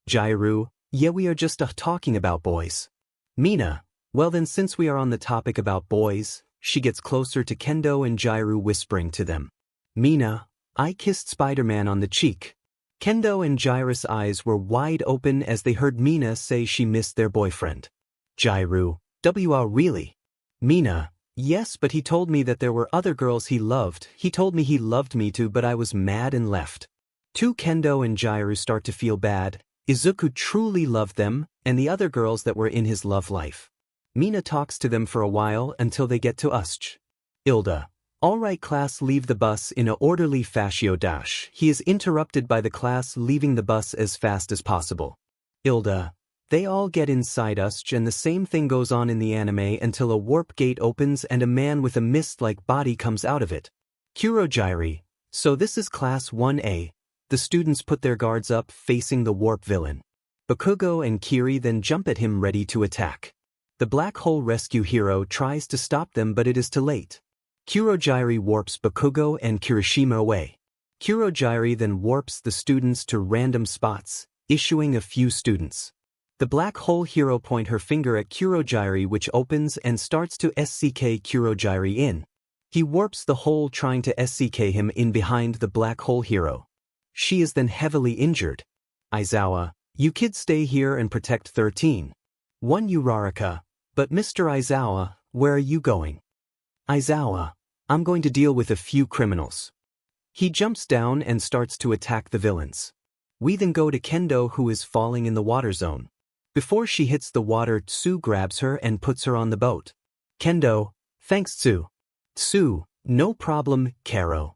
Jiro, yeah, we are just talking about boys. Mina, well then since we are on the topic about boys, she gets closer to Kendo and Jiro whispering to them. Mina, I kissed Spider-Man on the cheek. Kendo and Jiro's eyes were wide open as they heard Mina say she missed their boyfriend. Jiro, really? Mina, yes, but he told me that there were other girls he loved. He told me he loved me too, but I was mad and left. Two Kendo and Jiro start to feel bad. Izuku truly loved them, and the other girls that were in his love life. Mina talks to them for a while until they get to 𝗧𝗏. Hilda. Alright class, leave the bus in a orderly fashion. He is interrupted by the class leaving the bus as fast as possible. Hilda. They all get inside 𝗧𝗏 and the same thing goes on in the anime until a warp gate opens and a man with a mist-like body comes out of it. Kurojirai. So this is class 1A. The students put their guards up facing the warp villain. Bakugo and Kiri then jump at him ready to attack. The black hole rescue hero tries to stop them but it is too late. Kurojirai warps Bakugo and Kirishima away. Kurojirai then warps the students to random spots, issuing a few students. The black hole hero point her finger at Kurojirai which opens and starts to 𝗧𝗏𝗂𝗃 Kurojirai in. He warps the hole trying to 𝗧𝗏𝗂 him in behind the black hole hero. She is then heavily injured. Aizawa, you kids stay here and protect 13. 1 Uraraka, but Mr. Aizawa, where are you going? Aizawa, I'm going to deal with a few criminals. He jumps down and starts to attack the villains. We then go to Kendo who is falling in the water zone. Before she hits the water, 𝗧𝗏 grabs her and puts her on the boat. Kendo, thanks 𝗧𝗏. 𝗧𝗏, no problem, Karo.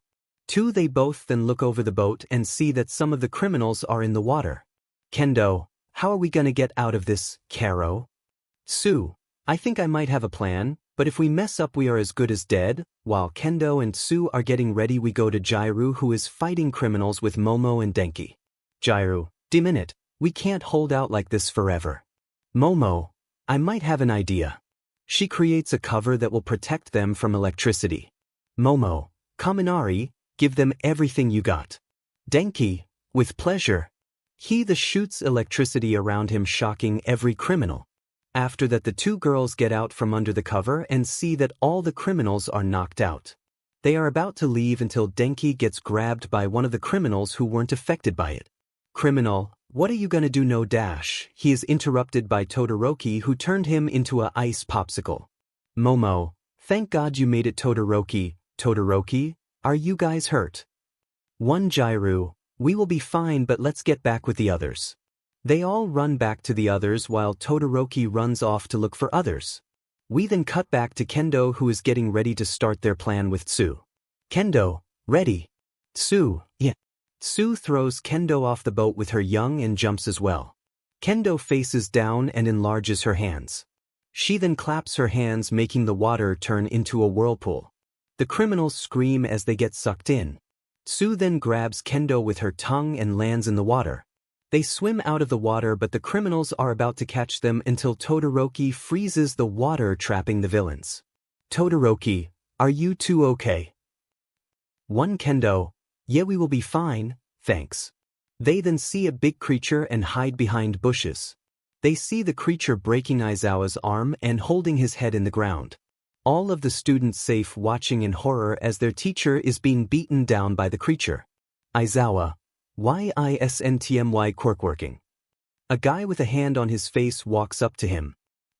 They both then look over the boat and see that some of the criminals are in the water. Kendo, how are we gonna get out of this, Karo? 𝗧𝗏, I think I might have a plan, but if we mess up we are as good as dead. While Kendo and 𝗧𝗏 are getting ready we go to Jiro who is fighting criminals with Momo and Denki. Jiro, minute, we can't hold out like this forever. Momo, I might have an idea. She creates a cover that will protect them from electricity. Momo, Kaminari, give them everything you got. Denki, with pleasure. He shoots electricity around him shocking every criminal. After that the two girls get out from under the cover and see that all the criminals are knocked out. They are about to leave until Denki gets grabbed by one of the criminals who weren't affected by it. Criminal, what are you gonna do? No dash. He is interrupted by Todoroki, who turned him into a ice popsicle. Momo, thank God you made it. Todoroki, Todoroki, are you guys hurt? One Jiro, we will be fine, but let's get back with the others. They all run back to the others while Todoroki runs off to look for others. We then cut back to Kendo, who is getting ready to start their plan with 𝗬𝗬. Kendo, ready. 𝗬𝗬, yeah. 𝗬𝗬 throws Kendo off the boat with her young and jumps as well. Kendo faces down and enlarges her hands. She then claps her hands, making the water turn into a whirlpool. The criminals scream as they get sucked in. 𝗬𝗬 then grabs Kendo with her tongue and lands in the water. They swim out of the water, but the criminals are about to catch them until Todoroki freezes the water, trapping the villains. Todoroki, are you two okay? One Kendo, yeah, we will be fine, thanks. They then see a big creature and hide behind bushes. They see the creature breaking Aizawa's arm and holding his head in the ground. All of the students safe watching in horror as their teacher is being beaten down by the creature. Aizawa, why isn't my quirk working? A guy with a hand on his face walks up to him.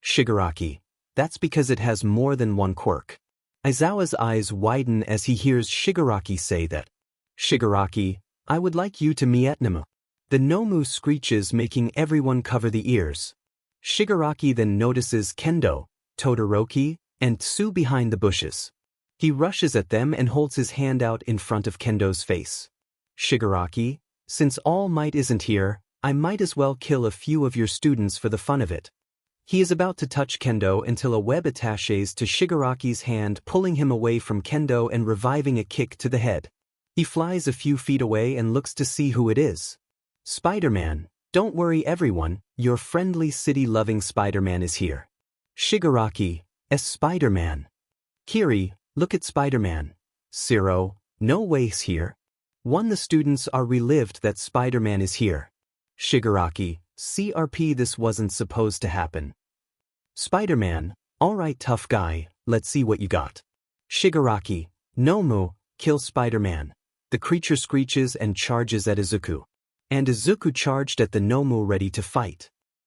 Shigaraki, that's because it has more than one quirk. Aizawa's eyes widen as he hears Shigaraki say that. Shigaraki, I would like you to meet 𝗵𝗲. The Nomu screeches, making everyone cover the ears. Shigaraki then notices Kendo, Todoroki, and 𝗬𝗬 behind the bushes. He rushes at them and holds his hand out in front of Kendo's face. Shigaraki, since All Might isn't here, I might as well kill a few of your students for the fun of it. He is about to touch Kendo until a web attaches to Shigaraki's hand, pulling him away from Kendo and reviving a kick to the head. He flies a few feet away and looks to see who it is. Spider-Man, don't worry everyone, your friendly city-loving Spider-Man is here. Shigaraki, Spider-Man. Kiri, look at Spider-Man. Zero, no way's here. The students are relieved that Spider-Man is here. Shigaraki, CRP, this wasn't supposed to happen. Spider-Man, alright tough guy, let's see what you got. Shigaraki, Nomu, kill Spider-Man. The creature screeches and charges at Izuku. And Izuku charged at the Nomu, ready to fight.